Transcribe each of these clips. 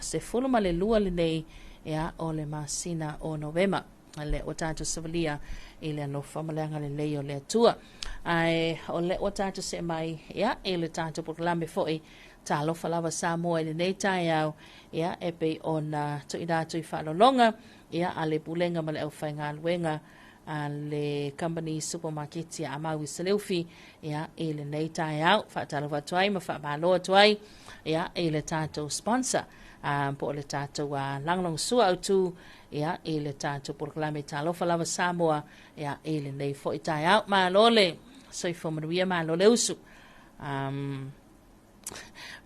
se fulu ma le lua le nei ia o le masina o Novema le o tātou savalia i le alofa maleanga le lei o le atua ai o le o tātou se mai ia i le tātou proklame fo'i Talofa lava Samoa i le nei tai au ia e pei ona to i dātou i whaalolonga ia a le bulenga ma le au whainga luenga a le company supermarket ia amau i Saleufi ia i le nei tai au whaatalofa tuai ma whaamaloa tuai ia i le tātou sponsor po le tātou langlong sua au tu ia i le tātou proklame Talofa lava Samoa ia i le nei fo i tai au ma lole soifo manuia ma lole usu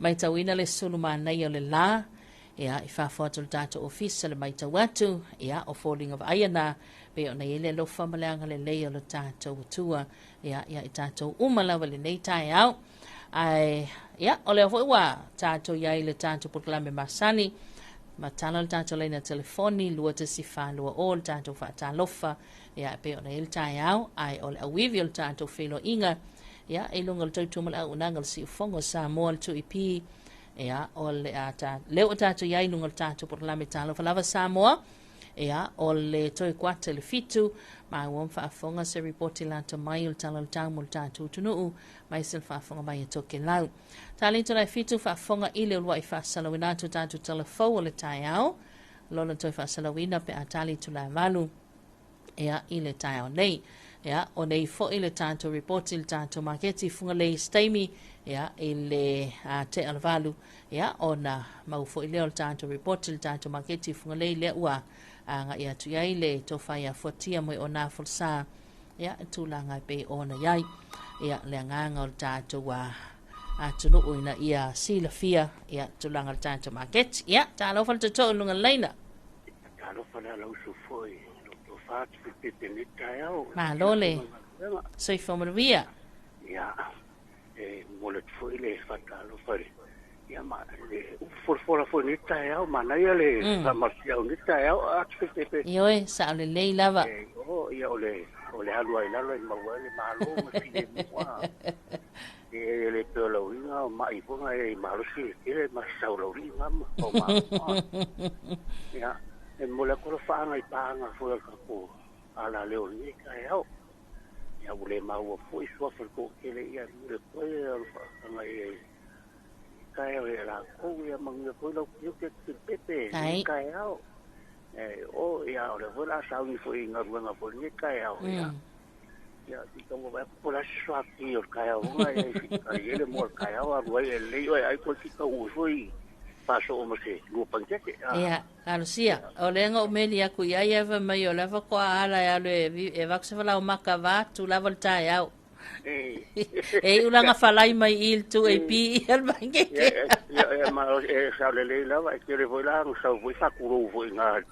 mai tauina le sulu manai o le la ia i whawhatu le tātou ofisa le mai tau atu ia o falling of Aiana pe o nei le lofa maleanga le lei o le tātou tua ia i tātou umalawa le nei tai au ai ia o le hoi wā tātou iai le tātou proklame masani ma tala le tātou leina telefoni lua te si whālua o le tātou whaatalofa ia pe o nei le tai au ai o le awivi o le tātou whilo inga ia e lunga le tautu mala unanga le si ufongo Samoa le tu ipi ia o le ata leo tātou iai lunga le tātou proklame Talofa lava Samoa ia o le toi kwata le fitu ma uam whaafonga se reporti lanta mai o tala le taumu le tātou tunuu mai se whaafonga mai e toke lau talento lai fitu whaafonga i le ulua i whaasalawina tu tātou telefou o le tai au lona toi whaasalawina pe atali tu la valu ia i le tai au nei ia o nei fo i le tātou reporti le tātou marketi funga le staimi ia i le te alvalu ia o na mau fo i leo le tātou reporti le tātou marketi funga le ua nga ia tu iai le tofai a fuatia moi o nā fulsa ia tūlanga pe o na iai ia le nganga o le tātou a tunu uina ia sila fia ia tūlanga le tātou marketi ia Talofa le tatou lunga leina Talofa le lau su foi ma lole soi fomanuia ia mo le foi le Talofa ia ma le for ni tai au mana ia le marcial ni tai au ioe sa le lei lava ia ole alu ai lalo ma wale malo ma fine mo le pelo ina ma i ponga e malo si ele ma saulo ina ma ma ia e mo le ko fa nga i pa nga fo ka po ala le oni kai au ia ule ma wo fo i so fa ko ele ia le ko nga e kai au la ko ia mang le ko lo ke pepe kai au o ia le vola sa ni fo i nga nga fo ni kai au ia ti como vai por a sua aqui o kai au nga e ele mo kai au a ruai le ai ko ki ka u foi paso o se lu pankete ia alusia o lenga o meli aku ia eva mai o lava ko ala ya le e vakse fala o makava tu lava el tai au e ulanga falai mai il tu e pi el pankete ia ma sa le lava e le voi la so voi fa kuro voi nga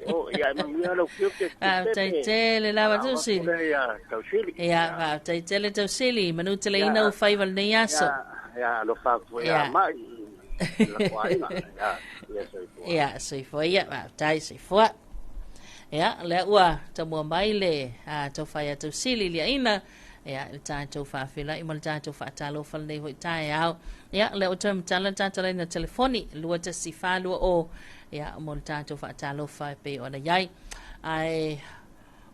o ia ma ia lo que tai tele lava tu si ia va tai tele tu sili manu tele ina u faival nei aso ia lo fa voi mai ia sei foi ia tai sei foi ia le ua ta mo mai le to fai to sili le ina ia le tātou whaafila i mo le tātou whaatalofa nei hoi tai au ia le o tōm tala tātou na telefoni lua ta si whālua o ia mo le tātou whaatalofa e pe ona iai ai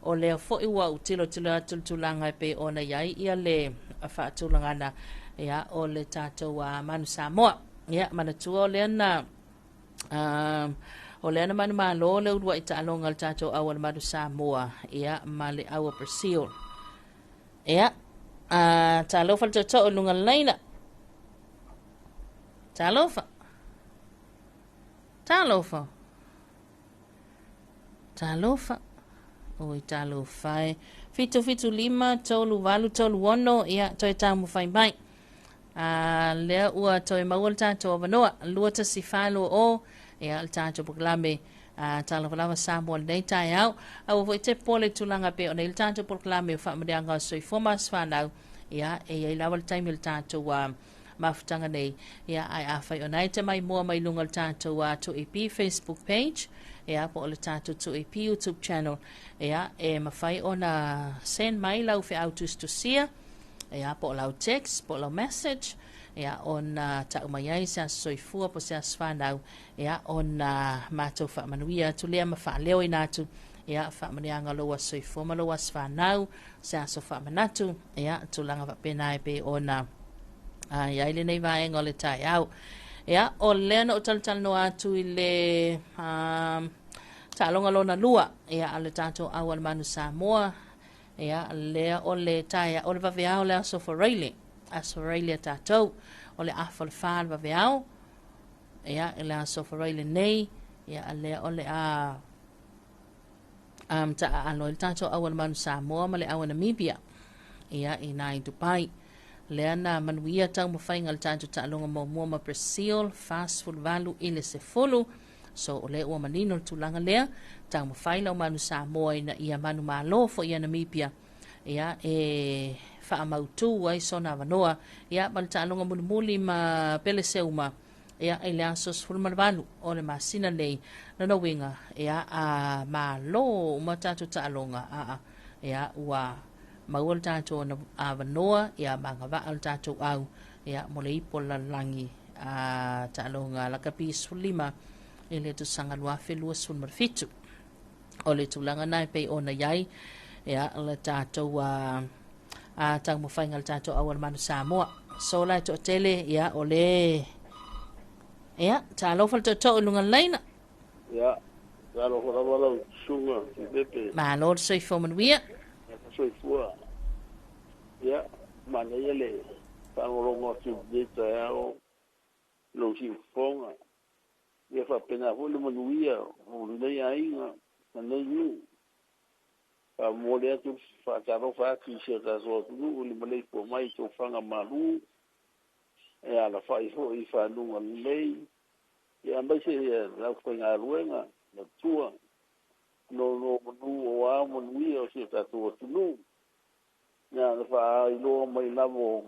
o leo fo'i ua utilo tulanga e pe ona iai ia le whaatulangana ia o le tātou manu Samoa ia manatua o lea na o lea na manu malo le udua i ta'alonga le tātou awa le manu Samoa ia ma le awa Brazil ia Talofa le tatou lunga leina Talofa oi Talofa e fitu lima tolu walu tolu ono ia toi tamu fai mai lea ua toi maua le tātou avanoa lua ta si whālua o ia le tātou proklame Talofa lava Samoa nei tai au au voi te pole tulanga pe o nei le tātou proklame o whaamareanga o soi fomas whanau ia e ei lawa le taimi le tātou mafutanga nei ia ai awhai o nei te mai mua mai lunga le tātou to EP Facebook page ia po o le tātou to EP YouTube channel ia e mawhai o na send mai lau fe autus to sia ia po lau text po lau message ia ona taumayai se soifua po se asfanau ia ona matou faamanuia atu lea ma faaleo ina atu ia faamaniaga lou asoifua ma lou asfanau se aso faamanatu ia tulaga faapena e pe ona iai lenei vaega o le taeao ia o lea na o talatalonoa atu i le taaloga lona lua ia a le tatou au a le manu Samoa ia lea o le taeao o le vaveao le aso faraile tatou o le afa le fā le vaveao ia e le aso faraile nei ia lea o le taaalo i le tatou au a le manu Samoa ma le au a Namibia ia ina i Dubai lea na manuia tau mawhainga le tātou taaloga maumua ma Brazil fast food valu i le sefulu so o le ua manino le tulaga lea tau mawhai lau manu Samoa ina ia manu malo fo ia Namibia ia e whaamautu ai sona avanoa ia ma le taaloga mulimuli ma pele seuma ia e le aso sefulu ma le valu o le masina nei na winga ia a malo ma tātou taaloga ia ua maua le tātou a wanoa ia magawaa le tātou au ia mo le ipo lalangi taaloga lakapi sulima i le tusaga luafe lua sulmafitu o le tulaga nai pei ona iai ia le tātou taumawhaiga le tātou au a le manu Samoa so lai toʻatele ia o le ia talofa le toʻatoo i luga laina ia talofa lava lau suga i pepe malo le soifua manuia soifua ia manaia le whaangolongo atu le taeao lou siufonga ia whapena hoi le manuia o nei ainga na nei niu mole atu whaatarofa atu i sia tāsoa tunu o le malei po mai tō whanga maru e ala whai ho i whanunga lei ia mai se lau whainga ruenga na tua no manu o a manuia o sia tāsoa tunu ia na wha iloa mai lavo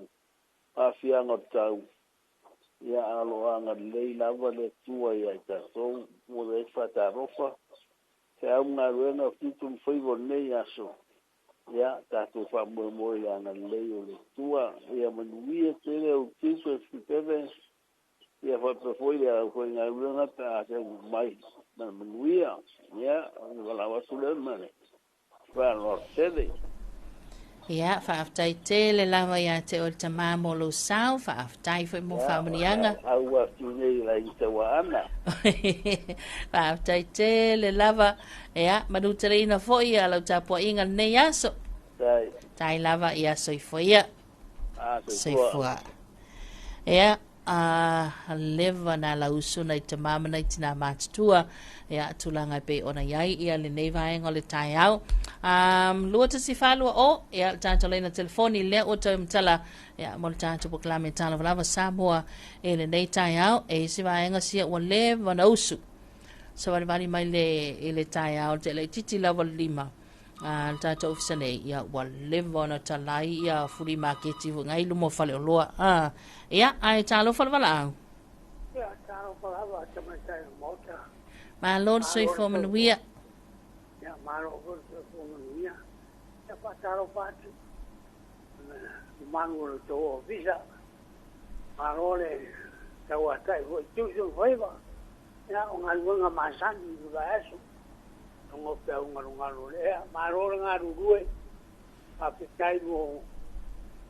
a whianga tau ia aloanga lei lava le tua ia i tātou mo le whaatarofa te au ngā ruenga fitu mwhaivo nei aso ia tātou whaamua ia ngā lei o le tua ia manuia tere au tiso e whipewe ia whapefoi le au koe ngā ruenga ta te mai na manuia ia walawa sule mane whaanoa tere ia whaaftai te le lava ia te o le tamā mo lo sau whaaftai fo i mo whaamanianga au a tunei la i te waana whaaftai te le lava ia manu tere ina fo ia lau tapua inga nei aso tai lava ia soifua ia soifua ia leva na lausu na i tamā mana i tina mātutua ia tulaga pe ona iai ia lenei vaega o le taeao lua tasi falua o ia le tatou laina telefoni lea ua taumatala ia mo le tatou pokalame talavalava Samoa e lenei taeao e isi vaega sia ua lē vanausu savalivali mai i le taeao te leititi lava lima le tatou ofisa nei ia ua leva ona talai ia fuli maketi gai lumo faleoloa ia ae talofa le valaau ia talofa lava tamatai mota malo le soifua manuia ia malo le soifua manuia ia patalofa atu manu le tō ofisa malo le tauatai hoi tusu whaiva ia o ngaluanga masani ula aso ngo pe ngalu le maro nga rurue apitai mo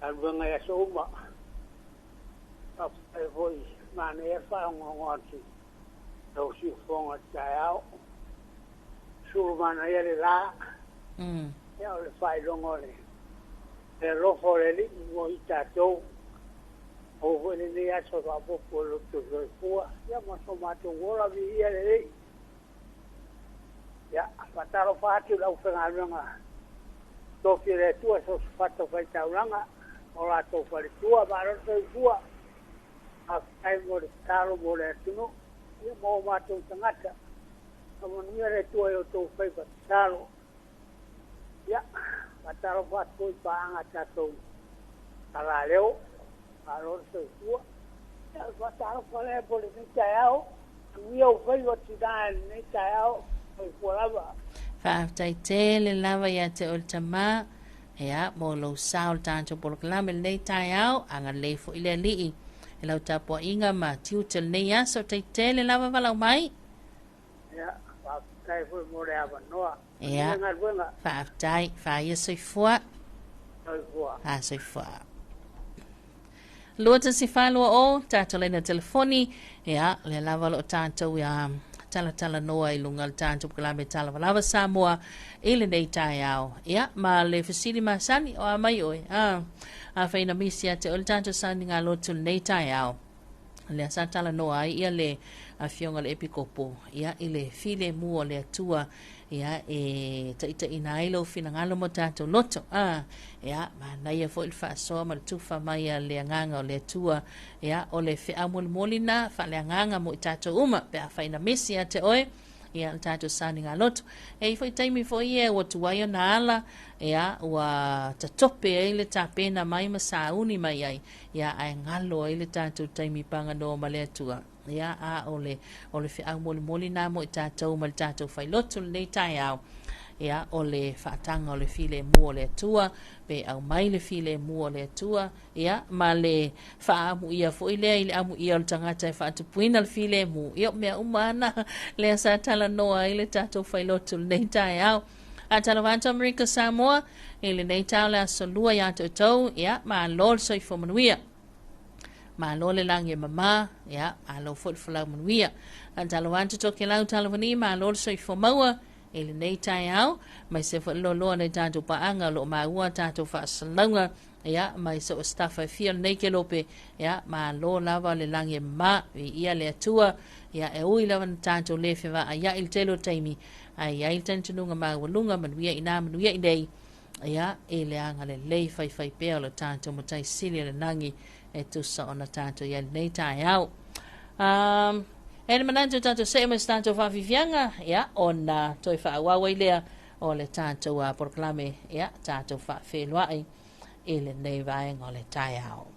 alwanga ya soma apitai voi mane fa ngo ati do si fonga tao surmana ya la ya le fai longole e lo foreli mo itato o vole ne ya so va po lo to fua ya mo so ma to gola vi ya le ya pataro fatu lau whengarunga toki re tua so fato whai tauranga o la tō whare tua maroto i tua a kai mo le taro mo le atino ia mo mātou tangata a manuia re tua i o tō whai pataro ya pataro fatu i paanga tatou ala leo maroto i tua ya pataro whale pole ni tai au ia o whai o tidane ni tai au whaaftai te le lava ia te o le tamā ia mo lo sao le tātou polokalame le nei taeao anga le fo i le alii e lau tapua inga ma tiu te nei aso te tele lava walau mai. Ia, kai fui mo le ava noa. Ia, Nga luenga. whaatai, whaia soifua. Soifua. Soifua. Lua si whalua o, tātou leina telefoni, ia, le lava lo tātou ia tala noa I lunga le tātou kalame Talofa Samoa, le nei tai au. Ia, ma le fasili masani o a mai oi. A whaina misia te o le tātou sani ngā lotu nei tai au. Le asa tala noa ai, ia le a fionga le epikopo, ia I le file mua le atua, ia e taita ina ailo fina ngalo mo tātou loto. Ia, ma naia fo il whaasoa ma le tuwha mai a le anganga o le atua, ia o le whea moli na, wha le anganga mo I tātou uma, pe a whaina mesi a te oe, ia le tātou sani ngā loto. E I fo I taimi fo ia ua tuwaio na ala, ia ua tatope e le tāpena mai ma sauni mai ai, ia ai ngalo e le tātou taimi panga no ma le atua. Ia a ole whea moli na mo I tātou ma le tātou whailotu le tai au. Ia ole whaatanga o le file mua le atua, pe au mai le file mua le atua, ia ma le whaamu ia fo I lea I le amu ia o le tangata e whaatupuina le file mu. Ia mea umana le asa tala noa I le tātou whailotu le tai au. A Talofa Amerika Samoa, le nei tau le aso lua ia tau, ia ma lol soifo manuia. Ma lo le langi mama, ia, ma lo fo la manuia. A Talofa toke lau Talofa ni, ma lo soifo maua, le nei tai au, mai se fo lo nei tātou paanga, lo ma ua tātou whaasalanga, ia, mai so staffa fia nei ke lope, ia, ma lo lava le langi mama, ia le atua, ia, e ui lava na tātou le whiwa, a ia il telo taimi, a ia il tantununga ma walunga, manuia ina, manuia inei, ia, e le anga le lei whai pēo le tātou matai sili le nangi, e tusa o na tātou ia nei tai au. E le mananto tātou se mas tātou whawiwianga, ia, o na toi whaawawa I lea, o le tātou a proklame, ia, tātou whawheluai, I le nei vaenga o le tai au.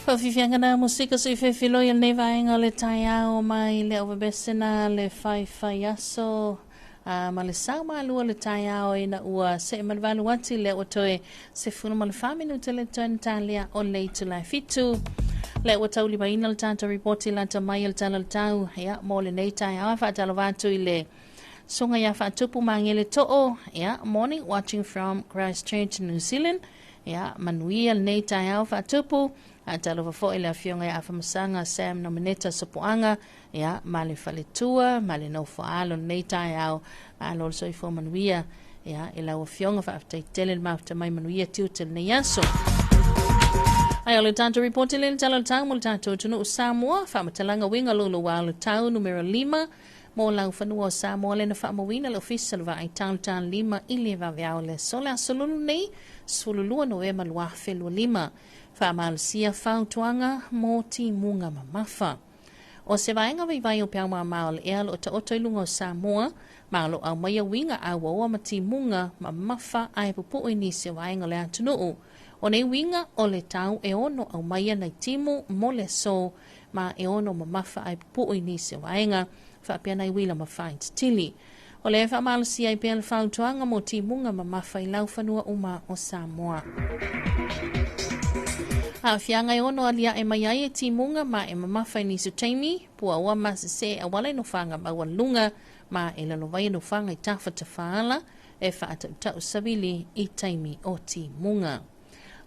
Whawhiwhianga na musika so I whewhilo I nei vaenga le tai ao mai le ovabesena le whai aso. Ma le sau ma lua le tai ao I na ua se malvalu wati le otoe se funu ma le whaminu te le tuen talia o le itu lai fitu. Le ua tau li maina le tanta reporti lanta mai le tala le tau. Ia, mo le nei tai ao whaatalo vatu I le sunga ia whaatupu mangele to'o. Ia, morning watching from Christchurch, New Zealand. Ia, manuia le nei tai ao whaatupu. Talofa fo'i le afionga ia afamasanga Sam Nomineta Sopoanga. Ia, male faletua, male no fo'alo nei tai au. Alo so I fo manuia. Ia, ila afionga whaaftai tele le mafta mai manuia tiu tele nei aso. Ai ole tanto reporti le talo tau mo tanto tunu Samoa. Whamatalanga winga lulu wa le tau numero 5. Mo lau whanua o Samoa le na whamawina le official wa ai tau 5 ili va viao le sole asolulu nei. Sululua noema lua whelua 5. Whaamalusia whautuanga mō ti munga mamafa. O se vaenga vai o piau mao le ea lo ta oto ilunga o Samoa, malo au maia winga a wawa ma ti munga mamafa ai pupu ini se vaenga le atunuu. O nei winga o le tau e ono au maia nei timu mo le so ma e ono mamafa ai pupu ini se vaenga whapia nei wila ma whaint tili. O le whaamalusia I pia le whautuanga mō ti munga mamafa I lau whanua uma o Samoa. Fianga I ono alia e mai ai e timunga ma e mamawhai ni sutaimi, pua ua masi se a wale no whanga maua lunga ma e lalo vai no whanga I tafa ta whaala e whaata utau savili I taimi o timunga.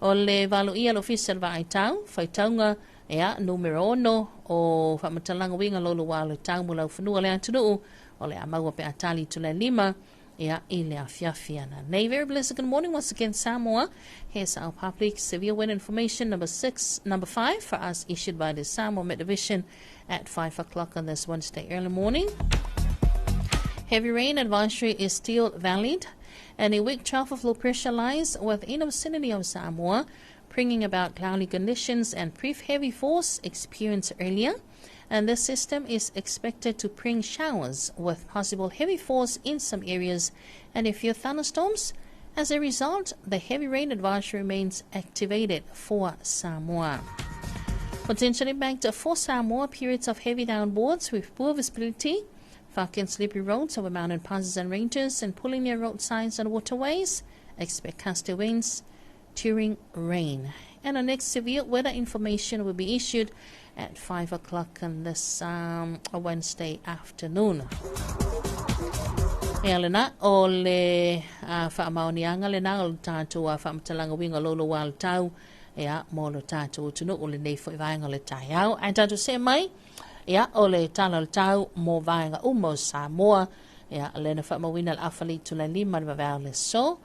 O le valo ia lo fisal va ai tau, whai taunga e a numero ono o whamatalanga winga lolo walo tau mula ufanua le atunuu o le amaua pe atali tu le 5. Yeah, ile afiafiana. Nay, very blessed good morning once again, Samoa. Here's our public severe weather information number 5 for us issued by the Samoa Met Division at 5 o'clock on this Wednesday early morning. Heavy rain advisory is still valid, and a weak trough of low pressure lies within the vicinity of Samoa, bringing about cloudy conditions and brief heavy force experienced earlier. And this system is expected to bring showers with possible heavy force in some areas and a few thunderstorms. As a result, the heavy rain advisory remains activated for Samoa. Potential impact for Samoa: periods of heavy downpours with poor visibility, foggy and slippery roads over mountain passes and ranges, and pulling near roadsides and waterways. Expect gusty winds during rain. And our next severe weather information will be issued at 5 o'clock on this Wednesday afternoon. Elena, o le whaamaonianga le na o le tātou a whaamatalanga winga lolo wāl tau ea mō lo tātou tunu o le nei fo I vaenga le tai au. Ai tātou se mai, ea o le tala le tau mō vaenga umo Samoa, ea le na whaamawina le awhali tu le 5 le vavau le so.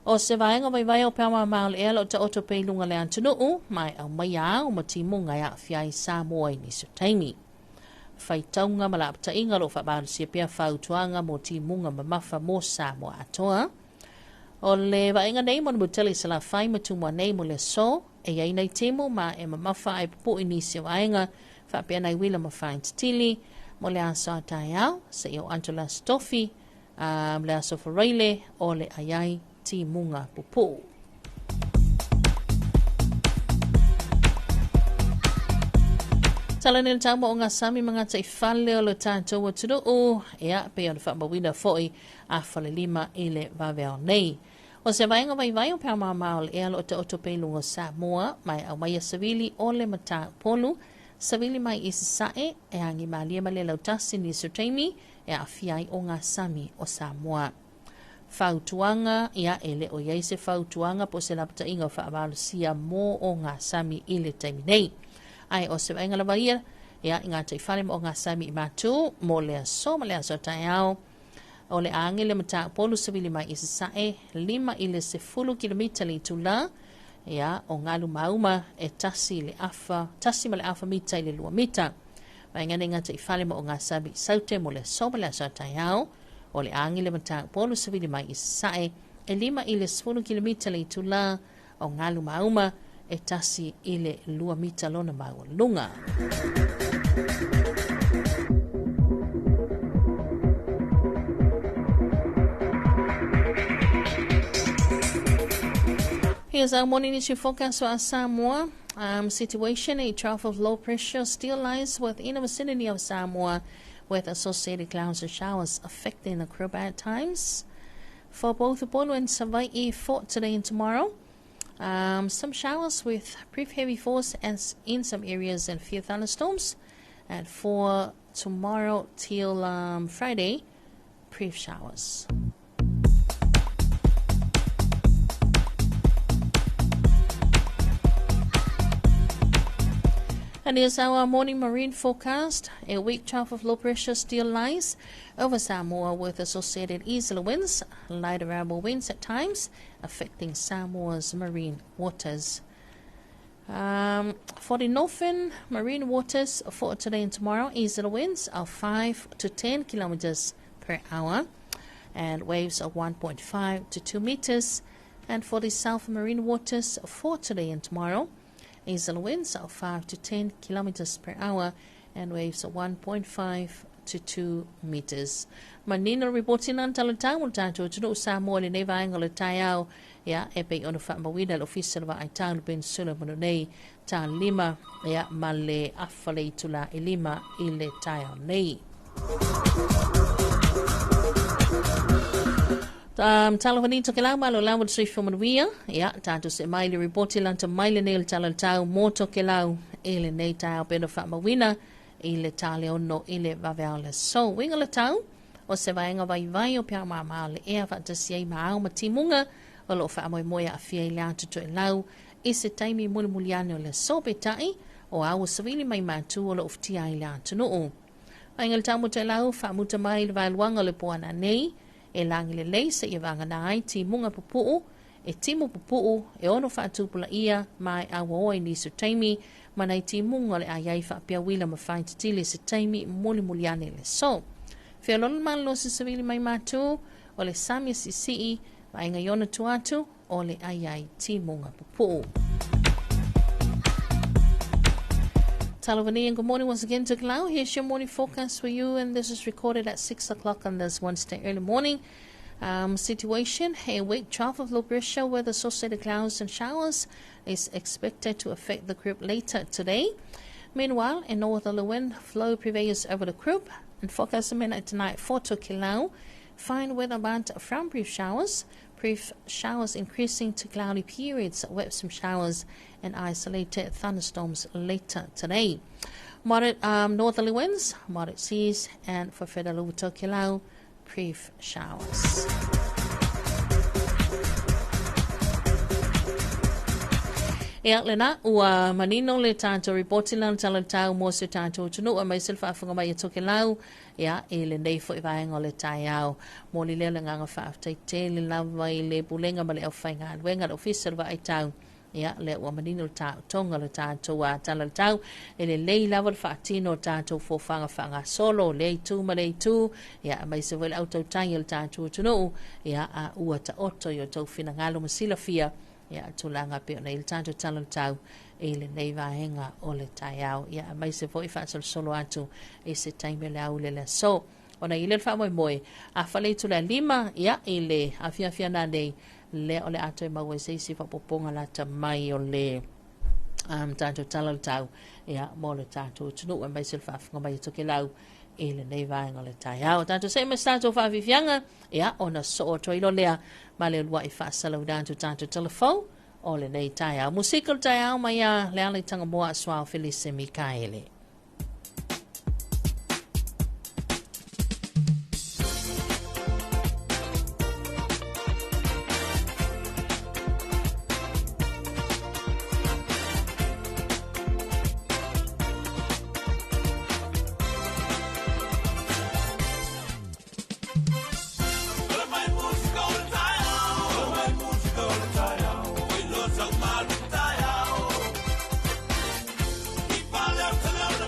O se vaenga vai o peama maal e lo ta oto peilunga le antunuu, mai au mai au ma timunga ia fiai Samoa I ni sutaimi. Whaitaunga ma la apta inga lo whabaru sia pia whautuanga mo timunga ma mafa mo Samoa atoa. O le vaenga nei mo muteli sa la whai matumua nei mo le so, e iei nei timu ma e ma mafa ai pupu I ni se vaenga, whapia nei wila ma whaint tili, mo le aso atai au, sa i o Antula Stofi, le aso Whareile, o le ayai timunga pupu. Tala nil tau mo o ngā sami mga tai whale o le tātou o tunuu, ea pe o le whamawina foi a whale 5 I le vaveo nei. O se vaenga vai o pēr māmao le ea lo te oto peilunga Samoa, mai au mai a savili o le mata polu, savili mai I sae, e angi malia ma le lautasi ni sutaimi, e a fiai o ngā sami o Samoa. Whautuanga, ia ele o iei se whautuanga po se lapata inga whaamalusia mō o ngā sami I le taimi nei. Ai o se wainga lawa ia, ia ngā tai whare mo o ngā sami I mātū, mō lea so, ma lea so tai au. O le aangi le mata polu savili mai I se sae, 5 I le se 10 kilomita li tula, ia o ngalu mauma e tasi ma le afa mita I le 2 mita. Wainga ne ngā tai whare mo o ngā sami saute mo le so, ma lea so tai au. O le angi le mata polu savili mai I sae, e 5 I le 10 kilomita le tula o ngalu mauma e tasi I le 2 mita lona maua lunga. Here's our morning issue forecast for Samoa. situation, a trough of low pressure still lies within the vicinity of Samoa, with associated clouds and showers affecting the group at times. For both Upolu and Hawaii for today and tomorrow, some showers with brief heavy force and in some areas and few thunderstorms. And for tomorrow till Friday, brief showers. And here's our morning marine forecast. A weak trough of low pressure still lies over Samoa with associated easterly winds, light variable winds at times, affecting Samoa's marine waters. For the northern marine waters for today and tomorrow, easterly winds of 5 to 10 kilometers per hour and waves of 1.5 to 2 meters. And for the south marine waters for today and tomorrow, easterly winds of 5 to 10 kilometers per hour and waves of 1.5 to 2 meters. Manino reporting on Talatau will tato to Samoa le neva angle tayao ya epe on the Famawina official va aitan ben Sulamanone ta lima ya male afale tula ilima ile tayao nei. Talawani to Kelau Malo Lawood Street from Maria, Tato se Miley reporting on to Miley Nail Talatau, Moto Kelau, Ele Natao, Benofamawina, Ile Talio no Ile Vavale. So, Wingalatau, o se vaenga vai vai o pia mama le ea fantasiei maau matimunga, o lo fa moi moia a fia ilantu to elau, i se taimi mulimuliano le sope tai, o au savili mai matu o lo uftia ilantu no. Vaengalatau mo te elau, fa muta mai le valuanga le poana nei, e langi le leise i vanga na ai ti munga pupu'u, e timu pupu'u, e ono whaatupula ia, mai awa oe ni su taimi, mana i ti munga le ai ai whaapia wila ma whain titili se taimi muli muliane le so. Whia lolo malo se savili mai matu, o le sami sisi, ma inga yona tuatu, o le ai ai ti munga pupu'u. Talavani, and good morning once again to Glau. Here's your morning forecast for you, and this is recorded at 6 o'clock on this Wednesday early morning. Situation, a weak trough of low pressure with associated clouds and showers is expected to affect the group later today. Meanwhile, a northerly wind flow prevails over the group, and forecast midnight tonight for Tokelau. Fine weather bound from brief showers increasing to cloudy periods with some showers and isolated thunderstorms later today. Moderate northerly winds, moderate seas, and for Federal Tokelau, brief showers. Ea lena ua manino le tātou reporti lan talatau mo se tātou tunu a maisel whaafunga mai a Tokelau ea e le nei fo i vaenga le tai au mo li leo le nganga whaaftai te le lawa i le bulenga ma le au whainga wenga le official wa ai tau ea le ua manino le tātou tonga le tātou a talatau e le lei lawa le whaatino tātou fo whanga solo le tu ma le tu ea a maisel wale au tau tangi le tātou tunu ea a ua ta oto i o tau whina ngalo masila fia ia tulanga pe ona il tanto talatau e le nei vaenga o le taiao ia mai se foi fa solo atu e se taime le au le so ona ile fa moi a fale tu la lima ia ile a fia na nei le ole atu ma we se si fa poponga la ta mai o le tanto talatau ia mo le tanto tunu mai se fa nga mai to ke lau ele nei vaenga le taiao tanto se me tanto fa vifianga ia ona so to ilo lea male lua I fa salo tanto telefon o le nei taiao musical taiao mai le ale tanga moa swao Felice Mikaele. Hello.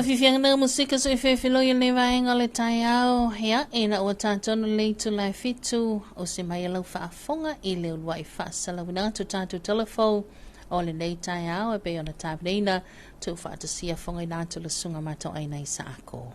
Fifiang na musika so ifefilo yung levaeng ole tayo ya ina o tato no leitu lai fitu o se mai lau whaafonga I leo lua I whaasalauna tu tato telefo o le nei tayo e pe ona tabreina tu whaatasia fonga I nātu la sunga mato ai nei sa ako.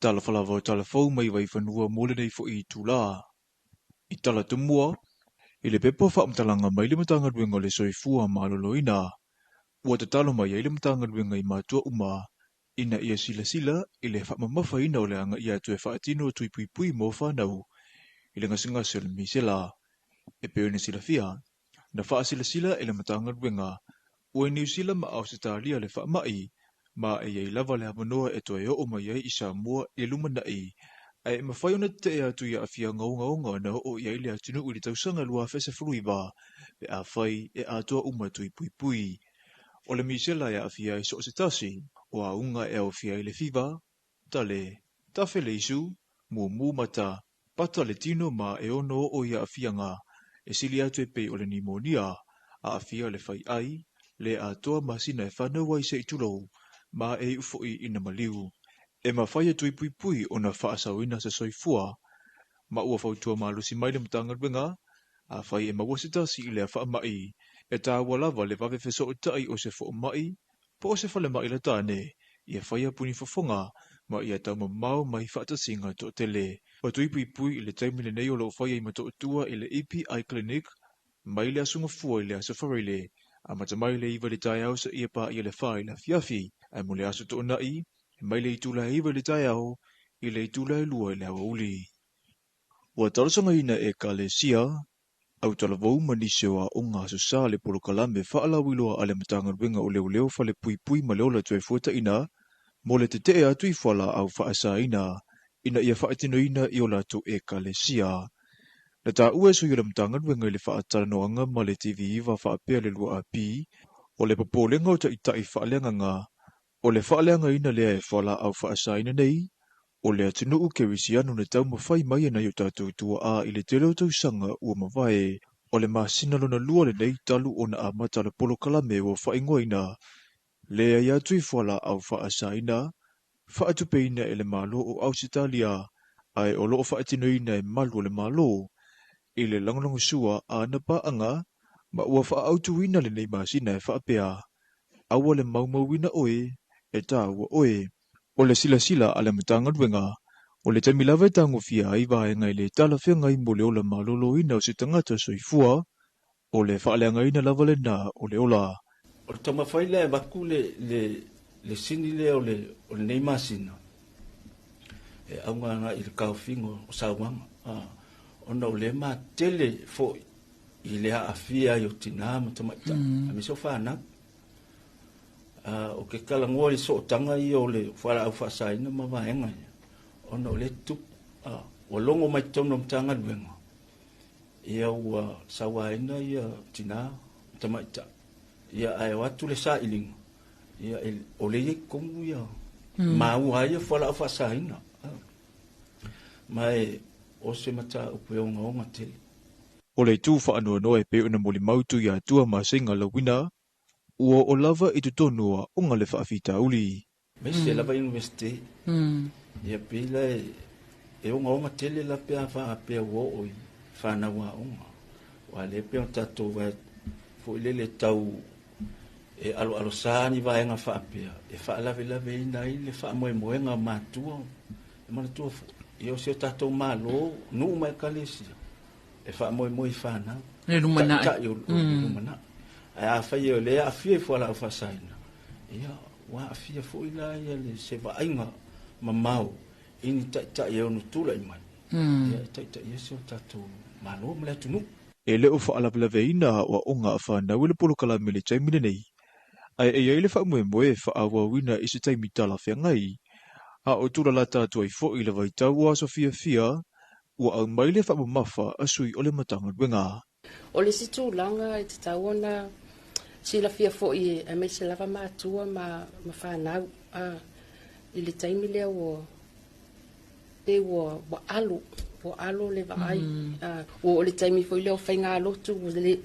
Talafalava talafau mai vai whanua mole nei fo I tula. I tala tumua, I le pepa whaamtalanga mai le matanga ruenga le soifua maloloina. Ua te talo mai le matanga ruenga I mātua uma, ina ia sila I le whaamamafa ina o le anga ia tue whaatino tui pui pui mo whanau, I le ngasinga se le misela. E peone sila fia, na wha sila le matanga ruenga, ua New Zealand ma Australia le whaamai, ma e iei lava le hamanoa e toa o mai I Samoa e lumanai, e mawhai ona te ea tu ia awhia ngaunga na o iei le atunu uli tausanga lua fese fruiwa, pe a whai e a toa uma tui pui pui. O le misela e a awhia I so se tasi, o a unga e au whia I le whiwa, tale, tafe le isu, mu mata, pata le tino ma e ono o ia awhianga, e sili atu e pei o le pneumonia, a awhia le whai ai, le a toa masina e whanau ai se itulou, ma e ufoi ina maliu. E mawhai tui pui pui o na whaasawina sa soifua, ma ua whautua malusi mai le matanga ruenga, a whai e mawasitasi I le a whaamai, e tā walava le wawe feso o tai o se fo mai, po o se whale mai la tāne, I a whai a puni whafonga, ma I a tau mau mai whaatasinga to tele. O tui pui pui I le taimile nei o lo whai I mato tua I le EPI Clinic, mai le asunga fua I le asafarile, a matamai le iwa le tai au sa ia pa I le whai la fiafi, ai mo le aso to nai, mai le itula iwa le tai au, I le itula lua I le hawa uli. Ua talasanga ina e kalesia, au talavou manise wa o ngā susa le polo kalame whaalawiloa ale matanga ruenga o leo whale pui pui ma leo la tue fuata ina, mo le te te atu I whala au whaasa ina ia whaatino ina I o lato e kalesia. Na tā ua so I le matanga ruenga I le whaatalanoanga ma le TV iwa whaapea le lua api, o le papolenga o ta itai whaaleanga ngā, o le whaaleanga ina lea e whala au whaasa ina nei, o le atinu u kerisiano na tau mawhai mai ana I o tātou tua a I le tele o tausanga ua mawhae, o le masina lona lua le nei talu o na amata le polo kalame o whaingoa ina, lea I atu I whala au whaasa ina, whaatupe ina e le malo o Ausitalia, ai o loo whaatino ina e malu o le malo, I le langolongo sua a na paanga, ma ua whaautu ina le nei masina e whaapea, awa le maumauina oe, e tā ua oe, o le sila ale matanga ruenga, O le taimi lava tango fia ai vaenga i le tala whengai mo le ola malolo ina o se tangata soifua, o le whaaleanga ina lava le na o le ola. O le tamawhai le waku le sini le o le nei masina. E aunga nga i le kauwhingo o sauanga. Ona o le ma tele fo i le haafia i o tina ma tamaita. A me so whanau. O ke kalangoa i so tanga i o le whara au whasaina ma vaenga. Ona o le tup. O longo mai tono mtanga luenga. Ia ua sawaina ia tina tamaita. Ia ai watu le sa ilinga. Ia o le kongu ia. Ma ua ia whala au whasaina. Mai o se mata upe o ngaonga tele. O le tū whaanua noe pe una moli mautu ia tua ma singa la wina, ua o lava i tutonua o ngale whaafita uli. Mese lava universite. Ia pila e o ngaonga tele la pia wha pia wo oi. Whana wa onga. Wa le pia tato wa fo le tau e alo sani vaenga wha pia. E wha lave ina i le wha moenga matua. E mana tua Io se tato malo, nu mai kalesia. E fa moi fana. Le lumana. Lumana. A fa io le a fie fo la fa saina. Ia wa fie fo ila ia le se va ainga mamau. Ini ta io no tula i mai. Ia ta ia se tato malo mle tunu. E le o fa ala veina wa onga fa na wile polo kala mele taimine nei. Ai e le fa moe fa awa wina i se taimi tala whengai. A o tura la tātua i fo i le vai taua so fia, ua au maile wha mafa asui o le matanga duenga. O le situ langa i te tauana sila fia fo i e me se lava mātua ma whanau i le taimi lea o te wa alo le vai o le taimi fo i leo whainga lotu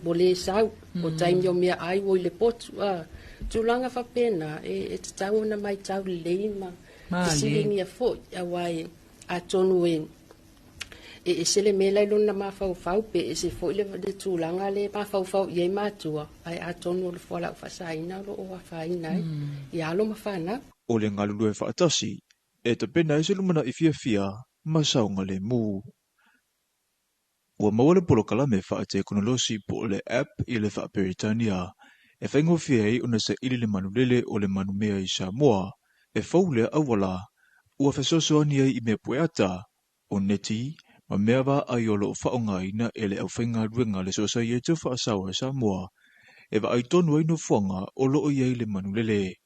o le sau o taimi o mea ai o i le potu tūlanga whapena e te tauana mai tau leima silingi a fo a wai a tonu e sele mela lona ma fau pe e se fo le tūlanga le ma fau ye matua ai a tonu le fo la fasaina lo o faina i alo ma fana o le ngalulu e whaatasi e te pena e se lumana i fia ma saunga le mu. Ua mawale polo kalame whaate konolosi po le app i le whaaperitania e whaingo fia i una sa ili le manulele o le manumea i Samoa e faule awala ua fesosoani ai I mea pueata o neti ma mea wa ai o loo whaonga ina e le au whainga ruenga le sosa i e te whaasawa Samoa e wa ai tonu ai no whanga o loo i ai le manulele.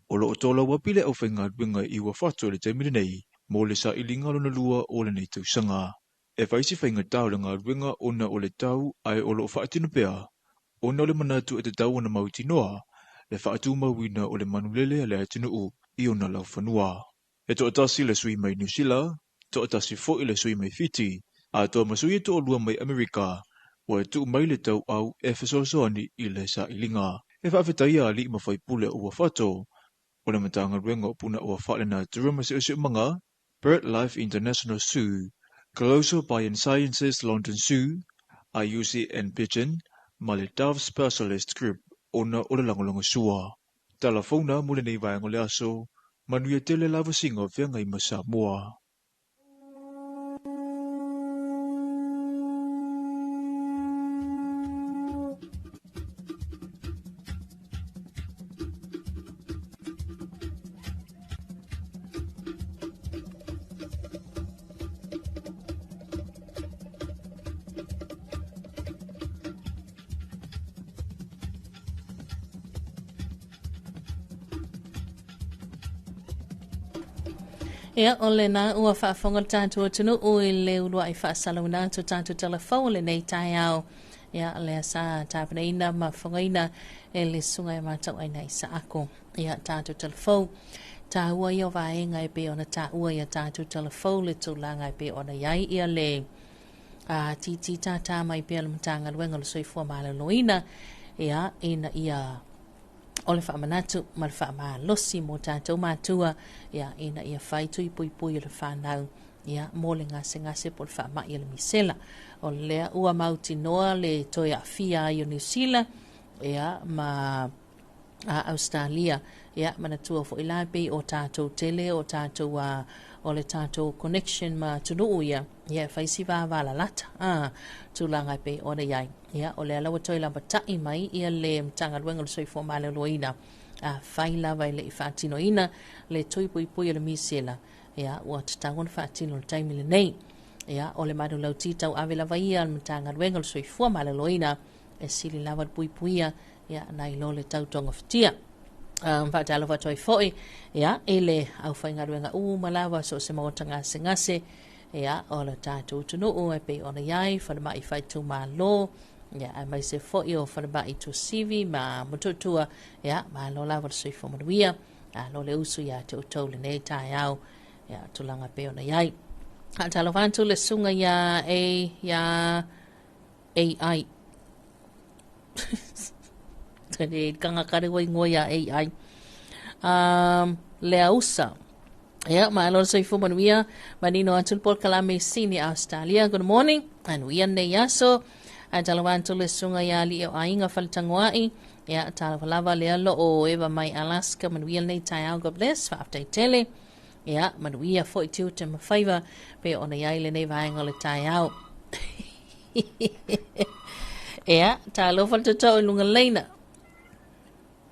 O loo tola wapile au whainga ruenga I ua whato le taimine nei mo le sa ilinga lona lua o le nei tausanga. E whaisi whainga tau le ngā ruenga ona o le tau ai o loo whaatino pea ona o le manatu e te tau ona mautinoa le whaatu mawina o le manulele le atino u I ona lau whanua. E to atasi le sui mai New Zealand, to atasi fo I le sui mai Fiji, a to masui to lua mai Amerika, o e tu mai le tau au e fesosoani I le sa ilinga. E whaafetaia li ma whai pule ua whato, o le matanga ruenga o puna ua whaalena turuma se usi manga, BirdLife International Zoo, Colossal Biosciences London Zoo, IUCN Pigeon, ma le Dove Specialist Group, ona o le langolonga sua. Talafona mule nei vaengo le aso, manuia tele lava singa venga I Samoa. Ia o le na ua whaafonga tātua tunu o I le ulua I whaasalauna to tātua telefau le nei tai au. Ia le sa tāpina ina ma whangaina e le sunga e mātau aina I sa ako. Ia tātua telefau. Tā ua I o vaenga I pe ona tā ua ia tātua telefau le tūlanga I pe ona iai ia le titi tātā mai pe ala matanga luenga le soifua ma le loina. Ia ina ia o le whaamanatu ma le whaamalosi mo tātou mātua ia ina ia whaitu I pui le whanau ia mō le ngase po le whaamai le misela o lea ua mauti noa le toi a fia I o New Zealand ia ma Australia ia manatua fo ila pe o tātou tele o tātou o le tātou connection ma tunu ia faisi va la lata tulanga pe o le iai ia o le alawa toi lamba tai mai ia le mtanga luenga le soifo male loina fai lava ile fatino ina le toi pui pui le misela ia o tatangon fatino le taimi le nei ia o le madu lau titau ave lava ia le mtanga luenga le soifo male loina e sili lava pui puia ia nai lo le tautonga fitia Talofa toi foi ia ele au fainga ruenga malawa so se maotanga ngase ia o le tātou tunu e pe ona iai whana mai whai tu malo ia ai mai se foi o whana mai tu sivi ma mututua ia ma lo lawa sui fo manuia lo le usu ia te utau le nei tai au ia tulanga pe ona iai Talofa tu le sunga ia AI Tani kanga kare wai ngoia AI. Le ausa. Yeah, my Lord say for Manuia, Manino Antul Pol Kalame Sini Australia. Good morning. And we are Neyaso. And Talawanto Lesunga Yali Ainga Faltangwai. Yeah, Talavalava Lealo o Eva my Alaska. Manuia Ne Tayao. God bless. After Tele. Yeah, Manuia 42 to my favor. Be on the island Eva Angle Tayao. Yeah, Talofa to Tow Lungalena.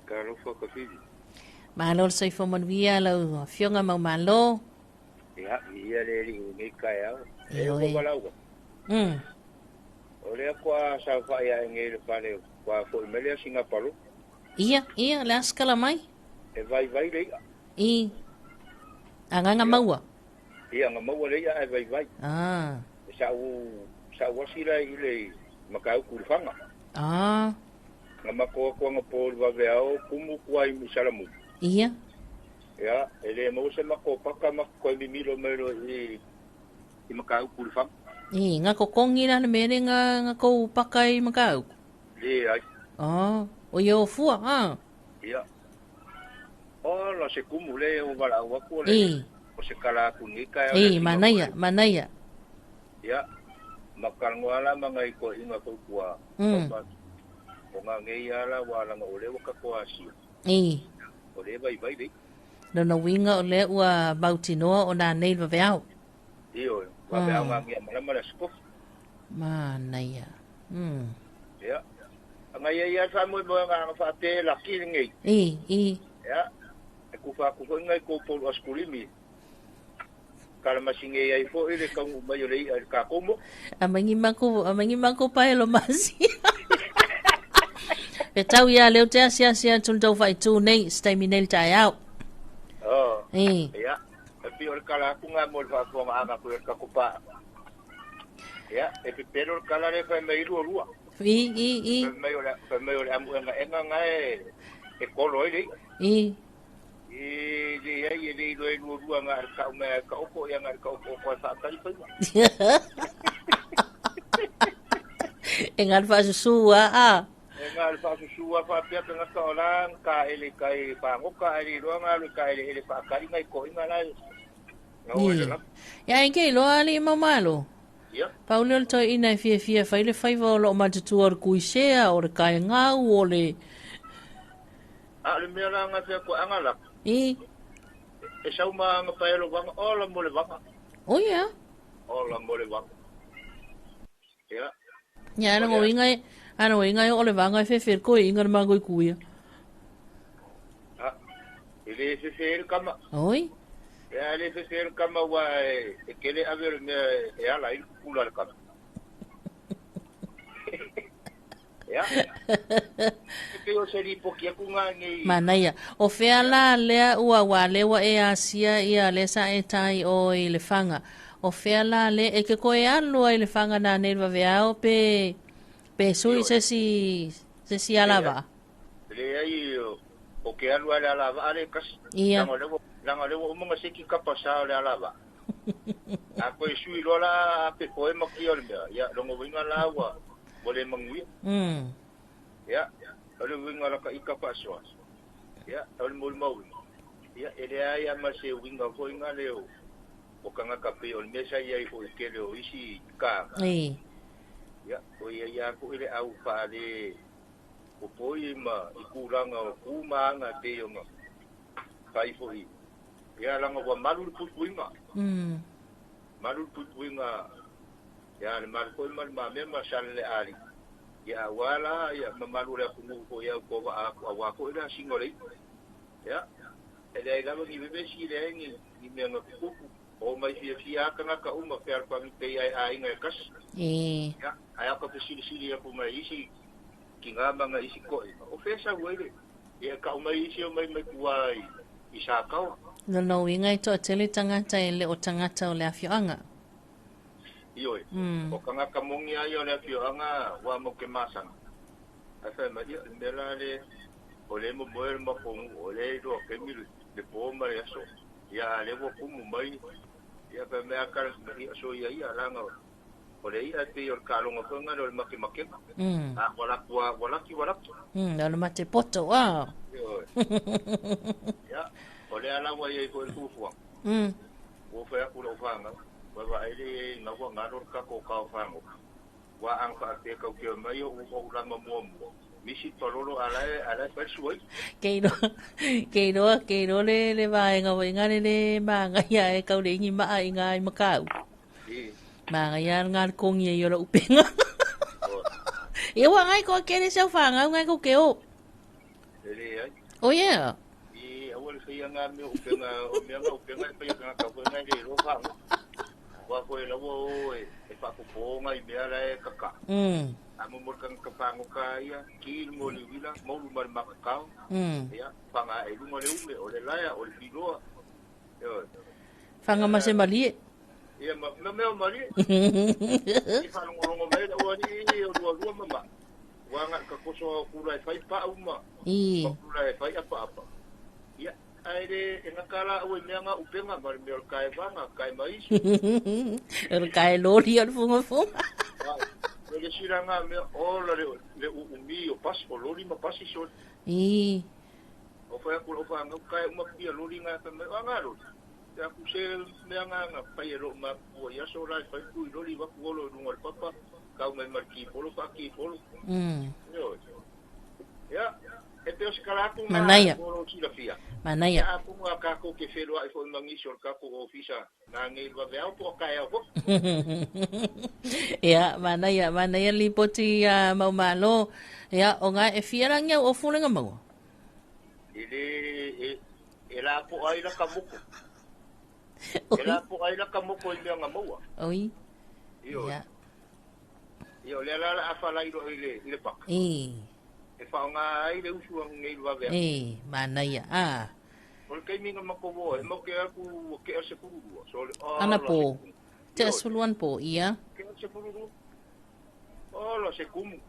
Talofa Kafidi. Malo say for Manuia lo Fionga Malo. Ya, ia le ni kaya. E Oi. ko malawa. Ole kwa sa fa ya ngere pale kwa fo melia Singapore. Ia, la skala mai. E vai le. Anga maua. Ia nga maua le e vai. Sa wasila ile makau kulfanga. Nga mako ko nga pol va veo kumu kwa misalamu. Ia. Ya, ele mo se mako paka mako milo mero i makau kulfanga. Nga kokongi na mere nga ko pakai makau. Ia. O yo fua, Ia. Lo se kumule o wala wa ko le. O se kala kunika. Manaya. Ya. Makalngwala mga iko inga ko kuwa. O nga ngeyala wala nga ule waka ko asi. Ole vai de. No winga ole ua bautinoa o na nei vaveau. Iyo, vaveau nga ngia mala skof. Manaya. Ya. Nga ya sa mo nga fa te la kilingi. Ya. Ku ngai ko pol askulimi. Kala masinge ai fo ile ka mai ole ka komo. Amangi mako pa elo masi. E tau ia leo te asia tun tau fai tu nei staimi nei tai au. Ya. E pi ol kala ku nga mo fa ko nga ko ka kupa. Ya, e pi pero kala le fa mai rua. Mai ole amu nga e kolo ile. Ye lo rua nga ka me ka opo ya nga ka opo ko sa kai pa. Engal fa susua Engal fa susua fa pia nga ka olang ka ele kai pa ngoka ele ro nga lu ka ele pa kai ngai ko inga la. Ya inge lo ali mamalo. Ya. Paulo to ina fia fa ile fa lo matutu or kuisea or kai nga ole. Le mera nga se ko angala. E sa uma nga paelo wanga ola mole wanga. Ya. Ola mole wanga. Ya. Ya no inga ole wanga fe ko inga mango kuia. Ile fe kama. Oi. Ya ile fe kama wa kele aver me ala il kula kama. Ya. Keo seri pokia kunga ngi. Manaya. O fea la lea ua wale wa e asia ia lesa e tai o i le fanga. O fea la le e ke koe alu i le fanga na nerva veao pe sui se si alava. Le ai o ke alu ale alava ale kas. Ia. Langa lewo umunga seki kapasa ale alava. A koe sui lola pe koe maki ole mea. Ya longo winga lawa. Boleh mengwit. Ya, kalau winga la ka ikapa so. Ya, kalau mau. Ya, ele ai masih winga ko inga leo. O kanga kape ol mesa ia ko ikele o isi ka. Ya, o ia ko ile au pa le poi ma ikulanga kumanga te yo nga kai foi ya langa wa malu puinga malu puinga ya le mal ko mal ma me ma sale ali ya wala ya malu le kungu ko ya ko wa ko ila singole ya ele la ni bebe si le ni me no ku o mai fia kana ka uma per pa mi te ai ngai kas ya aya ko sili ya ko mai isi kinga manga isi ko o fesa wele ya ka mai isi o mai kuai isa ka no ingai to tele tangata ele o tangata o le afioanga iyo o kanga kamongi ayo le afioanga wa mo ke masang asa mai mela le o le mo moer mo ko o le do ke mi le pomba ya so ya le wo kumu mai ya pe me akar mai so ya langa o le ia te o kalonga konga o le make wala ki no mate poto wa ya o le ala wa ye ko tu fu o fa ku lo fanga wa ai na wa ngalo ka ko ka fanga wa ang ka te ka ke mai o la mo misi tololo ala pa suoi ke no le vai nga nga le ma nga ya e ka le ni ma ai nga ma ka ma nga ya nga kong ye yo la upenga e wa ngai ko ke le sa fa nga ngai ko ke o oh yeah e awal saya nga me upenga o me nga upenga pa nga ka ko nga le ro fa wa ko e lawo e pa ko nga i me ala e kaka amo morkan kapango kaya kil mo le wila mo lu mar makao ya panga e lu mo le ume o le laya o le filoa yo fanga ma se mali ya ma me mali i fa ngo me o ni o lu mama wa nga ka koso ku lai fai pa uma ku lai fai apa ya aire en kala o me nga upenga mar me kai vanga kai mais el kai lori al fungo le siranga me ola le umi o pas o lori ma pasi so o fa ku o fa nga kai uma pia lori nga pa me nga lo ya ku se me nga pa yelo ma o ya so la fa ku lori va ku lo no papa ka me marki polo pa ki polo ya e te skala ku manaya polo si la fia manaya ya ku nga ka ko ke felo ai fo mangi so ka ko ofisa na ngi va ve auto ka ya ko ya manaya lipoti mau malo ya o nga e fiera nga o fulenga mau e la po ai la kamuko ela po ai la kamuko i nga mau oi ya yo le la afala i le pa e fa nga ai le usu ngai va ve manaya porque minga makovo mo ke aku ke se puru so ana po te suluan po ia ke se puru lo se kumu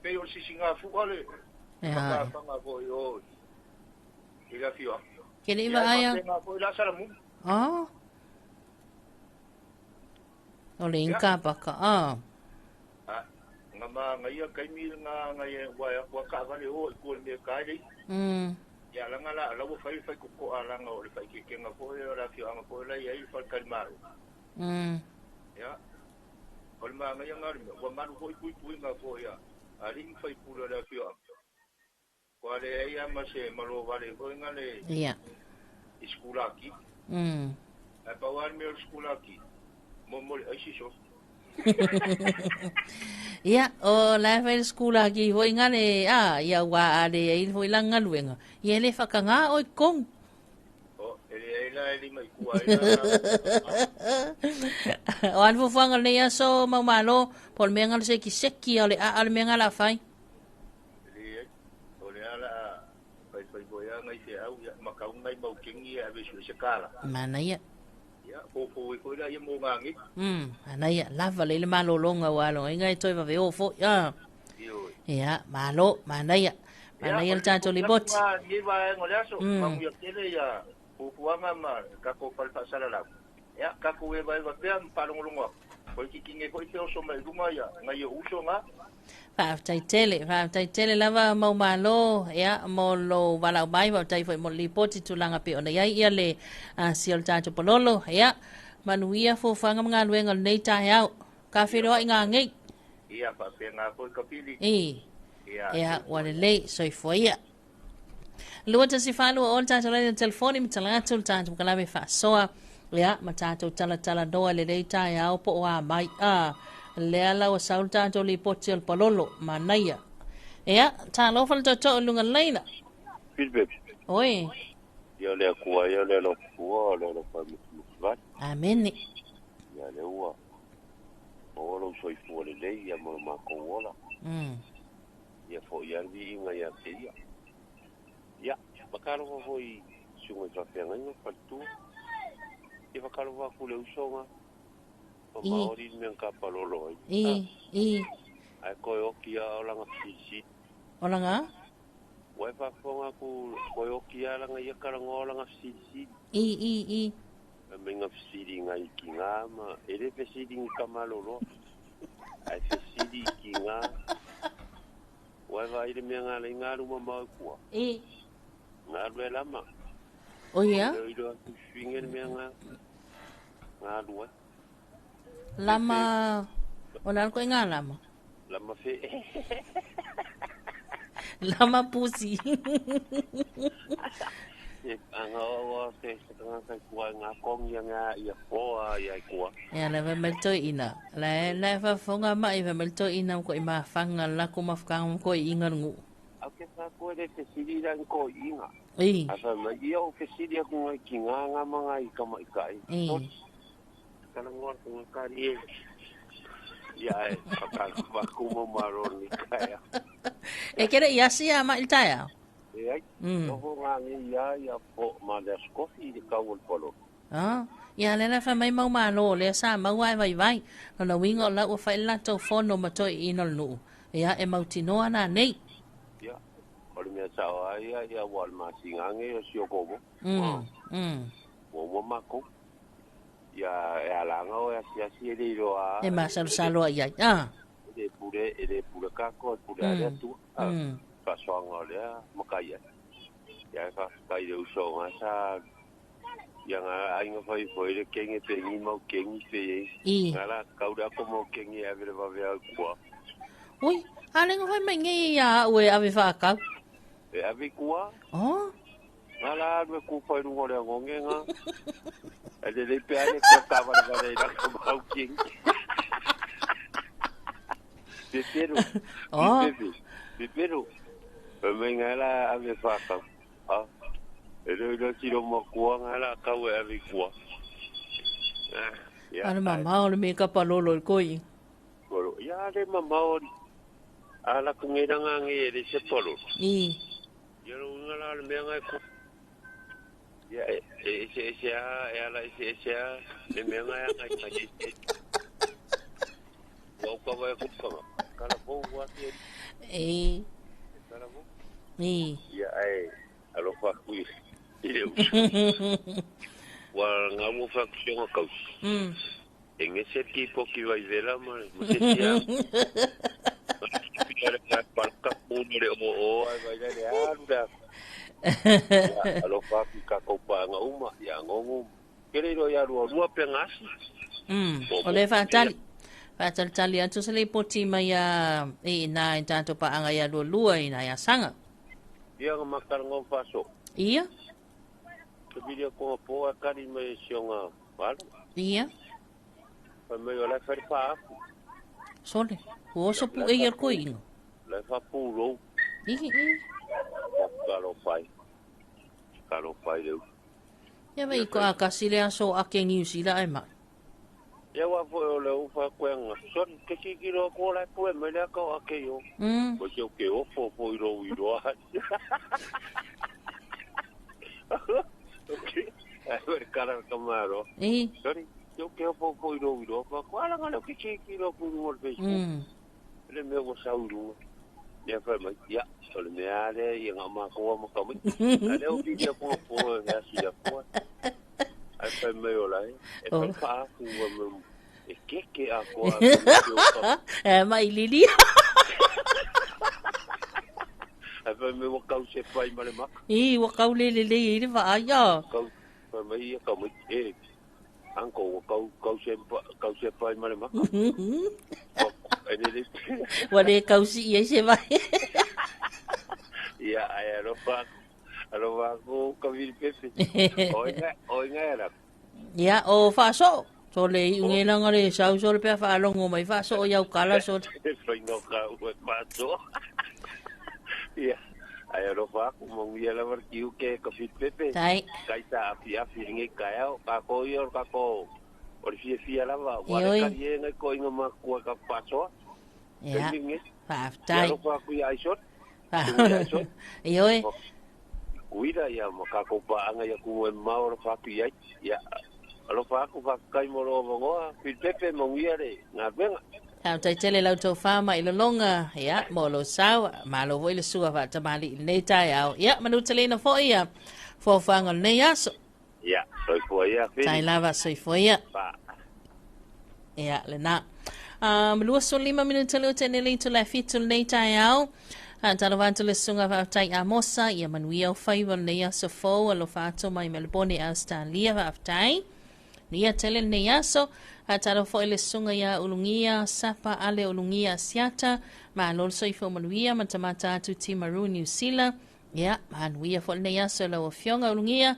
pe yo si singa fu ale ya fa nga ko yo ila fio ke le va aya ko ila salamu ole inka paka ngama ngai kai mi nga ngai wa ka va le o ko le kai ya la ngala la wo fai ko ala nga o le fai ke nga ko la fio nga ko la ya i fa kalmar ya ol ma nga nga wa ma ko ku nga ko ya ali fai pu la fio ko le ya ma se ma lo vale ko nga le ya iskula ki pa wa me iskula ki mo ai si so ya o la fa skula ki ho ingane ya wa ale i ho ilanga luenga ye le fa kanga o kong ele mai ku o an fu fanga le ya so ma malo por me ngal se ki seki ale al me ngala fai o le ala fai boya ngai se au ya makau ngai mau kingi a be su se kala mana ya ko la ye mo ngangi anaya lava le malolonga walo ingai toi va veo fo ya malo manaya el tanto libot ni va ngole aso mamu ya tele ya puanga ma ka ko pal pasala la ya ka ko we va pe pa longo ko kinge ko te so mai lunga ya ngai uso nga fa tai tele lava mau malo ya molo vala bai va tai foi mo lipoti tulanga pe ona ya ia le siol tanto pololo ya manuia fo fanga mga luenga nei ta ya ka fero inga ngai ia pa pe nga ko kapili Ia, wale lei, soi foia. Lua tasi whalua o tātou lai na telefoni, mi talangatu, tātou kalawe whaasoa. Ia, ma tātou tala doa le lei tai au po oa mai. Lea lau a saul tātou li poti al palolo, ma naia. Ia, Talofa le toto lunga leina. Feedback. Oi. Ia lea kua, ia lea lo kua, lea lo whaimutuvat. Amene. Ia lea ua. O lo soifua le lei, ia mo mako ola. Ia fo ia li inga ia te ia. Ia, makaro ho i sunga whawhianga inga whatu. Ia makaro wa kule usonga. O maori ni mea kapalolo. I. Ai koe oki a olanga sisi. Olanga? Wai whafonga ku koe oki a langa ia karanga olanga sisi. I. Menga fisiri ngai ki ngā ma ere fisiri ngi kamalolo. Ai fisiri ki ngā. Wai vai re mea ngā le ngā ruma mau kua. I. Ngā rue lama. O ia? Leo iro atu swinge re mea ngā rua. Lama... O nal koe ngā lama? Lama fe. Lama pusi. Anga o te ngā kai kua ngā kongi ngā ia poa ia kua. Ia le vemelto ina. Le whafonga mai vemelto ina ko i mawhanga lako mawhkanga ko i inga ngu. Au ke wha koe re fesiri rang ko inga. I. Asa mai ia o fesiri aku ngai ki ngā mga i kama i kai. I. Kana ngor ko ngakari e. Ia e, whakaku mo maroni kai. E kere iasi a ma iltaya? E ai, toho ngā ngi ia po ma le skofi i kau al polo. Ia le na whamai mau malo, le sa mau ai vai. Nona wingo la ua whai lato whono matoi i nol nuu. Ia e mautinoa nā nei. Ia, ori mea sao ai ia wal masi ngange o siokomo. Mo mako. Ia e alanga o e asiasi e reiro a... E masalo ai. E pure kako, e pure area tu. Pasoanga lea, makaia. Ia ka kai de uso nga sa ia nga ainga fai foi de kengi pe ni mau kengi pe. Ngala kauda ko mo kengi ave va vea kua. Ui, ale nga fai mengi ia ue ave fa ka. E ave kua? Oh. Ngala ave ku fai no ngore ngonge nga. Ale le pe ale ko ka va le ra ko mau kengi. Pero. Mengala ave faka. Ero tiro mo kua ngala kau e ave kua. Ana mama o le me ka palolo i koi. Koro, ia le mama o ala kungira ngange e se polo. I. Ia lo ngala le me ngai ku. Ia ese le me ngai ngai kai. Ko ka va ku ka. Kala ko wa ti. Ni. Ya alo fa kui. Ile. Wa ngamu fa kusionga kau. En ese tipo que vai vela ma se tia. Para ka punere o vai le anda. Alo fa ka ko pa nga uma ya ngongu. Kere ya ru pengasi. Ole fa tali. Tali atu sa le poti mai e na tanto pa anga ya lua ina ya sanga. Ia makaranga faso. Ia? Kebiria ko po akari mai sionga wala. Ia? Pa mai ola fai pa. Sole. O so pu e ko ino. La fa pu ro. Kalo pai le. Ya vai ko akasile aso akengi usila ai ma. Ya wa fo ole u fa kwenga. Son ke kiro ko la po me la ko akeyo. Ko yo ke o fo iro. Okay. Ai cara camaro. Sorry. Yo que o fo iro. Fa kwala ngalo ke kiro ku mo Facebook. Le me go sauru. Ya fa ma ya. Ole me ale ya ngama ko mo ka mo. Ale o video ko ya si ya ko. Ai fa me ola. E fa ku mo. E que agora? Mai lili. Ava me wakau se pai male mak. Wakau le i va ya. Kau pa mai ka mo anko kau se pai male mak. Wale kau si se vai. Ia, ai alofa ko kawil pepe. Oinga era. Ia, o whaso. So le unge langa le sau so le pia whaalongo mai whaso o iau kala so. Foi no ka ue paso. Ia, ai alofa ko mongia la markiu ke kawil pepe. Tai. Kai ta afi nge kaya ka ko ior ka ko. Ori fia lava, wale karie ngai ko inga makua ka paso. Ia. Tai. Ia alofa ku ia isot. Ioi. Kuira ia makakopa anga ia ku mau ro fa ia. Ia alofa ku fa kai moro mongoa, pepe mongia re. Nga benga. Tau tai tele lau tau whama i longa, ia, mo lo sau, ma lo voi le sua wa tamali i nei tai au. Ia, manu tele na fo ia, fo whanga nei aso. Ia, soi fo ia. Tai lava soi fo ia. Ia, le na. Malua so 5 minuta leo tene le to la fitu nei tai au. Talofa le sunga wa tai amosa, ia manuia o whaiwa nei aso fo, alo whaato mai Melbourne Australia wa tai. Nia tele nei aso, talofa le sunga ia ulungia, sapa ale ulungia siata, ma lolso i fo manuia, matamata atu Timaru New Zealand. Ia, manuia fo nei aso la o fionga ulungia,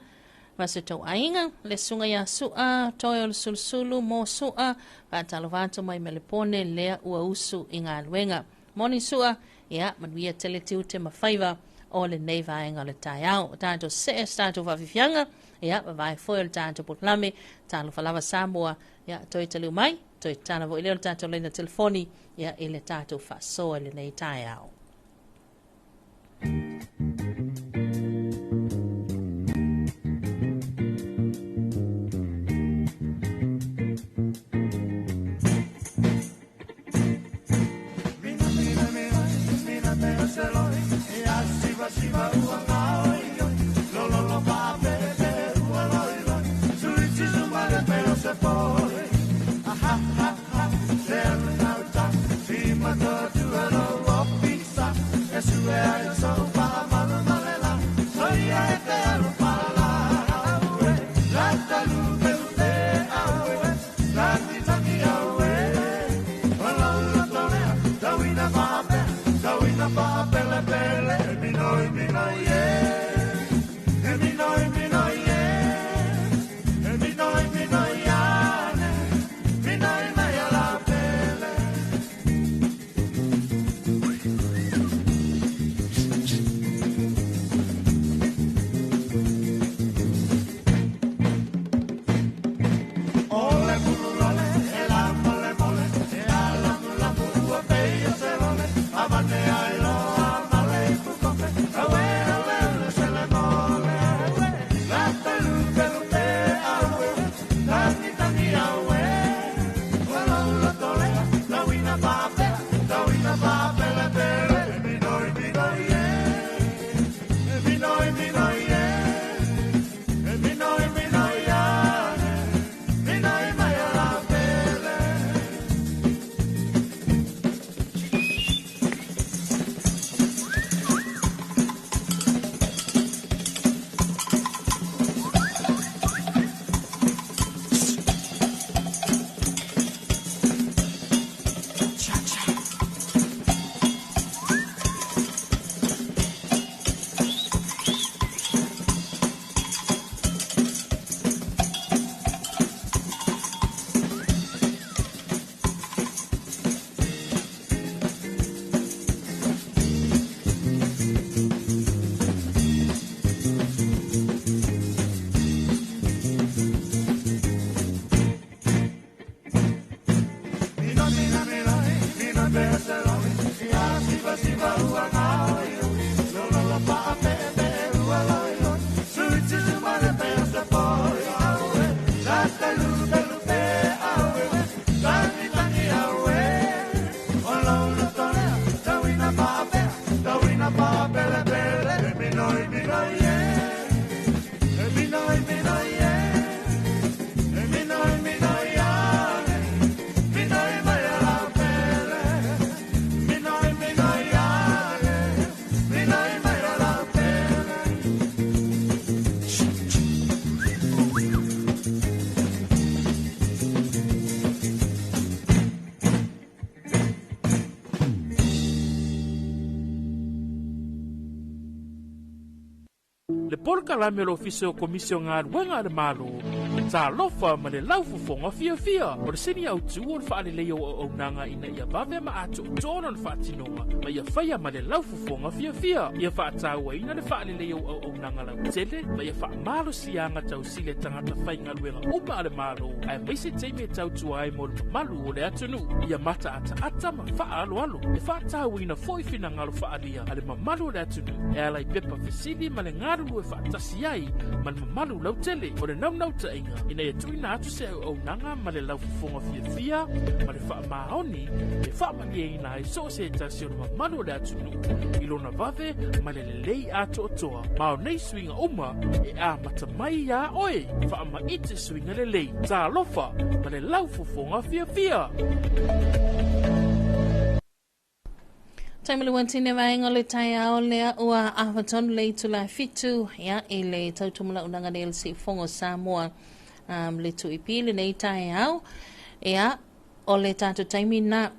Masa tau ainga, le sunga ia sua, toi o le sulusulu, mo sua, pa talovato mai melepone, lea ua usu i ngā luenga. Moni sua, ia, manuia tele tiu te mawhaiva, o le neiva ainga le tai au. Tātou se, tātou wawifianga, ia, wawai foi le tātou putlame, Talofa Samoa, ia, toi taliu mai, toi tāna vo ileo tātou leina telefoni, ia, ile tātou whasoa le nei tai au. pol kalame lo ofisio komisio ngā ruenga le malo. Talofa ma le laufufonga fia. O le sini au tu o le whaale leo o nanga ina ia vave ma atu tōna le whaatinonga. Ma ia whaia ma le laufufonga fia. Ia whaataua ina le whaale leo o nanga lau tele. Ma ia wha malo sianga tau sile tangata whainga luenga uma le malo. Ai maise teime tau tuai mo le malu o le atunu. Ia mata ata ma wha alo. E whaataua ina foi fina ngalo whaalia. Ale ma malu le atunu. E alai pepa fesili ma le ngaru e whaatasi ai. Ma le malu lau tele. O le nau ta inga. Ina e tuina atu se au nanga ma le laufufonga fia. Ma le wha maoni. E wha mani ina e so se tasi o le mamalu le atunu. Ilona vave ma le lei ato o toa. Ma o nei swinga uma e a matamai ia oe. Wha ma ite swinga le lei. Talofa ma le laufufonga fia. Taimele wantine vaenga le tai ao lea ua awhatonu le itu la fitu ia e le tautumula unanga le LC Fongo Samoa le tu ipili nei tai ao ia o le tatu taimina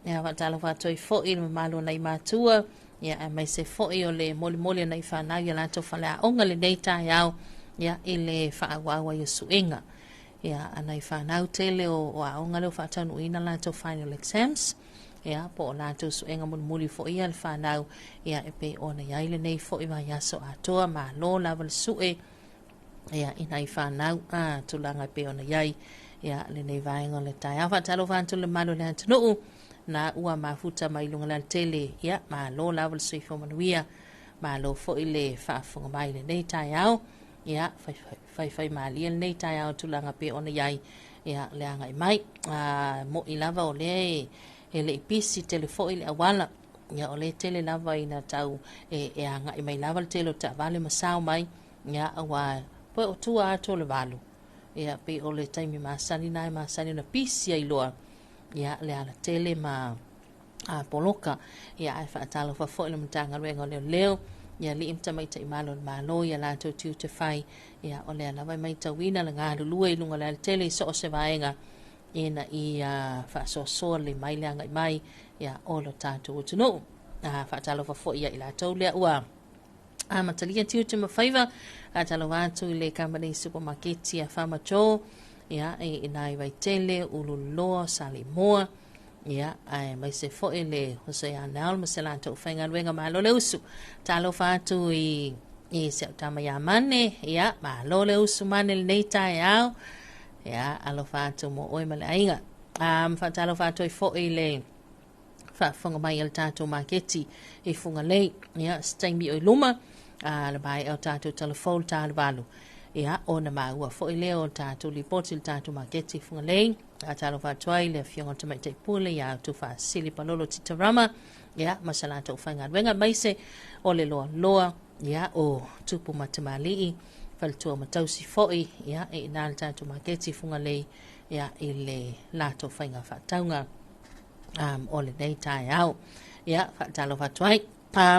ia watalo watoi fo'i le malu nei matua ia a mai se fo'i o le moli nei whanau ia lato whalea onga le nei tai ao ia i le whaawawa i suenga ia anai whanau tele o aonga leo whaatanu ina lato final exams ia po la tu suenga muli fo ia le fanau ia e pe ona ia ile nei fo ia yaso atoa ma lo la val sue ia ina i fanau tulanga pe ona ia le nei vaenga le tai ava talo vantu le malo le antunu na ua mafuta mai lunga le tele ia ma lo la val sui fo manuia ma lo fo ile fa fo mai le nei tai au ia fai mali le nei tai au tulanga pe ona ia le anga mai mo ilava o le ele ipisi telefo ile awala ya ole tele lava ina tau e anga i mai lava tele ta vale masao mai ya awa po tua to le valu ya pe ole taimi masani na pisi ai loa ya le ala tele ma a poloka ya ai fa talo fa fo ile mtanga rengo leo ya li imta mai tai malo ya la to tu te fai ya ole ala mai tawina la ngalu luai lunga le tele so se vaenga ina i fa so le mai le anga mai ya olo tatu o tuno fa talo fa fo ia ila to le ua matalia tiu te mafaiva talo watu le company supermarket ya fama cho ya ina i vai tele ululoa salimoa ya ai mai se fo ile hose anal masela to fainga wenga malo le usu talo fatu i se tama ya mane ya malo le usu mane le neita ya ya alofato mo oi male ainga fatalo fato i fo ile fa fonga mai el tato marketi e funga lei ya stembi oi luma le bai el tato telefon tal valu ya ona ma ua fo ile o tato li potil tato marketi funga lei atalo fato ile fionga tomate pule ya tu fa sili palolo titarama ya masalato fanga wenga maise ole loa ya o tupu matamali faltua matausi foi ya e nal tatu marketi funga lei ya ile lato fainga fataunga ole nei tai au ya fatalo fatwai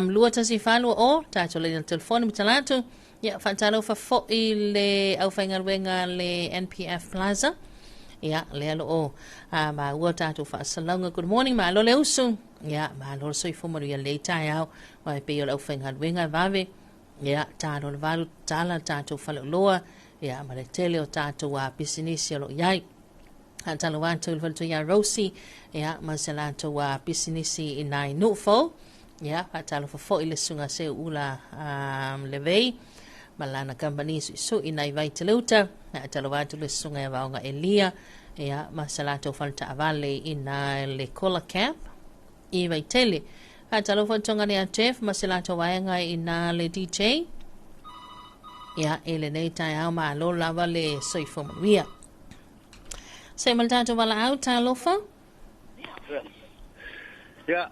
lua tasi falu o tatu le telefoni mtalatu ya fatalo fa foi le au fainga wenga le NPF Plaza ya le alo o ma ua tatu fa salonga good morning ma lo le usu ya ma lo soi fumaru ya le tai au wa pe yo au fainga wenga vave ya tano valu tala tato falo loa ya mare tele o tato wa business lo yai talo wanto vanto ya Rosie ya masalato wa business inai nufo ya talo fo ile sunga se ula levei malana company so inai vai teluta talo wanto le sunga ya vaonga Elia ya masalato falta avale ina le cola camp i vai tele talo fontonga ni chef masalato waenga ina le DJ ya ele nei tai au ma lo lava le soifo mia se maltato wala au talofa ya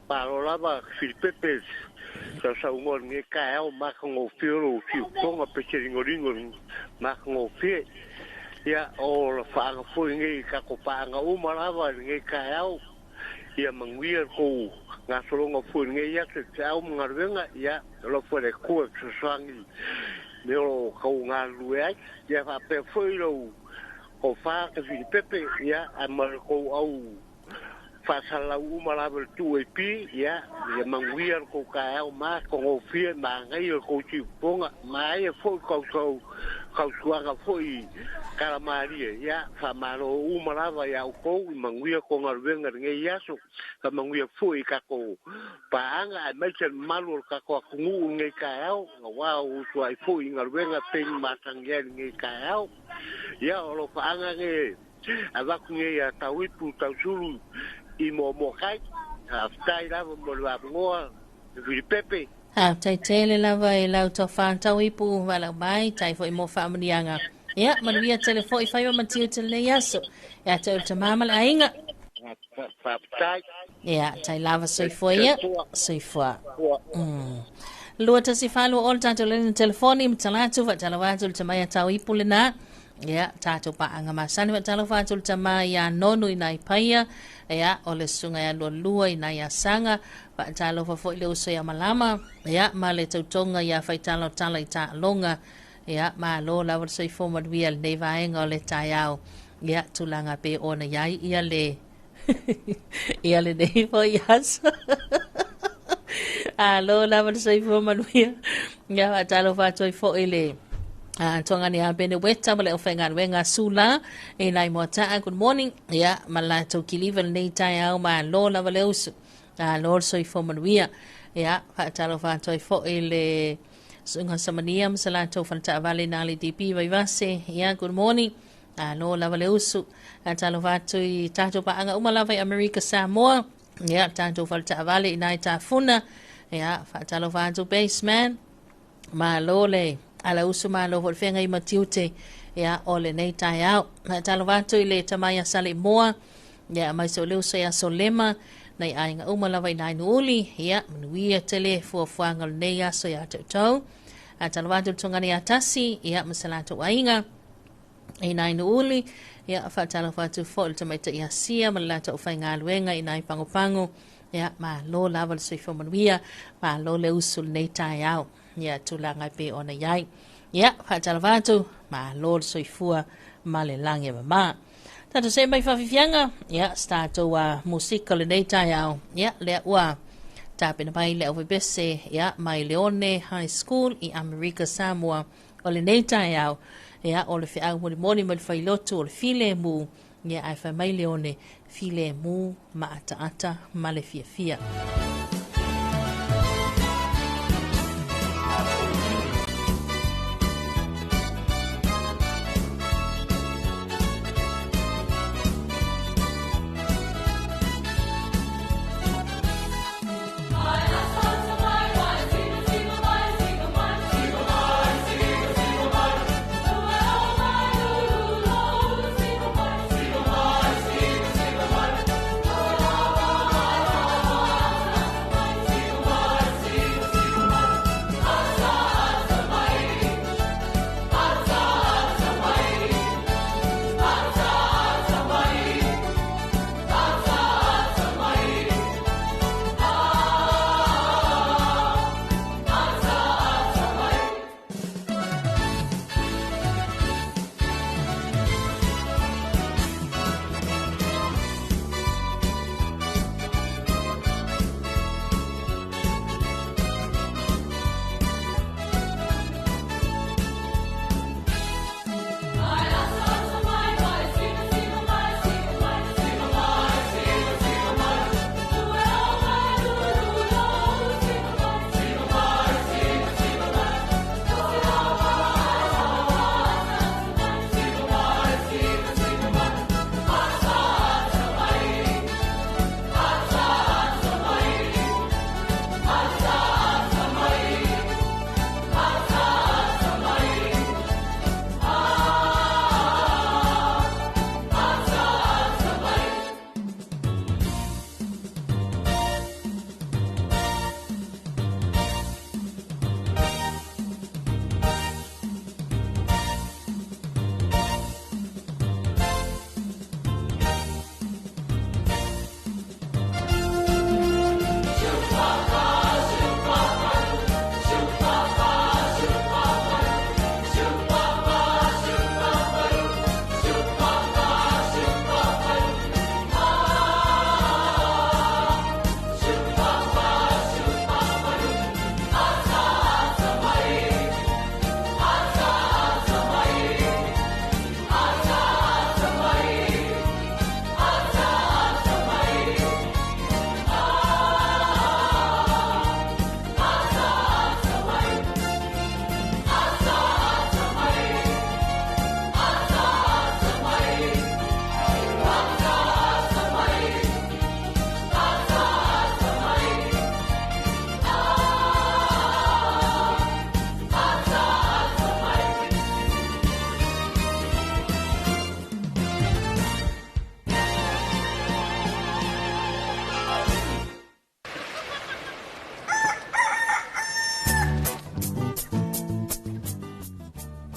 paro lava filpepes sa umor nge kae ma ngo fioro fi konga pecheringo ringo ma ngo fi ya o fa nga fu nge ka ko pa nga uma lava nge kae ia manguia ko nga solonga fu nge ya te au ngarwenga ya lo fu le ku tsangi neo ko nga luai ya fa pe fu lo ko fa ka fi pepe ya amal ko au whasala umalawa tu e pi, ia manguia ko ka au ma, ko ngofia ma ngai ko tiponga, ma ia fo kau tuanga foi kalamaria, ia whamaro umalawa ia ko manguia ko ngarwenga ngai yaso, ka manguia foi ka ko paanga ai mai chen malu ka ko kungu ngai ka au, wa u tuai foi ngarwenga pen matangia ngai ka au, ia o lo paanga ngai avakunge ya tawipu tausuru I mo kai aftai lava mo lava ngoa Filipepe tai tele lava e lau tau whāntau ipu wala mai tai fo I mo whaamanianga ia manuia tele fo I whaiwa matiu tele yaso ia tau ta mamala ainga aftai ia tai lava soifua ia soifua lua tasi whalu o tātou lena telefoni mtalatu wa talawatu tamaya tau ipu lena ia tātou paanga masani wa talawatu tamaya nonu ina ipaia ia o le sunga ya lua ina ya sanga wa talofa fo ile uso ya malama ia ma le tautonga ya faitalo tala ita longa ia ma lo la wa soifo maduia le nevaenga o le tayao ia tulanga pe ona yai ia le ia le nevo yas alo la wa soifo maduia ia wa talofa soifo ile tonga ni abene weta male ofenga wenga sula e nai mota good morning ya malato kiliva nei tai au ma lola vale usu lord so ifo manuia ya fatalo fato ifo ile sunga samania msalato fanta vale nali dp vaivase ya good morning lola vale usu talo fato I tato pa anga umalava America Samoa ya tato falta vale nai tafuna ya fatalo fato baseman ma lole ala usuma lo hol fenga I matiute ya ole nei tai au talovatu ile tamaya sale moa ya mai so leo ya solema nei ainga umalawa ina uli ya mnuia tele fuanga nei ya so ya toto talovatu tongani atasi ya msalato ainga ina uli ya fatalovatu fol tamaita ya sia malata ufainga alwenga ina pango ya ma lo laval sifo mnuia ma lo le usul nei tai au ya tulanga pe ona yai ya fatalvatu ma lord soifua male lange mama tatu se mai fafianga ya starto wa musika le data ya le wa tapena mai le ovebese ya mai leone high school I America Samoa o le data ya o le fi au moni mal failoto o le file mu ya ai fa mai leone file mu ma ata male fia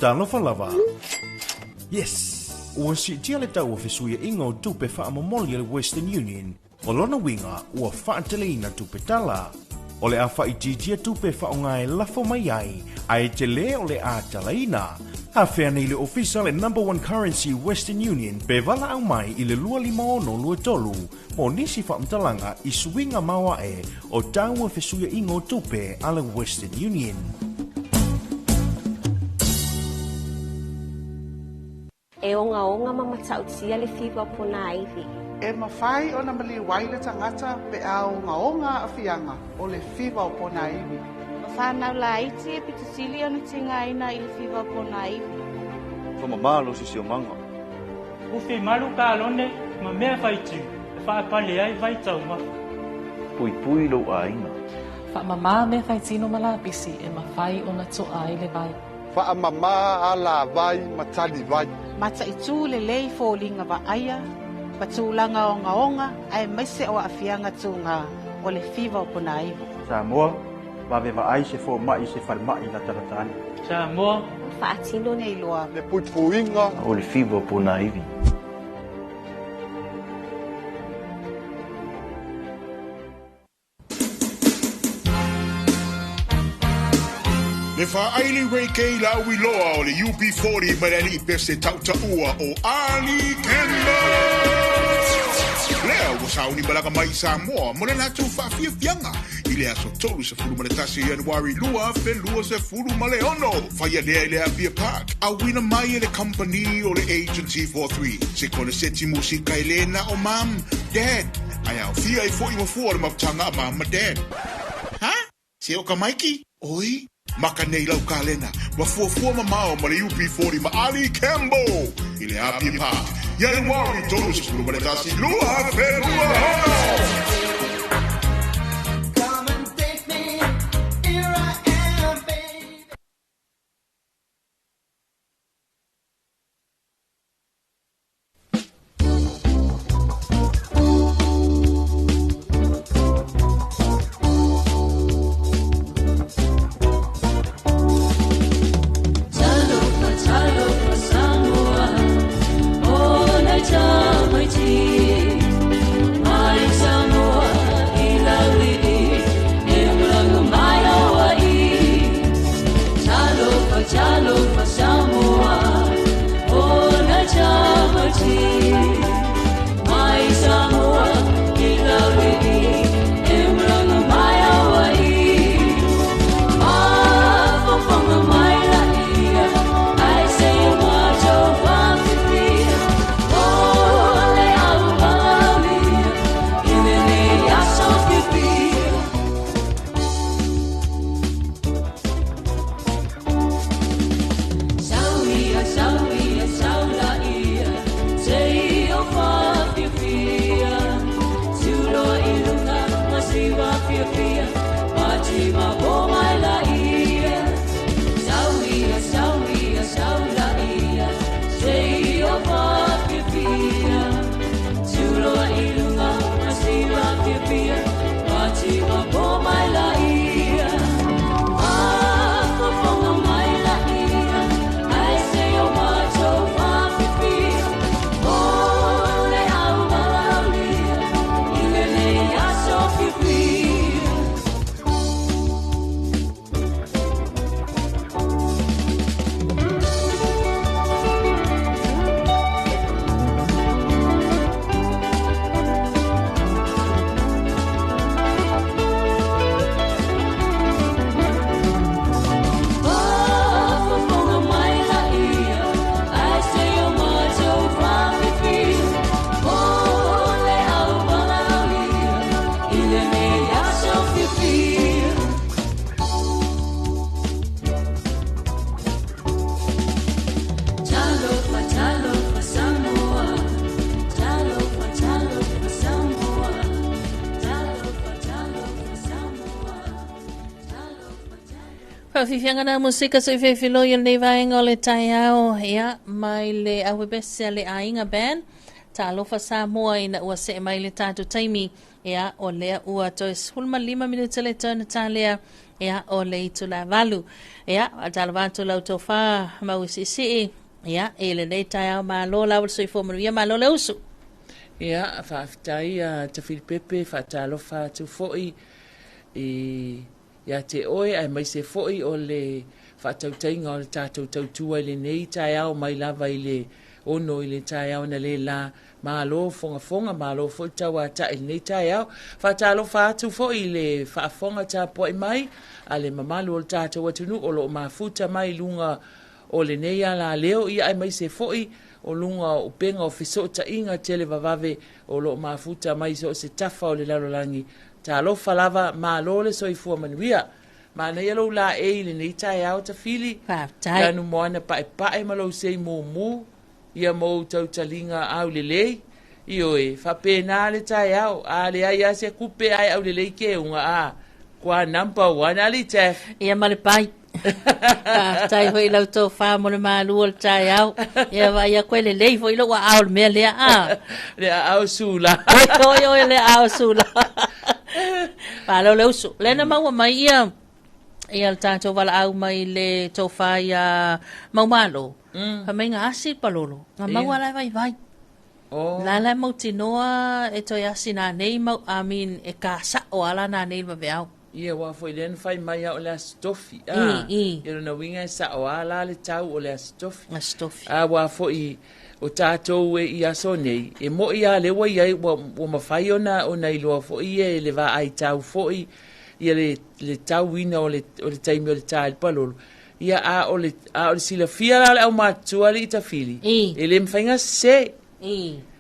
Talofa lava. Yes. Ua si tia le tau fesuia ingo tupe whaamomoli le Western Union. O lona winga ua whaateleina tupe tala. O le a whaititia tupe whaongai lafo mai ai. Ai te le o le a talaina. Ha whea nei le official e number one currency Western Union pe wala au mai i le 250 mo nisi whaamtalanga i suinga maua e o taua fesuia ingo tupe a le Western Union. E onga mamatautia le fiwa pona aivi. E mawhai o na mali waile tangata pe a onga afianga o le fiwa pona aivi. Whanau la iti e pitasili ana tinga ina i le fiwa pona aivi. Whamamalo si sio manga. Uwhi malu ka alone, ma mea whaitu, e whaapale ai waitau ma. Pui lo aina. Whamamā mea whaitino malapisi e mawhai o na toa ai le vai. Whaamamā a la vai matali vai. Mata i tū le lei fōlinga wa aia, patūlanga o onga, ai maise o afianga tūnga o le fiwa pona aivi. Samoa, wawe wa ai se fō mai se whalmai na taratani. Samoa, whaatino nei loa. Le puipuinga o le fiwa pona aivi. Le whaaili rei kei la ui loa o le UB40 marali pe se tauta ua o Ali Kemba. Lea ua sauni malaka mai Samoa, mo le natu whaafia fianga. I le aso tolu se fulu maletasi Januari lua, fe lua se fulu male ono. Whaia lea i le Avia Park. A wina mai le company o le agency 43. Se kone seti musika i le na o mam, dad. Ai au fia i fo i mafua le maputanga a mama dad. Ha? Se o ka maiki? Oi? Maka nei lau kalena, ma fuafua mamao ma le UB40 ma Ali Kembo. I le Avia Park. Januari tolu se fulu maletasi lua, fe lua ono. Talofa Samoa, oh na chama Whawhiwhianga na musika so whewhilo i le vaenga o le tai ao ia mai le awebese le ainga band. Talofa Samoa ina ua se mai le tātou taimi Ia o lea ua toes hulma 5 minuta le tona talea. Ia o le itu la valu. Ia atalawatu lau tofa mauisisi. Ia ele nei tai au malo lau soifo manuia malo le usu. Ia whaafitai a te Filipepe whaatalofa tu fo'i ia te oe ai mai se fo'i o le whaatautainga o le tātou tautua i le nei tai au mai lava i le ono i le tai au na le la malo fonga malo fo tau ata i nei tai au whaatalofa atu fo'i le whaafonga tā poi mai a le mamalu o le tātou atunu o lo mafuta mai lunga o le nei ala leo ia ai mai se fo'i o lunga o penga o fiso ta inga tele vavave o lo mafuta mai so se tafa o le lalolangi Talofa lava malo le soifua manuia ma na yelo la e le nei tai au ta fili tai nu moana pae malo sei mo ia mo tau talinga au le lei io e fa pena le tai au a le ai se kupe ai au le lei ke unga a kwa number 1 ali te ia male pai tai hoi lau tō wha mo le malu o le tai au ia wa ia koe le lei hoi lo wa au le mea lea a lea au sula oi le au sula palo le usu lena maua mai ia le tātou wala au mai le tō wha ia maumalo ha mai ngā asi palolo ngā maua lai vai la lai mau tinoa e toi asi nā nei mau e ka sa o ala nā nei wa veau ia wa foi len fai mai o le astofi ia na winga sa o ala le tau o le astofi wa foi o tātou e ia so nei e mo ia le wa ia o mawhai ona i loa foi e le va ai tau foi ia le tau wina o le taimi o le tāi palolo ia a o le sila fia la le au matua le ita fili e le mwhainga se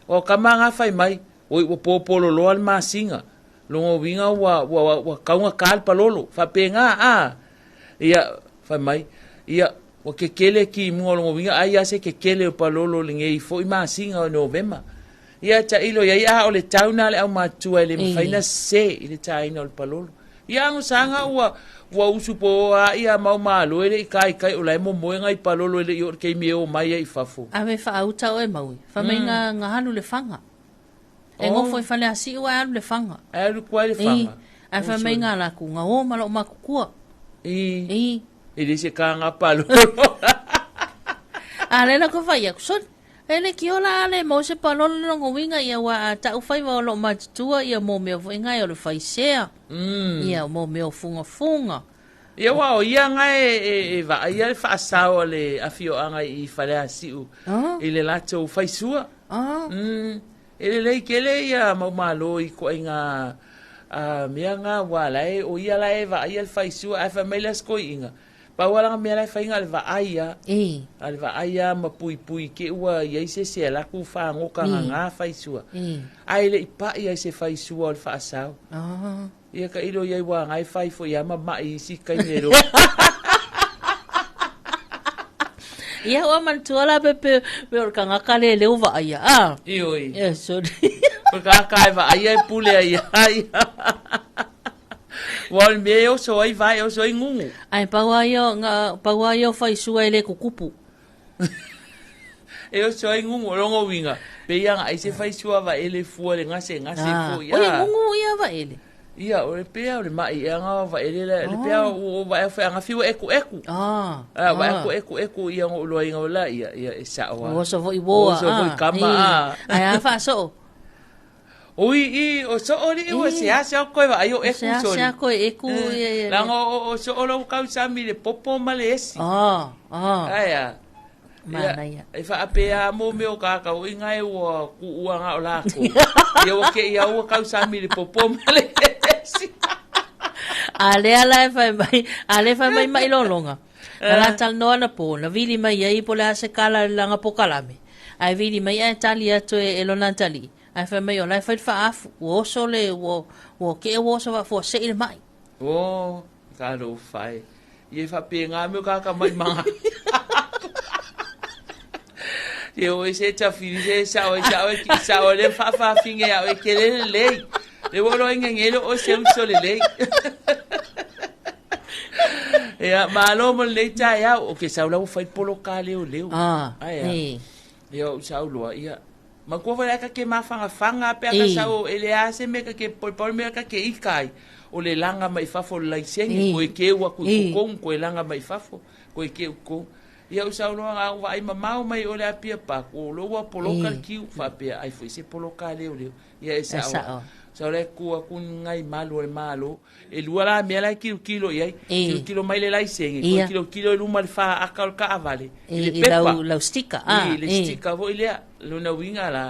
o kamanga fai mai o popolo loa le masinga longo winga wa kaunga kal palolo fa penga ia fai mai ia o kekele ki mo longo winga ai se kekele palolo le ngei foi masinga o november ia ta ilo ia o le tauna le au matua le mwhaina se i le taina o le palolo ia ngo sanga wa usupo ia mau malo ele kai o lai mo ngai palolo ele yo ke mi o mai ai fafo ave fa auta o mau fa mai nga hanu le fanga e ngo foi fa le asi o alu le fanga alu kwa le fanga a fa mai nga la ku nga o malo makukua ele se ka nga palolo ale la ko fa ya son ele ki ola ale mo se palolo ngo winga ia wa ta u fai wa lo matua ia mo me foi ngai o le fai sea ia mo me funga ia wa o ia ngai va ia fa sao le afio anga i fale asiu ile lato fai sua ele le kele ia mo malo i ko inga mea nga wala o ia la va ia fai sua fa melas ko inga pa wala me la fa inga le va aia al va aia ma pui ke ua ia se la ku fa ngoka nga fai sua ai le pa ia se fai sua al fa sao ia ka ilo ia wa ngai fai fo ia ma i si kai nero ia o man tuala pe o ka ngaka le uva ia ioi so o ka va ia pule ia wal me o so ai vai o so ngungu ai pawa yo fai sua ele kukupu e o so ai ngungu longo winga pe ia ai se fai sua va ele fu le ngase fu ia o ngungu ia va ele ia o le pea o le mai ia nga va ele le pea o va fa nga fiu eku va eku ia ngo lo inga la ia e sa wa o so vo i boa o so vo kama ai fa so oi o so ori o se asa ko va ayo eku so se ko eku la ngo o so lo ka sa mi le popo malesi aya mana ia e fa apea mo me o ka o inga e o ku uanga o la ko ia o ke ia o ka sa mi le popo malesi ale fa mai longa ala tal no na po na vili mai ai po la se kala langa po kalame ai vili mai ai talia to e lona tali ai fa mai ola fa afu o so le o ke o so va fo se il mai ka lo fai ye fa pe nga me ka mai manga ye o se ta fi se sa o le fa finge ya o ke le wolo ngengelo o se so le ya malo mo le ta ya o ke sa lo fa polo ka le o yo sa lo ia ma ko fa ka ke mafanga pe ka sa o ele ase me ka ke pol me ka ke ikai o le langa mai fafo lai sengi ko ke wa ku ko langa mai fafo ko ke ko ia usa no nga wa ai mamau mai o le apia pa ko lo wa poloka ki fa pe ai foi se poloka le o ia esa so le ku ngai malo e luala me la kilo ia kilo mai le lai sengi ko kilo lu mal fa akal ka avale le pepa la stika le stika vo ile lo na winga la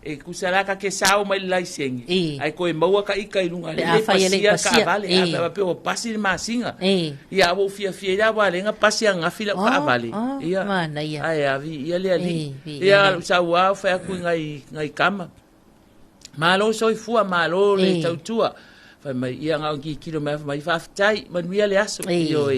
e kusala ka ke sao mai lai sengi ai ko e maua ka ika ilunga le pasia ka avale a pe o pasi masinga ia vo fia ia va lenga pasia nga fila ka avale ia mana ia ai avi ia le ali ia sa wa fa ku ngai kama malo soi fua malo le tautua fa mai ia nga ki kilo mai fa tai man via le aso io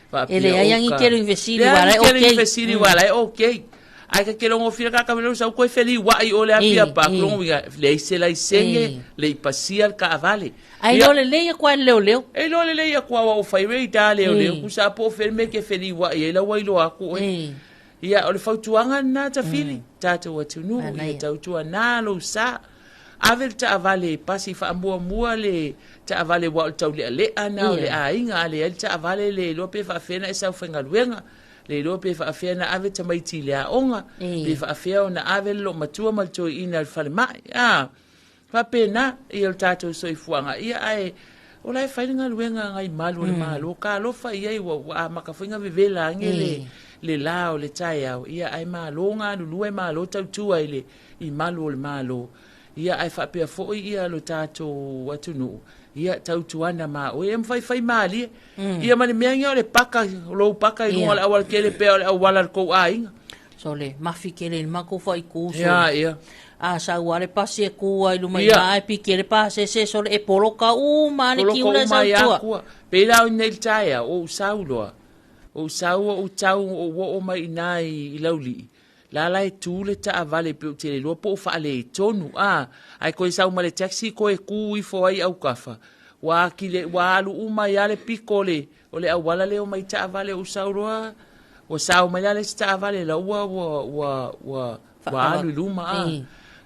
fa ele ai ngi kero investiri wala okay ai ka kelo ngo fira ka melo sa ko feli wa i ole afia pa klong winga le se la senge le pasia ka avale ai lo le kwa leo e lo le kwa wa fa re da leo ku sa po ferme ke feli wa i la wa lo aku ia ole fautuanga na ta fili tata wa tunu ia tautua na lo sa avel ta avale pasi fa mua le ta avale wa tau le ana le ainga le ta avale le lo pe fa fena esa fenga luenga le lo pe fa fena ave ta mai ti le onga pe fa fea na avel lo matua mal to ina fa mai fa pena il tato so ifuanga ia ai ola fa inga luenga ngai malu le malo ka lo fa ia wa makafinga vivela ngele le lao le taiao ia ai malo nga lu e malo tau tua ile I malu le malo ia ai fa pe fo ia lo tato watunu ia tautuana ma o em fai mali ia mani menga le paka lo paka I ngol awal kele pe awal ko ai so le mafi kele ma ko fai ku so ia a sa wale pasi ku ai lu mai ai pi kele pase se so e poloka mani ki una sa tua pe la nel taia o saulo o tau o mai nai lauli la e tūle ta avale pe te le po fa le tonu ai ko sa uma le taxi ko e ku I fo ai au kafa wa kile wa lu uma ya le pikole o le awala le o mai ta avale o saurua o sa uma ya le ta avale la wa lu luma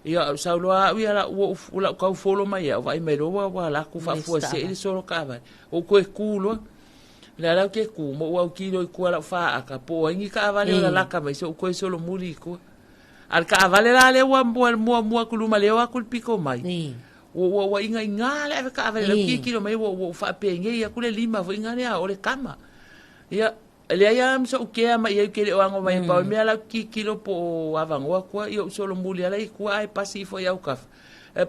ia saurua ia la o la ka folo mai ya vai mai wa la ku fa fu se il solo ka va o ko e ku lo la ke ku mo wa kilo ku la fa aka po ngi ka vale la ka mai so ko solo muri ko al ka vale la le wa mo ku luma le wa ku piko mai wa inga le ka vale la kilo mai wo fa pe ngi ya ku le lima vo inga le o le kama ya le ya am so ke ma ya ke le wa ngo mai pa me la kilo po avango ko yo solo muri ala ku ai pasifo ya ka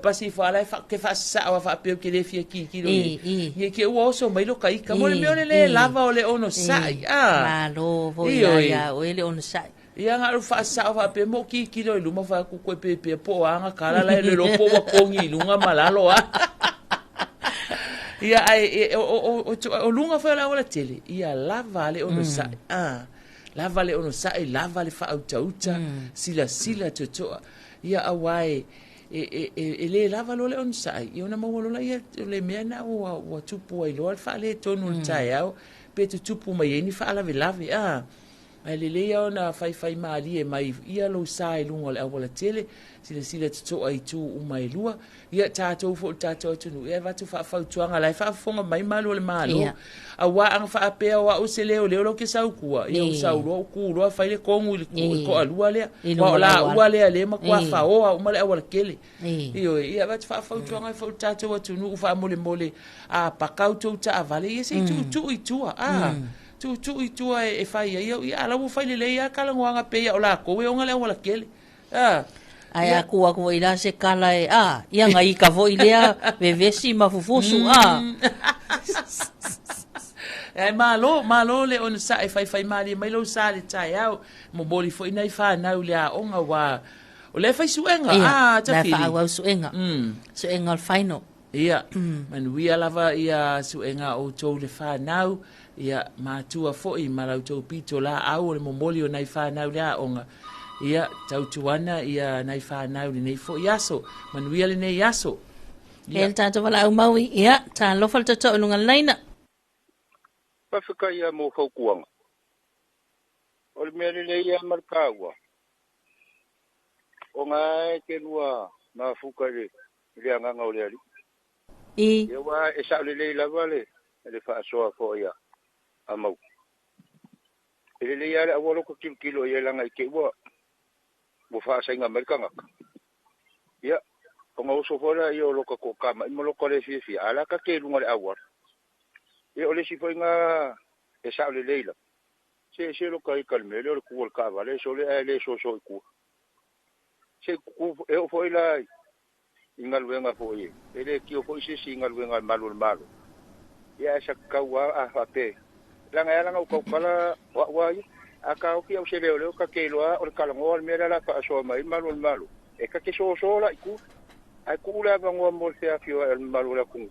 pasi fa la fa ke fa sa wa fa pe ke le fie ki lo ye ke wo so mai lo kai ka mo le lava o le ono sai malo vo ya o le ono sai ia nga fa sa wa pe mo ki lo lu mo fa ku ko pe po anga kala la le lo po wa ko ngi lu nga malalo ia ai o lunga fa la ola tele ia lava le ono sai lava le ono sai lava le fa auta sila to ia awai le lava lo le on sai io na mo lo ia le mena o tupu ai lo fa le tonu tai au pe tupu mai ni fa la lave ai le ia na fai mali e mai ia lo sai lungo le awala tele sila to ai tu mai lua ia tato fo tato tunu ia va tu fa tuanga lai fa fonga mai malo le malo a wa ang fa pe wa o se le lo ke sa ku ia sa lo ku lo fa le kongu ko alua le wa la wa le ma kwa fa o ma le awala kele ia va tu fa tuanga fo tato tunu fa mole a pakau tu ta vale ia se tu tu e fai ia ala wo fai le ia kala ngoanga pe ia ola ko we onga le wala kele ai aku ila se kala ia ngai ka vo ilea vevesi mafufusu ai malo le on sa e fai mali mai lo sa le tai au mo boli fo ina fa na le onga wa o le fai suenga ta fili fa wa suenga suenga al final ia man wi lava ia suenga o to le fa now ia matua fo I malau tau pito la au le momoli o nai whanau lea onga ia tautuana ia nai whanau le nei fo iaso manuia le nei iaso el tato wala au maui ia ta lofal tato nunga laina pafika ia mo faukuanga o le mea le ia markaua o ngai ke lua na fuka le anga ngau le ali ia wa e sa le lava le fa soa fo ia amau ele ia le awolo ko kilo ia langa ke wa mo fa sa nga merka nga ia o ngau so fora ia lo ko kama mo lo ko le fi ala ka ke lunga le awar ia ole si foi nga e sa le leila se lo kai kalme le ko ka vale so le so ku se ku e foi la ingal wenga foi ele ki o foi se ingal wenga malu ia sa kawa a fape langa o kala wa aka o ki o se le ka ke lo o ka ngo me la pa so mai malu e ka ke so la ku ai ku la ngo mo se a fio el malu la ku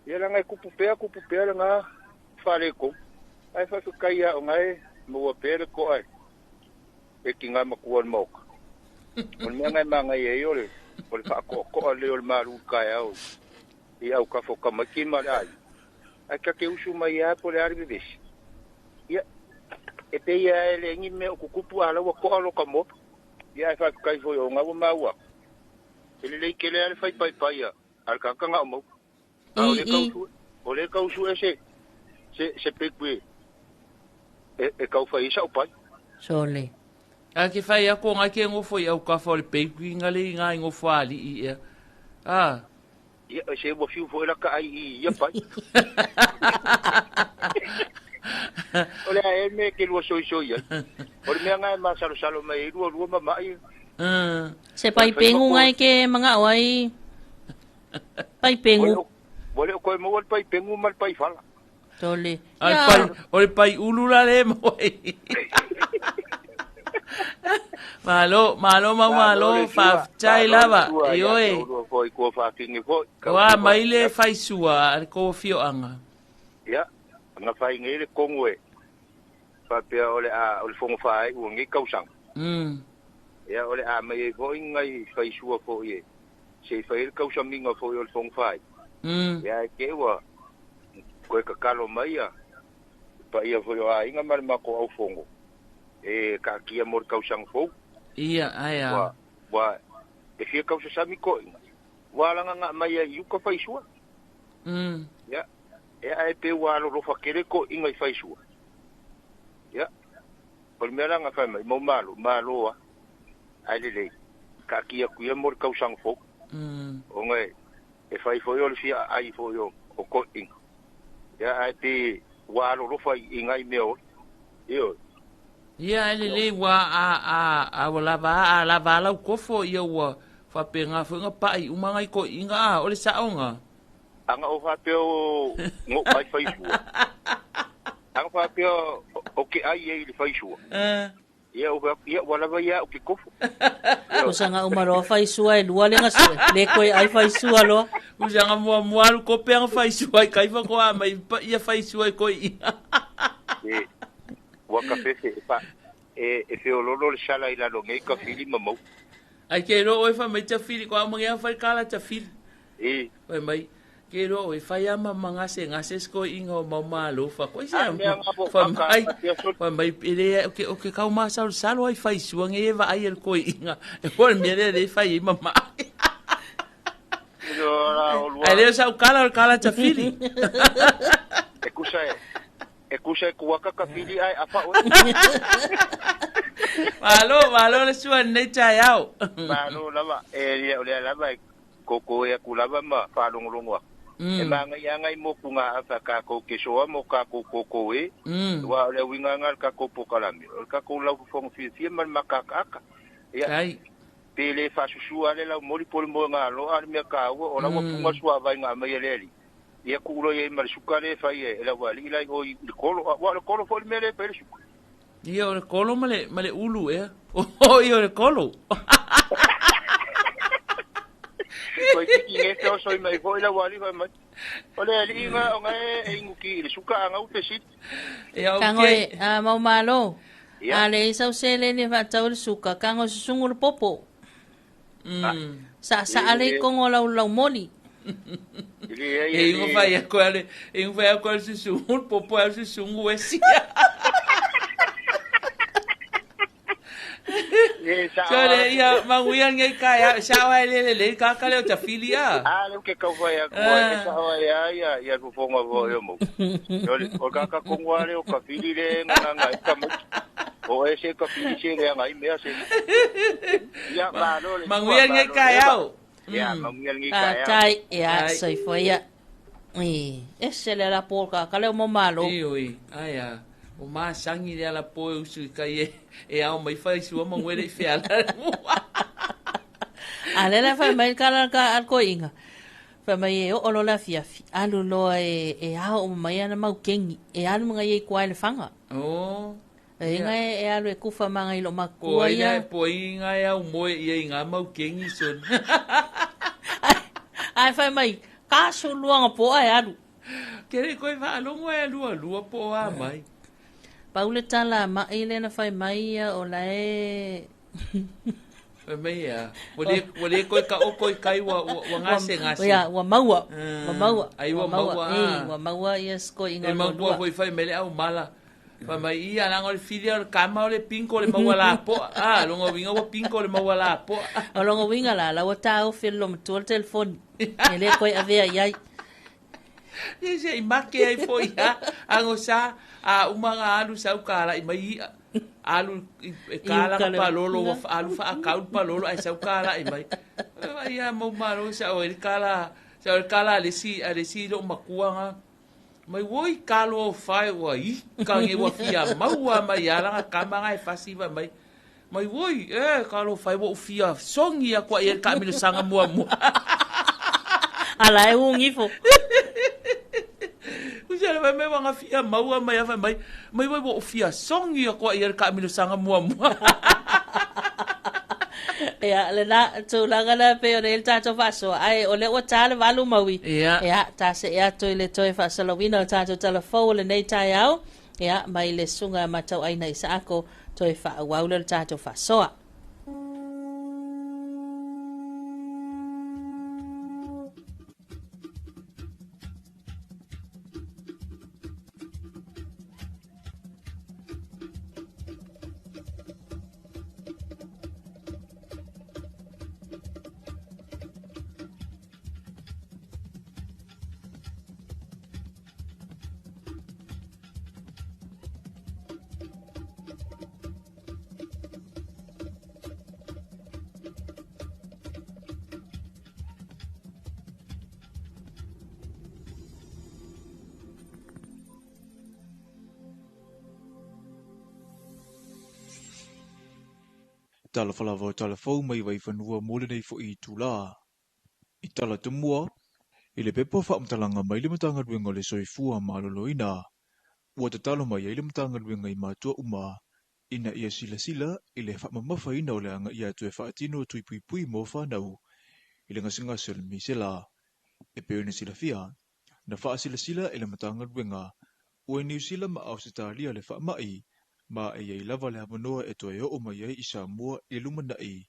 ia langa ku pupe nga fale ko ai fa ka ia o ngai mo pere ko ai e ki nga makuan mo o ngai manga ye yo le o fa ko le o malu ka ya o ia o ka fo ka maki mai ai ka ke usu mai a po le arbi vis ia e pe ia le ngi me o kupu ala o ko alo ka mo ia fa ka fo yo nga o maua ele le ke le al fai pai ia al ka nga mo o le ka usu se pekwe e ka fai sa o pai sole a ke fai a ko nga ke ngofo ia o ka fo le pekwe ngale nga ngofo ali ia ia se bo fiu fo la ka ai ia pai ole a me ke lo so ia ole me nga ma salo mai ru mai se pai pengu ngai ke manga wai pai pengu Boleh kau mau pai pengu mal pai fala. Tole. Oi pai ulula le moi. Malo fa chai lava. Ioe. Foi ko fa kingi foi. Wa maile fai sua ko fio anga. Ya, nga fai ngere kongwe. Fa pe ole fongo fai u ngi kausang. Ya ole mai foi ngai fai sua foi. Se fai kausang minga foi ole fongo fai. Ya ke wa ko ka kalo mai ya pa ia foi a inga mal mako au fongo e ka kia mor kausang fo ia aya wa e fia kausa sami ko wa langa nga mai yu ka fai sua ya e ai pe wa lo fa kere ko inga fai sua ya por mera nga fa mai mo malo ai le ka kia kuia mor kausang fo o ngai e fai foi o fia ai foi o ko ing ya ai te wa lo fai ingai meo io ia le wa a wala va la ko fo ia wa fa penga fo nga pai uma ngai ko inga o le saonga anga o fa pe o ngo ai fai fu anga fa pe o ke ai le fai fu ia wala va ia o ke kofo Usanga umaro fai sua e lua lenga su le koe ai fai sua lo usanga mua ko pe fai sua kai fa ko mai ia fai sua ko wa ka fe pa e fe lo le sala ila lo ngai ka fili mamo ai ke ro e fa mai ta fili ko mo ia fai kala ta fili oi mai ke ro e fai ama ngase sko ingo mama lo fa ko ia fa mai ele o ke ka ma salo ai fai sua ngai va ai el ko inga e por mi le fai mama ai le sa kala ta fili e kusa ku waka ka fili ai apa o malo le sua nei tai au malo lava e le lava ko ya kulava ma fa longo e manga yanga i mo kunga asa ka ko ke soa mo ka ko e wa le winga ngal ka ko pokalami ka ko la fong fi man makaka ya ai pele fa susu ale la moli pol mo ngalo al me ka o la mo punga sua vai nga mai leli ia ku lo ye mal sukare fa ye la wali la o le kolo fo me le pele su io le kolo male ulu io le kolo Koi ki e te osoi mai foi la wali vai mai. Ole ali nga ngai inguki le suka nga u te sit. Kangoe mau malo. Ale sau sele ne va tau le suka kango sungu le popo. Sa ale kongo lau moli. E ingo vai ko ale ingo vai ko le sungu le popo al sungu esi. Sore ia manguia ngai kaya sawa le kakale o tafilia. Le ke ka vai ko e sawa ia ko fonga vo yo mo. O ka kongwa le o ka fili le nga ka o e se ka fili se le ngai me se. Ia ma no le. Manguia ngai kaya. Ia manguia ngai kaya. Kai ia sai foi ia. Ese le la porca, kale o malo. Oi, aya. O ma sangi le la po usu kai e au mai fai su mo ngere fe ala. Ale la fa mai kala ka al ko inga. Fa mai o lo la fiafi. Alu lo e au mai ana mau kengi. E alu mga ye kwa le fanga. Oh. Inga e alu e kufa manga ilo Ko makua ia po inga ia o mo ia inga mau kengi son. Ai fa mai ka su luanga po ai alu. Kere koe wha alongo e lua po a mai. Paule tala ma ile na fai mai o la e. Mai ya. Wale koe ka o koe kai wa ngase. Ya, wa maua. Ai wa maua. Wa maua yes ko inga. E maua foi fai mele au mala. Pa mai ia lango le filia o kama o le pinko le maua la po. Longo winga wa pinko le maua la po. O longo winga la wa tau filo mtu o telefoni. Ele koe avea iai. Ia make ai foi ia. Ango sa umanga alu sa ukala i mai alu kala pa lolo alu fa akau pa lolo ai sa ukala i mai. Ia mo malo sa o kala le si lo makuanga. Mai woi kalo fai wa I ka nge wa fia maua mai ala ka manga e fasiva mai. Mai woi kalo fai wa fia songi kwa ia ka mi sanga mua. Ala e un ifo. Usia vai me wanga fia maua mai ava mai woi wa fia songi kwa ia ka mi sanga mua. Ya le na tu la gala pe o le tato faso ai o le o tale valu mawi ya ta se ya to le to fa sala wina tato telefo le nei tai au ya mai le sunga matau ai nei sa ako to fa wa le tato faso Talofa lava o talafou mai vai whanua mole nei fo I tula. I tala tumua, I le pepo whaamtalanga mai le matanga ruenga le soifua maloloina. Ua te talo mai ai le matanga ruenga I mātua uma. Ina ia sila I le whaamamafa ina o le anga ia tue whaatino tui pui pui mo whanau. I le ngasinga sel misela. E peo na sila fia. Na wha sila I le matanga ruenga. Ua New Zealand ma Australia le whaamai. Ma e iei lava le hamanoa e toi o mai ai I Samoa I lumanai.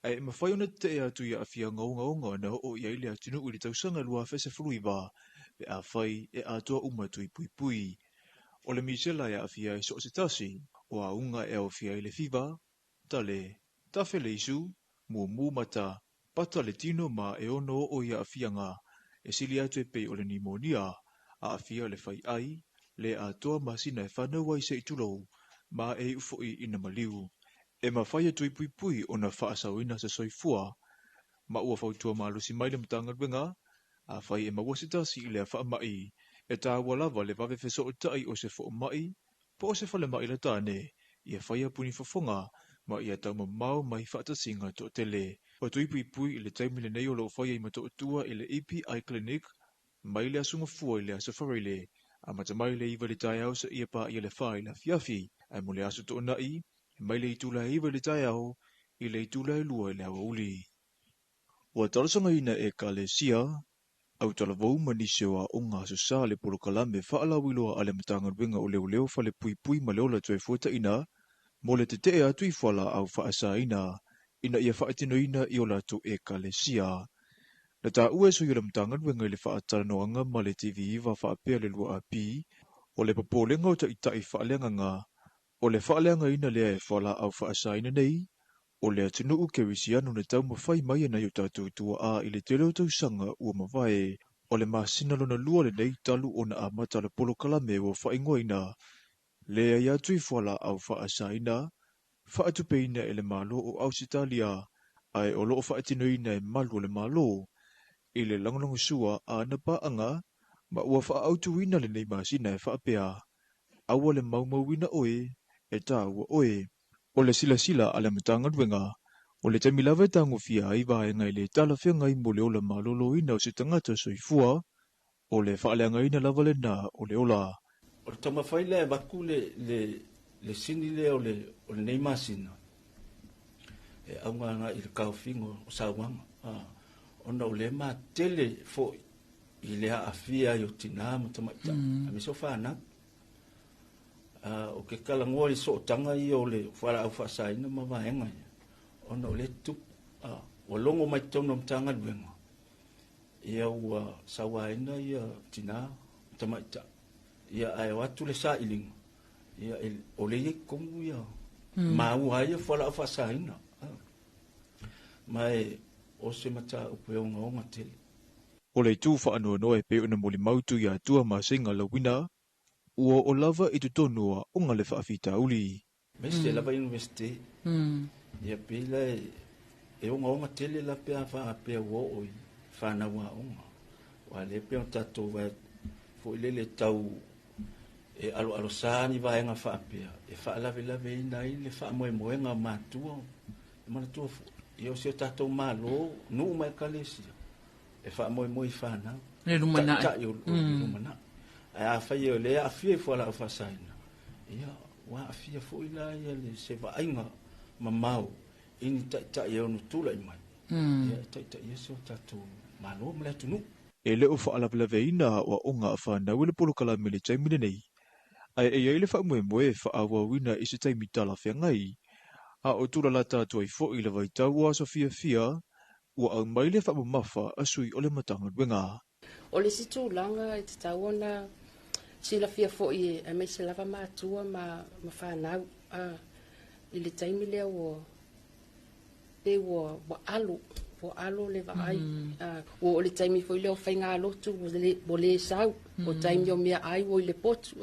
Ai mawhai ona te ea tu ia awhia ngaunga na o iei le atinu uli tausanga lua fese fruiwa. Pe a whai e atua uma tui pui pui. O le misela e awhia I so se tasi. O a unga e o whia I le fiva. Tale, tafe le isu, mu mata, pata le tino ma e ono o ia awhia ngā. E sili atu e pei o le pneumonia. A awhia le whai ai. Le atua masina e whanau ai se itulou. Ma e ufoi ina maliu. E mawhai tui pui pui o na whaasawina sa soifua. Ma ua whautua maalusi mai le matanga ruenga. A whai e mawasita si I le a whaamai. E tā lava le wawe feso o tai o se fo mai. Po o se whale mai la tāne. I e whai a puni whafonga. Ma I a tau mau mai whaatasinga to tele. O tui pui pui I le taimile nei o lo whai I mato tua I le API Clinic. Mai le asunga fua I le asafari le. A matamai le iwa le tai au sa ia pa I le whai la fiafi. Ai mo le asu to nai, mai le itula iwa le tai au, I le itula lua I le awa uli. Ua talasanga ina e kalesia, au talavou manise wa o ngā susa le polokalame whaalawiloa ale matanga ruenga o leo whale pui pui ma leo la tue fuata ina, mo le te te atu I whala au whaasa ina ia whaatino ina I o la tu e kalesia. Na tā ue so I le matanga ruenga I le whaatanoanga ma le TV iwa whaapea le lua api, o le papolenga o ta itai whaaleanga ngā, o le whaaleanga ina lea e whala au whaasaina nei, O le atinu u ke wisianu na tau mawhai mai na yu tātou tua a i le telo tau sanga ua mawai o le masina lona lua le nei talu o na a mata le polo kalame o whaingoina. Le ai atu i whala au whaasaina, whaatupeina e le malo o Ausitalia, ai o loo whaatinoina e malu le malo, i le langolongo sua a na paanga, ma ua whaautuina le nei masina e whaapea. Awa le maumauina oe, e tā ua oe, o le sila a le matanga duenga, o le tamilawe tango fia ai vae ngai le tala fia ngai mo le ola malolo ina o se tangata soifua, o le whaaleanga ina lava le na o le ola. O le tamawhai le waku le sini le o le nei masina. E aunga nga i le kauwhingo o sauanga. Ona o le ma tele fo i le haafia i o tina mo tamaita. A miso whana. O ke kalangoa i so tanga i o le whara au whasaina ma vaenga. Ona o le tup. O longo mai tono mtanga duenga. Ia ua sawaina i a tina tamaita. Ia ai watu le sa iling. Ia o le ye kongu ia. Ma ua ia whara au whasaina. Mai o se mata upe o ngaonga tele. O le tū whaanoa noe pe una moli mautu ia tua ma singa la wina, ua o lava i tu tonua o ngale whaafita uli. Meste lava university. Ia pila e o ngaonga tele la pea wha pea wo oi. Whana wa onga. Wa le pea tato wa fo ilele tau e alo sani vaenga wha pea. E wha lave ina i le wha moe ngā mātua. E mana tua fo. Ia o se tato malo, nuu mai kalesia. E wha moe whana. Le lumana. Ta i o lumana. E a whai o le a fia i whala o whasaina. Ia, wa a fia fo ila ia le se vaenga ma mau. Ini ta i o nutula i mai. Ia ta i se o tato malo mle tunu. E leo whaalawelawe ina wa onga a whanau le polo kalame le taimine nei. Ai e le wha moe whaawa wina i se taimitala whea ngai. A o tula la tātua i fo i le waitau a Sofia Fia, ua au mai le wha mafa a sui o le matanga duenga. O le situ langa i te tauona sila fia fo i a me se lava mātua ma whanau i le taimi lea o te o alo le vai. O le taimi fo i leo whainga alotu o le sau, o taimi o mea ai o i le potu.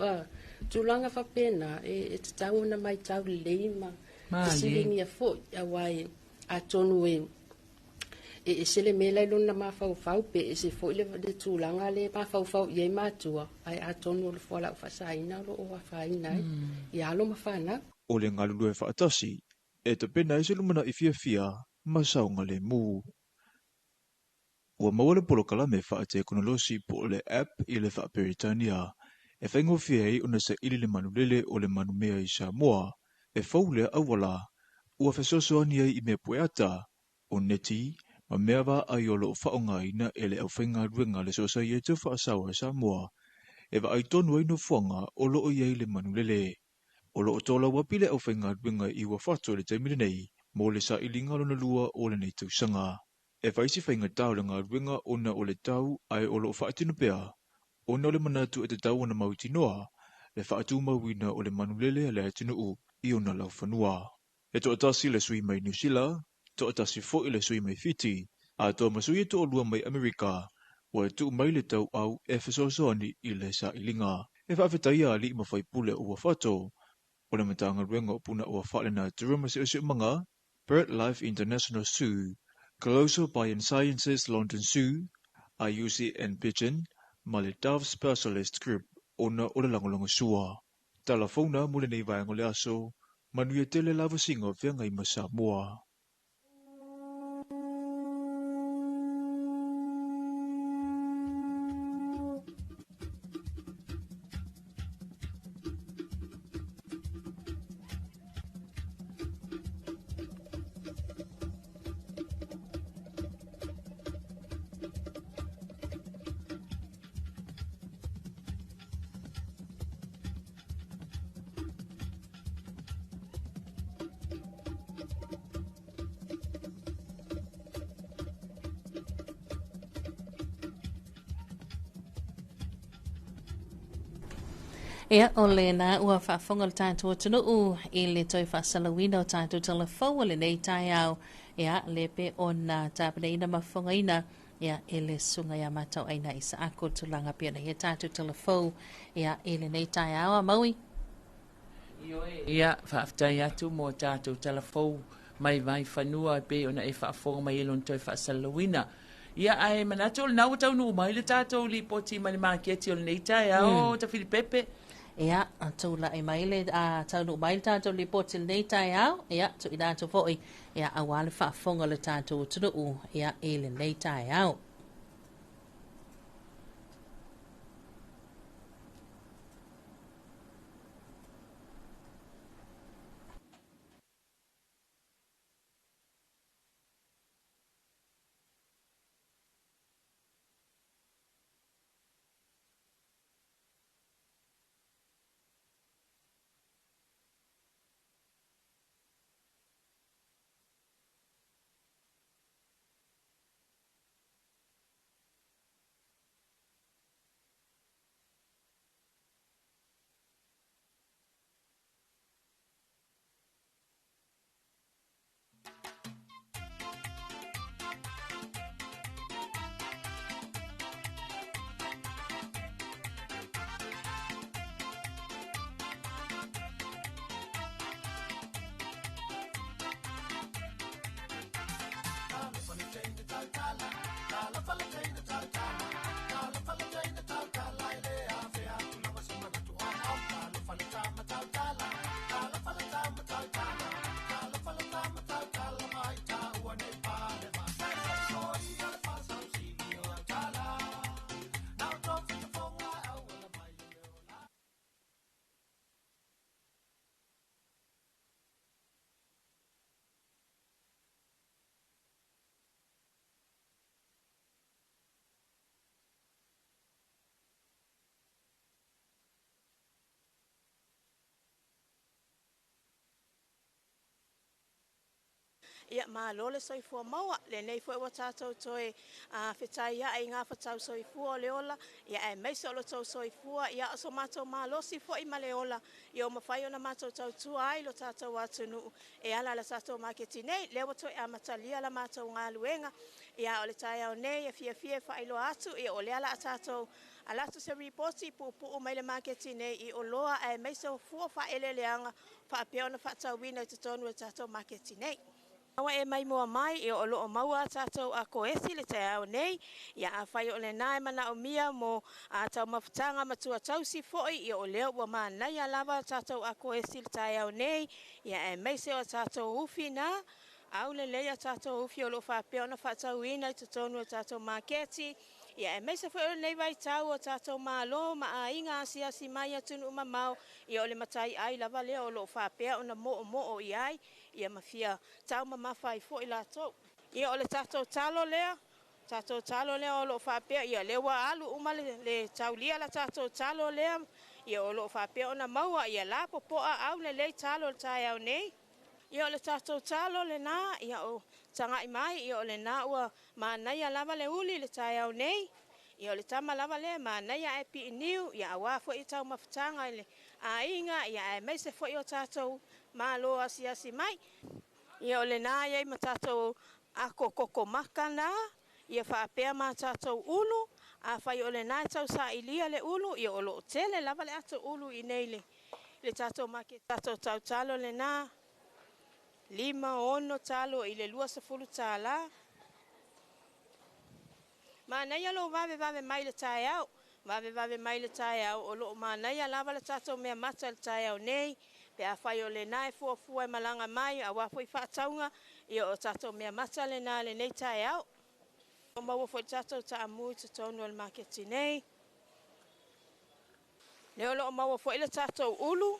Tūlanga whapena e te tauona mai tau le leima. Silingi a fo a wai a tonu e sele mela i lona mawhau pe e se fo i le tūlanga le mawhau i e mātua ai a tonu o le whala o whasaina o a whaina i alo mawhana. O le ngalulu e whaatasi, e te pena e se lumana i fia masaunga le mū. Ua maua le polo kalame whaate konolosi po le app i le Whaaperitania, e whaingo fia i una sa ili le manulele o le manumea i Samoa, e faulea awala, ua whesosoani ai i mea pueata, o neti, ma mea wa ai o loo whaonga ina e le au whainga ruenga le sosa i e te whaasawa Samoa, e wa ai tonu ai no whanga o loo i le manulele. O loo tola wapile au whainga ruenga i wa whato le taimile nei, mo le sa ilinga lona lua o le nei tausanga. E waisi whainga tau le ngā ruenga ona o le tau ai o loo whaatinu pea, ona o le manatu e te tau ona mautinoa, le whaatu mawina o le manulele le atinu u. I ona lau whanua. E to atasi le sui mai New Zealand, to atasi fo i le sui mai Fiti, a to masui e to o lua mai Amerika, o e tu mai le tau au e whesosoani i le sa ilinga. E whawhetaia li i mawhai pule o wafato, o le matanga ruenga o puna o whaalena turuma se manga, BirdLife International Zoo, Colossal Biosciences London Zoo, IUCN Pigeon, ma le Dove Specialist Group, ona o le langolonga sua. Talafona mule nei vaenga le aso, manuia tele lava singa vea ngai ma Samoa. Ia o le na ua whaafonga le tātou atunu u I le toi whaasalawina o tātou telefou o le nei tai au ia le pe o na tāpana ina mafonga ina ia e le sunga ia matau aina I sa ako tulanga pia na ia tātou telefou ia e le nei tai au a maui. Ia whaaftai atu mo tātou telefou mai whanua pe o na e whaafonga mai elon toi whaasalawina. Ia ai manato le nau tau nu mai le tātou li poti mani makieti o le nei tai au ta Filipepe. Ia, tula e maile a taunu maile tātou li poti le nei tai au, ia, tu I tātou foi, ia, awale whaafonga le tātou tunu u, ia, e le nei tai au. Ia malo le soifua maua le nei foi wa tātou toe whetai ia e ngā whatau soifua le ola ia e meise o lo tau soifua ia aso mātou malo si foi ma le ola ia o mawhai o na mātou tau tua ai lo tātou atunu e ala la tātou maketi nei le wa toe a matalia la mātou ngā luenga ia o le tai au nei e fia whailo atu ia o le ala a tātou alatu se reporti pu mai le maketi nei I o loa e meise o fua whaele leanga whaapea ona whaatau wina I te tonu e tātou maketi nei. Awa e mai mua mai I o loo maua tātou a koesi le te au nei. Ia a whai o le nae mana o mia mo a tau mawhitanga matua tausi foi I o leo ua manai a lava tātou a koesi le te au nei. Ia e meise o tātou ufi na. Au le leia tātou ufi o lo whapea ona whatau ina I te tonu o tātou maketi. Ia e meise foi o nei vai tau o tātou malo ma a inga asiasi mai atunu mamau I o le matai ai lava leo o lo whapea ona mo I ai. Ia mafia tau mawhai fo I lato. Ia o le tātou talo lea o lo whapea. Ia lewa alu umale le taulia la tātou talo lea. Ia o lo whapea ona maua. Ia la popoa au le lei talo le tai au nei. Ia o le tātou talo le nā. Ia o tangai mai. Ia o le nā ua manai a lava le uli le tai au nei. Ia o le tama lava le manai a epi iniu. Ia a wafo I tau mawhitanga le a inga. Ia e meise fo I o tātou malo asiasi mai. Ia o le nā iai ma tātou ako koko makana. Ia whaapea ma tātou ulu. A whai o le nā tau sa ilia le ulu. Ia o lo tele lava le ato ulu I nei le tātou make tātou tau talo le nā. 5 talo I le 20 tala. Manai alo vave mai le tai au. Vave mai le tai au. O lo manai a lava le tātou mea mata le tai au nei. Pe a whai o le nai fuafua e malanga mai. A wafo I whaataunga. Ia o tātou mea mata le nā le nei tai au. O maua fo I tātou ta amui te tonu al maketi nei. Leo lo o maua fo I le tātou ulu.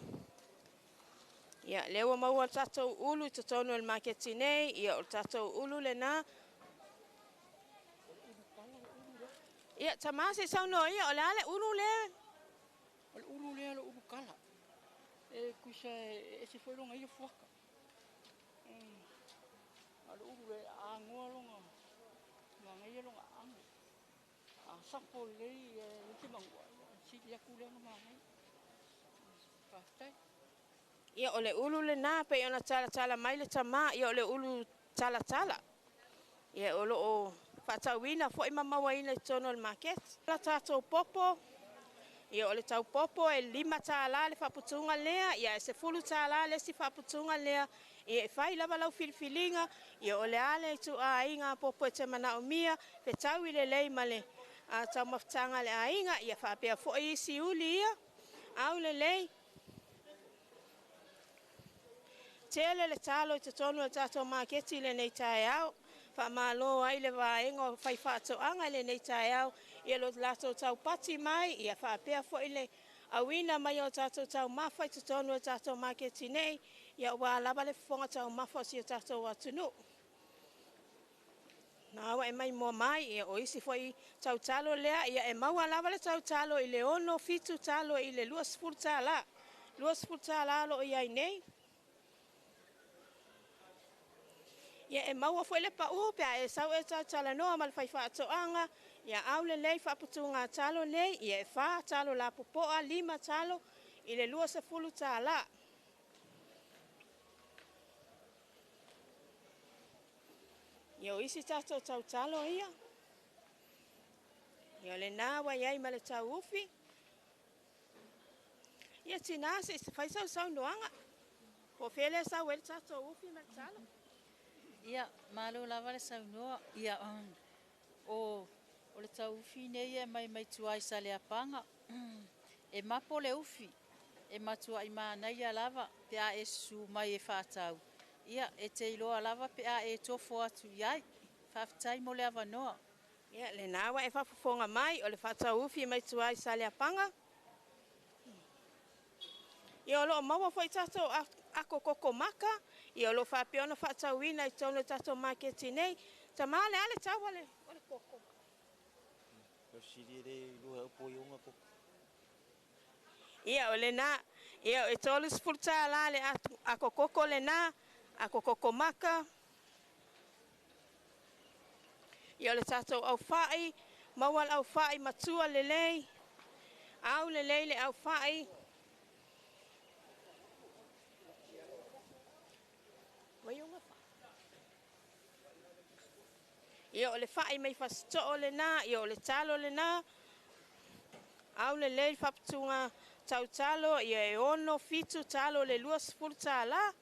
Ia leo o maua tātou ulu te tonu al maketi nei. Ia o tātou ulu le nā. Ia tamase sauno ia o le ale ulu le. O le ulu le ulu kala. E kuisa e se foi longa ia fuaka. Ale ulu le angoa longa. Nga ia longa ango. A sapo le e te mangua. Si ia kule nga mai. Ia o le ulu le nā pe ona tala mai le tamā ia o le ulu tala. Ia o lo o whatauina fo ima mawaina i tono le market. La tātou popo, ia o le tau popo e 5 tāla le whaputunga lea, ia e se 10 tāla le si whaputunga lea, ia e whai lava lau filifilinga, ia o le ale i tu a inga popo e te mana o mia, pe tau i le lei male a tau maftanga le a inga, ia whapea fo i si uli ia, au le lei. Tele le talo i te tonu e tātou marketi le nei tae au. Wha malo ai le waenga o whai whaatoanga le nei tae au. Ia lo lato tau pati mai, ia whapea fo i le awina mai o tātou tau mawhai te tonu e tātou marketi nei. Ia ua lava le whonga tau mawha si o tātou atunu. Nā awa e mai mua mai, ia o isi fo i tau talo lea, ia e maua lava le tau talo i le ono fitu talo i le 2 tala. 2 tala lo i ai nei. Ia e maua foi le pa upea e sau e tala noa mal fai whaatoanga. Ia au le lei whaputunga talo nei, ia e wha talo la popoa 5 talo i le 2 tala. Ia o isi tato tau talo ia. Ia le nāwa iai ma le tau ufi. Ia tina se fai sau noanga. Ko fele sau e tato ufi ma le talo. Ia, malo lava le saunoa, ia o le tau ufi nei e mai tuai sa le apanga. E mapo le ufi, e matua i mānai a lava, pe a e su mai e whātau. Ia, e te iloa lava pe a e tofo atu iai, whaftai mo le avanoa. Ia, le nāwa e whafufonga mai, o le whātau ufi mai tuai sa le apanga. Ia o lo maua foi tato ako koko maka, ia o lo whapeona whaatauina i tonu tato marketi nei, ta male ale tau ole koko. O siri re lua upo i unga koko. Ia o le nā, ia o e tolu spurta la le ako koko le nā, ako koko maka. Ia o le tato au whai, mawal au whai matua le lei, au le lei le au whai. Ia o le whai mai whasto'o le nā, ia o le talo le nā. Au le lei whaputunga tau talo, ia e ono fitu talo le 2 tala.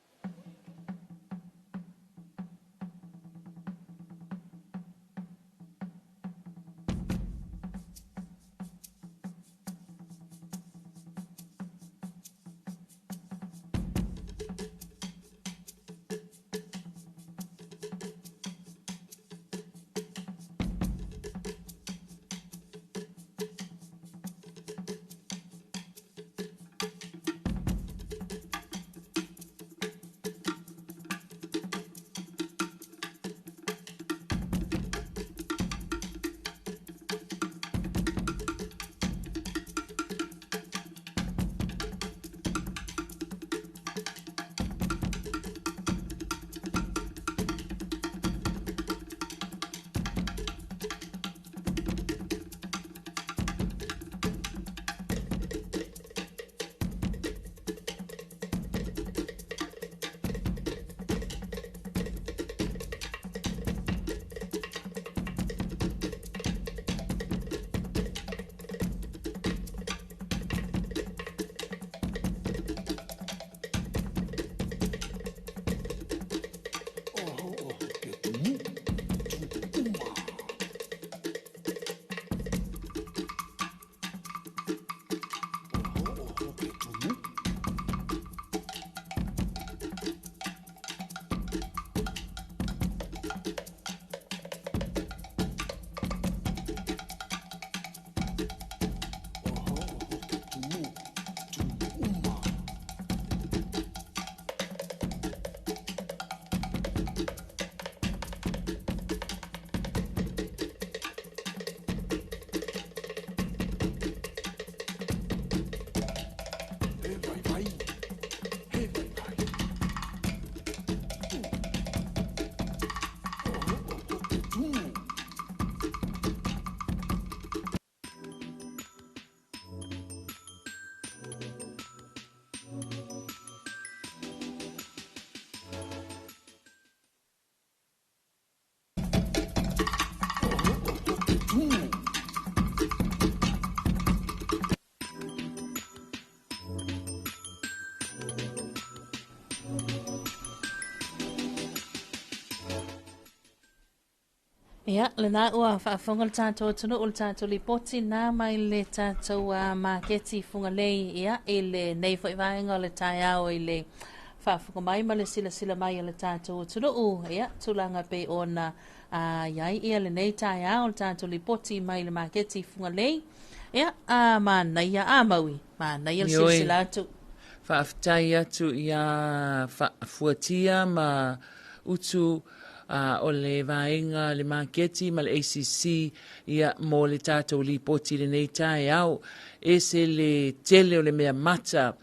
Ia, le nā ua whaafonga le tātou atunu o le tātou li poti nā mai le tātou marketi funga lei ia e le nei fo i vaenga o le tai au i le whaafonga mai ma le sila mai o le tātou atunu u ia tulanga pe ona iai ia le nei tai au le tātou li poti mai le marketi funga lei ia ma nei a maui ma nei le sila atu whaaftai atu ia fuatia ma utu o le vaenga le marketi ma le ACC ia mo le tātou li poti le nei tae au e se le tele o le mea mata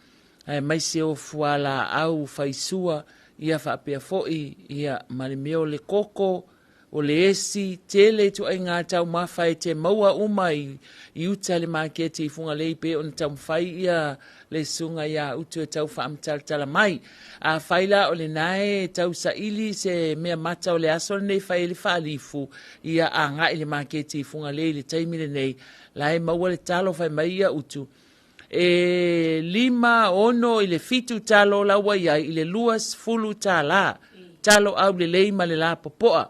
mai se o fuala au faisua ia whaapea foi ia ma le meo le koko o le esi tele tu ai ngā tau mawhai te maua umai i uta le marketi i funga lei pe on tau mwhai ia le sunga ia utu e tau whaamtala mai. A whaila o le nae tau sa ili se mea mata o le aso nei whai le whaalifu ia a ngā i le marketi i funga lei le taimile nei lai maua le talo whai mai ia utu. E 5 ono i le fitu talo laua iai i le luas fulu tala talo au le lei ma le la popoa.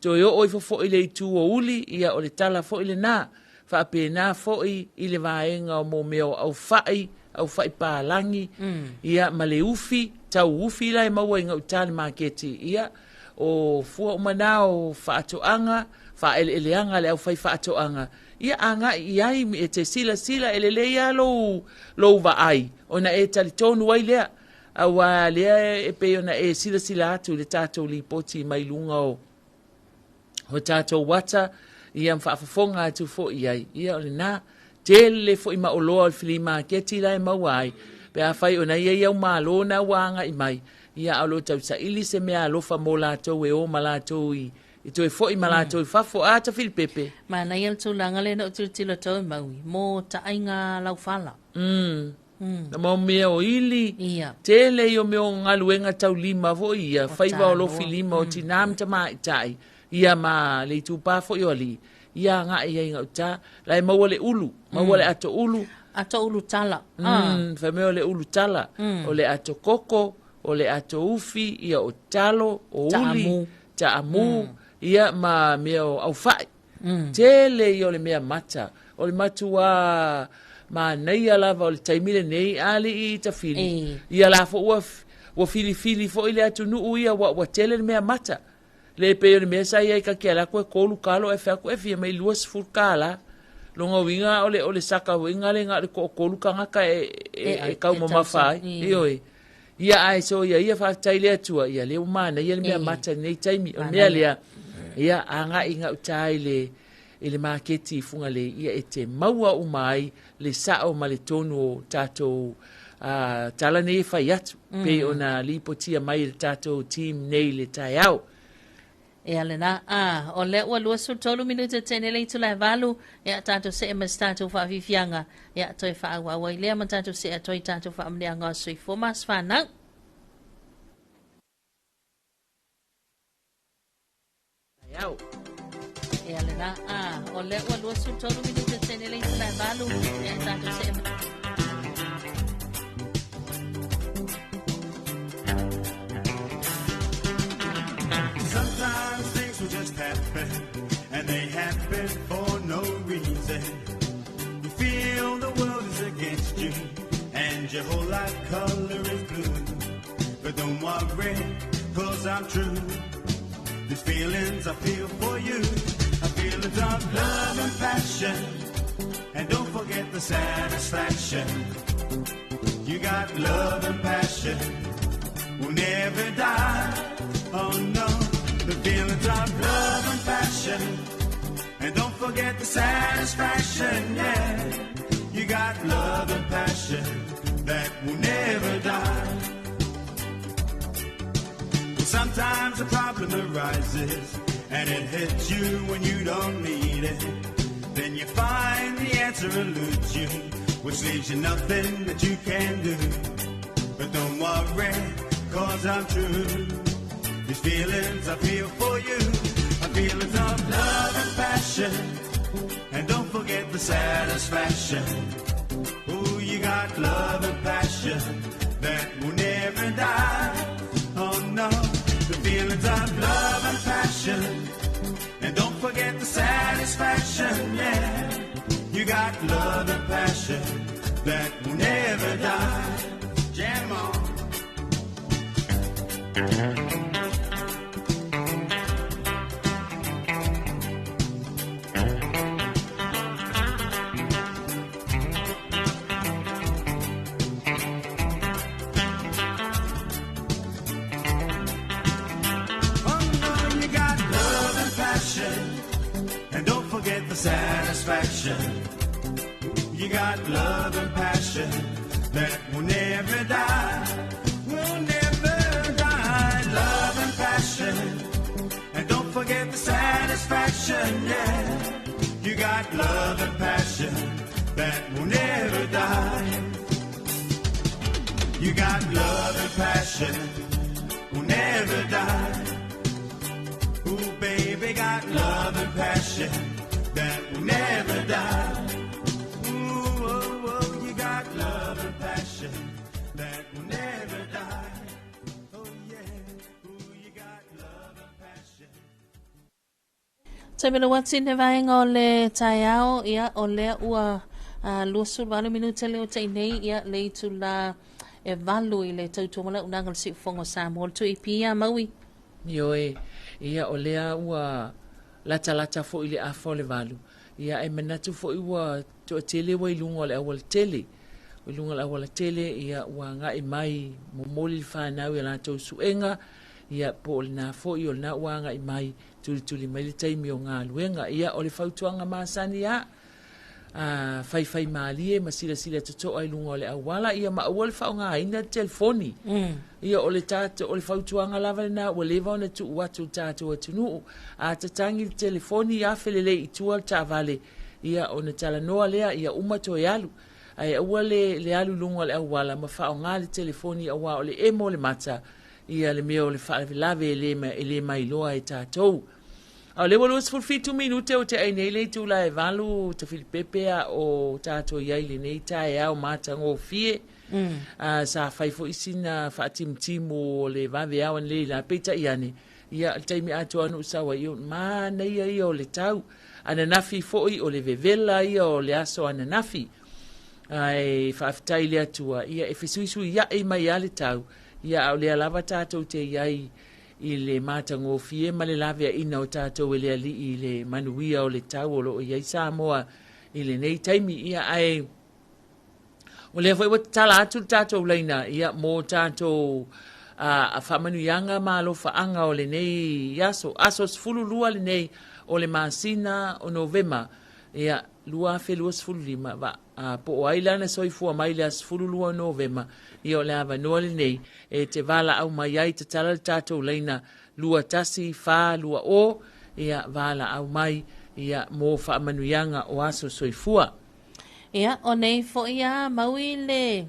To yo oi fo i le tu o uli ia o le tala fo i le nā. Wha pe nā fo i le vaenga o mo meo au fai pālangi. Ia ma le ufi, tau ufi lai maua inga utale marketi. Ia o fua umana o wha atoanga, wha eleanga le au fai wha atoanga. Ia anga iai mi e te sila ele leia lo va ai. Ona e tali tonu ai lea. Awa lea e pe ona e sila atu le tātou li poti mai lunga o. Ho tātou wata, ia mwhaafafonga atu fo iai. Ia ole nā, tele fo i maoloa o whili marketi lai mauai. Pe a whai o na ia iau mālona wanga i mai. Ia alo tau sa ili se mea alofa mō lātou e o malatou i toi fo i malatou i whafo ata Filipepe. Ma na iau tū langa le na utila tau i maui. Mō ta ainga lau whala. Na mau mea o ili. Tele i o meo ngaluenga tau 5 fo ia. Whaiva o lo filima o tinam ta mai tai. Ia ma le tupa fo i oli. Ia ngā ia inga uta. Lai maua le ulu. Maua le ato ulu. Ato ulu tala. Wha meo le ulu tala. O le ato koko. O le ato ufi. Ia o talo. O uli. Ta amu. Ia ma meo au fai. Tele i o le mea mata. O le matua ma nei alava o le taimile nei ali i ta fili. Ia la fo ua fili fo i le atu nuu ia wa tele le mea mata. Le pe o me sa ia ka ke la ko lu kalo e fa ko e fi mai luas ful kala longa winga ole saka winga le nga ko lu kanga ka e ka mo mafai ioi ia ai so ia fa taile atua ia le umana ia me mata nei taimi o me ia anga inga utaile ile marketi funga le ia ete maua umai le sa o male tonu tato tala nei fa yatu pe ona lipotia mai tato team nei le tai au. E alena, o le ua lua su tolu minuta tene le itu lai valu, e tato se e mas tato wha vivianga, e toi wha awa awa i lea ma tato se e toi tato wha amleanga o sui fo mas whanau. E alena, o le ua lua su tolu minuta tene le itu lai valu, e tato se e mas Sometimes things will just happen, and they happen for no reason. You feel the world is against you, and your whole life color is blue. But don't worry, 'cause I'm true. These feelings I feel for you, I feelings of love and passion, and don't forget the satisfaction. You got love and passion, will never die. Oh no. The feelings of love and passion, and don't forget the satisfaction, yeah. You got love and passion that will never die. Sometimes a problem arises, and it hits you when you don't need it. Then you find the answer eludes you, which leaves you nothing that you can do. But don't worry, 'cause I'm true. These feelings I feel for you, are feelings of love and passion, and don't forget the satisfaction. Oh, you got love and passion that will never die. Oh no, the feelings of love and passion, and don't forget the satisfaction, yeah. You got love and passion that will never die. Jam on. Satisfaction. You got love and passion that will never die. Will never die. Love and passion. And don't forget the satisfaction, yeah. You got love and passion that will never die. You got love and passion will never die. Ooh, baby, got love and passion that will never die. Ooh, oh, oh, you got love and passion that will never die. Oh yeah, ooh, you got love and passion. Taimelo watsin he vaenga o le taiao ia o lea ua luasu valu minuta leo tainei ia le tu la e valu i le tautomala unangal si fongo Samoa tu i pia maui. Ioe, ia o lea ua lata fo ile a fo le valu ia e menatu fo ua to tele wa ilunga le awal tele ilunga le awal tele ia ua nga e mai momoli fa na we la to suenga ia po na fo io na ua nga e mai tuli mai le taimi o nga luenga ia o le fautuanga masani ia fai malie masila to ai lunga le awala ia ma awal fa nga ina telefoni ia o le tata o le fautuanga lava na o le vona tu watu tata o tunu a tatangi telefoni ia felele itua tavale ia o na tala noa lea ia umato yalu ai awale le alu lunga le awala ma fa nga le telefoni awa o le emo le mata ia le meo le fa lave le mai loa e tatou. Au le walu sfulfi 2 minute o te ainele tu la e valu te filipepea o tato iai le nei tae au mata ngō fie. Sa faifo isina whaatimtimu o le vave au an le la peta iane. Ia taimi ato anu usawa iyo mana ia o le tau. Ananafi foi o le vevela ia o le aso ananafi. Ai whaafitai le atua. Ia e fesuisu ia e mai ale tau. Ia au le alava tato te iai i le matango fie ma le lavea ina o tātou e le ali i le manuia o le tau o lo iai Samoa i le nei taimi ia ai o le fai wata tala atu tātou leina ia mō tātou a whamanuianga ma lo whaanga o le nei aso sfulu lua le nei o le masina o Novema ia lua fe lua sfulu lima po o ailana soifua mai le sfulu lua Novema ia o le ava noa le nei e te vala au mai ai te tala le tātou leina lua tasi wha lua o ia vala au mai ia mō whaamanuianga o aso soifua. Ia o nei fo ia maui le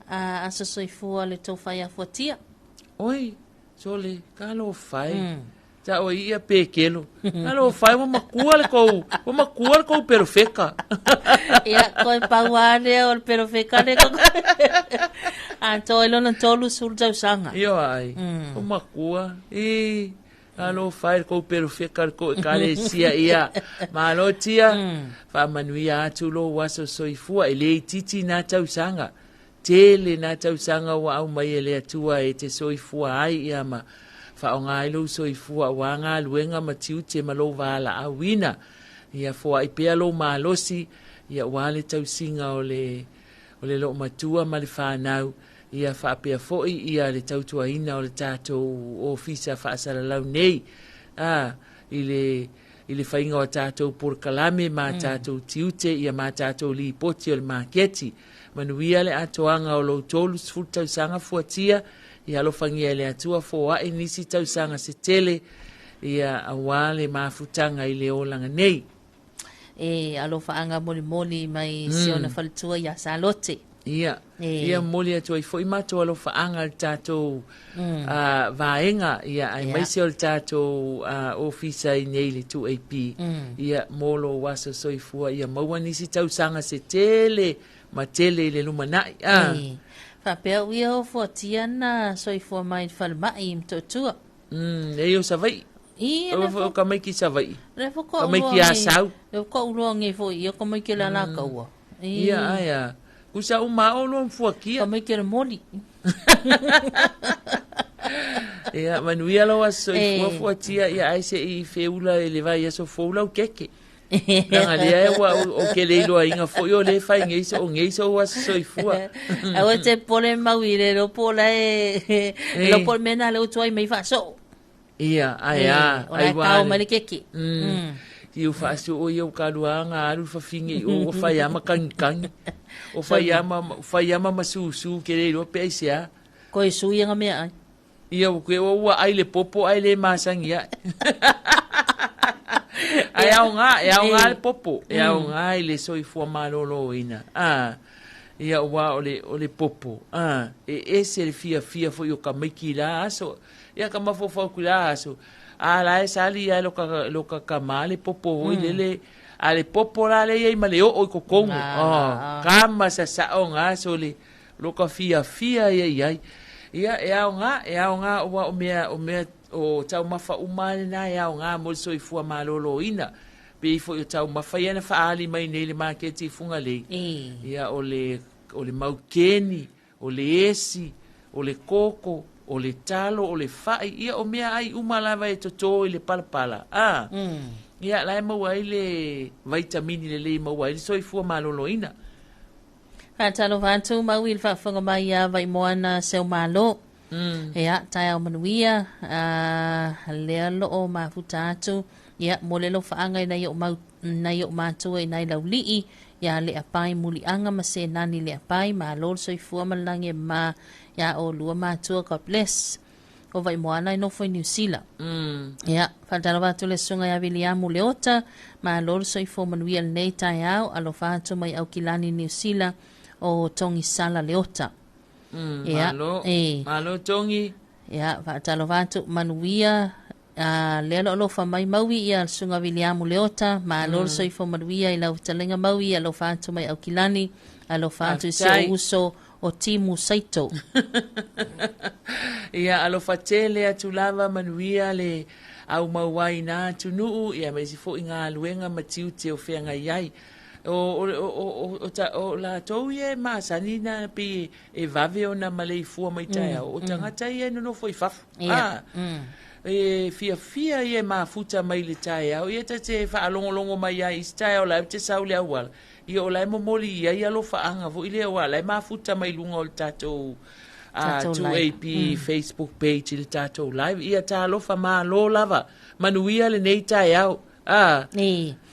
aso soifua le tau whai a fuatia. Oi, so le kalo whai. Ta o ia pekelo. Kalo whai wa makua le kou perfeka. Ia koe pauane o le perfeka le kou. Anto ilo na tolu sul tau sanga. Io ai. O makua. Kalo whai kou perfeka kou kale sia ia. Malo tia. Whamanuia atu lo waso soifua. Ele titi na tau sanga. Tele na tau sanga wa au mai ele atua e te soifua ai ia ma. Whaonga ilo soifua wanga luenga matiu te malo vala a wina. Ia fua i pea lo malosi. Ia wale tau singa o le lo matua ma le whanau. Ia whaapea foi ia le tautua ina o le tātou ofisa whaasara lau nei. I le whainga o tātou porkalame ma tātou tiute ia ma tātou li poti o le maketi. Manuia le atoanga o lo tolu sfutau sanga fuatia. Ia lo fangia le atua fo a nisi tau sanga se tele. Ia awale mafutanga i le olanga nei. Alo whaanga moli mai siona whalitua ia salote. Ia moli atua i fo i mato alo whaanga le tātou vaenga. Ia ai maisi o le tātou ofisa i nei le 2AP. Ia molo wasa soifua. Ia maua nisi tau sanga se tele. Ma tele i le lumanai. Whapea uia o fuatia na soifua mai whalmai mtotua. Eo sa vai. O ka mai ki sa vai. Le fo ko. Ka mai ki asau. Le ko ulo nge fo ia ka mai ki la la ka wa. Ia ia. Kusa uma o lo fo ki. Ka mai ki le moli. Ia manuia lo aso i fo tia ia ai se I feula ele vai aso foula o keke. Nanga lea o ke leilo a inga fo yo le fai ngeiso o ngeiso o aso i fua. Awa te pole mawire lo pola lo pole mena le utuai mai fa so. Ia, ai wale. Tau mali keke. I u fasu o iau kaluanga alu fafingi o faiama kangi. O faiama masusu ke leilo pe aisea. Ko i sui nga mea ai. Ia o kwe o ua ai le popo ai le masangia. Ai au ngā le popo. E au ngā i le soifua malolo ina. Ia ua o le popo. E se le fia fo i o ka maiki la aso. Ia ka mafofau ki la aso. La e sali ia lo ka kama le popo hoi lele. A le popo la le iei ma le o i kokongo. Kama sa o ngā so le lo ka fia iei. Ia e au ngā ua o mea o tau mafa umane na e au ngā mo soifua malolo ina. Pe ifo i tau mafa iana faali mai nei le maketi funga lei. Ia o le maukeni, o le esi, o le koko, o le talo, o le fai. Ia o mea ai umalava e toto i le palapala. Ia lai maua i le vitamini le lei maua i le soifua malolo ina. Talo vantu mau il fa fonga mai vai moana seu malo. Ia tai au manuia le lo o mafuta atu. Ia mole lo faanga ina yo matu e nai laulii. Ia le apai muli anga ma se nani le apai ma lol soifua malange ma ia o lua matua God bless. O vai moana no foi New Zealand. Ia faltalo vatu le sunga ya William Leota ma lol soifua manuia nei tai au alo fatu mai au kilani New Zealand. O tongi sala leota. Malo tongi. Ia, talo vatu manuia lelo lo fa mai maui ia sunga William Leota, ma lor soifo manuia ila utalenga maui alo fatu mai au kilani, alo fatu se uso o timu saito. Ia alo fatele atulava manuia le au mauai na tunuu ia mai sifo inga luenga matiu te o feanga iai. O la tau e maasani na pi e vave o na malei fua mai taia. O tangata i e no foi fafu. E fia i e maafuta mai le taia. O i e te whaalongolongo mai a i taia o lai te sau le awala. I o lai momoli i a i alo whaanga vo i le awala. Lai maafuta mai lunga o le tatou 2AP Facebook page i le tatou live. I a ta alofa maa lo lava. Manuia le nei taia au.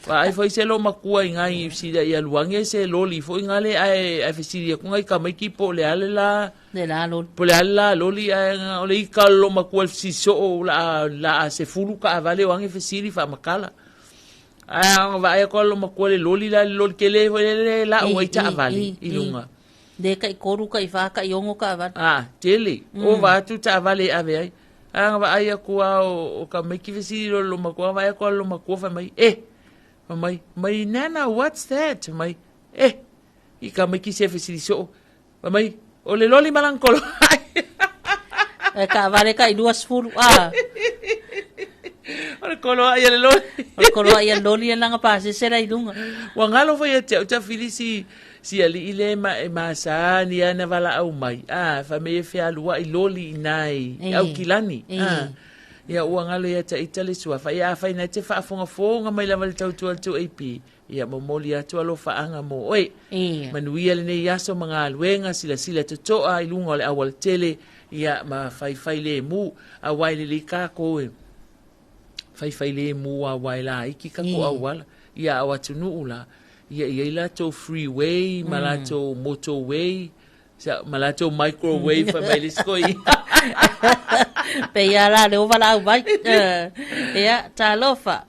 Ai foi se lo makua inga i sida ia luange se lo li foi inga le ai fesiria kunga i kamaki po le ale la po le ale la lo li o le ika lo makua si so la se fulu ka avale wange fesiri fa makala ai va ai ko lo makua le lo li la lo ke le la o i ta avale i lunga de kai koru kai fa ka yongo ka avale tele o va tu ta avale ave ai va ai ko o kamaki fesiri lo makua va ai ko lo makua fa mai mai nana, what's that? Mai, I ka mai ki se fesiri so. Mai, o le loli malankolo. Ka vale ka i duas furu. O le kolo ai le loli. O le kolo ai le loli langa pa se sera i dunga. Wa ngalo foi te ta fili si ali ile ma sa ni ana vala au mai. Fa me fe alua I loli nai. Au kilani. Ia ua ngalo ia ta itale sua fa ia fa ina te fa fonga mai lava le tautua tu AP ia momoli atu alo fa anga mo oi manuia le nei aso mga luenga sila totoa I lunga le awal tele ia ma fai le mu a waile le kako e fai le mu a waila iki kako awala ia awatunu ula ia ila to freeway malato motorway malato microwave fa mai le skoi pe ia la le ova la vai ia talofa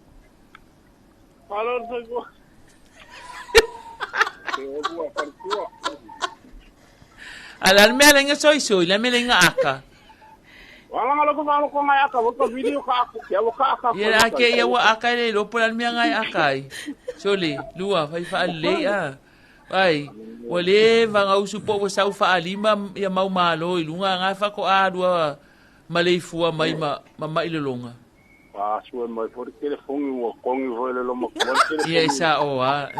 ala me lenga soy la me lenga aka wala ngalo ko ngai aka ko video ka aka ia ke ia wa aka le lo pola me ngai aka soli lua fa le ai wale vanga usu po sa fa alima ia mau malo I lunga nga fa ko adua malei fua mai ma ilolonga Sua mai for telefone o kongi foi le lo makua Ia sa o a.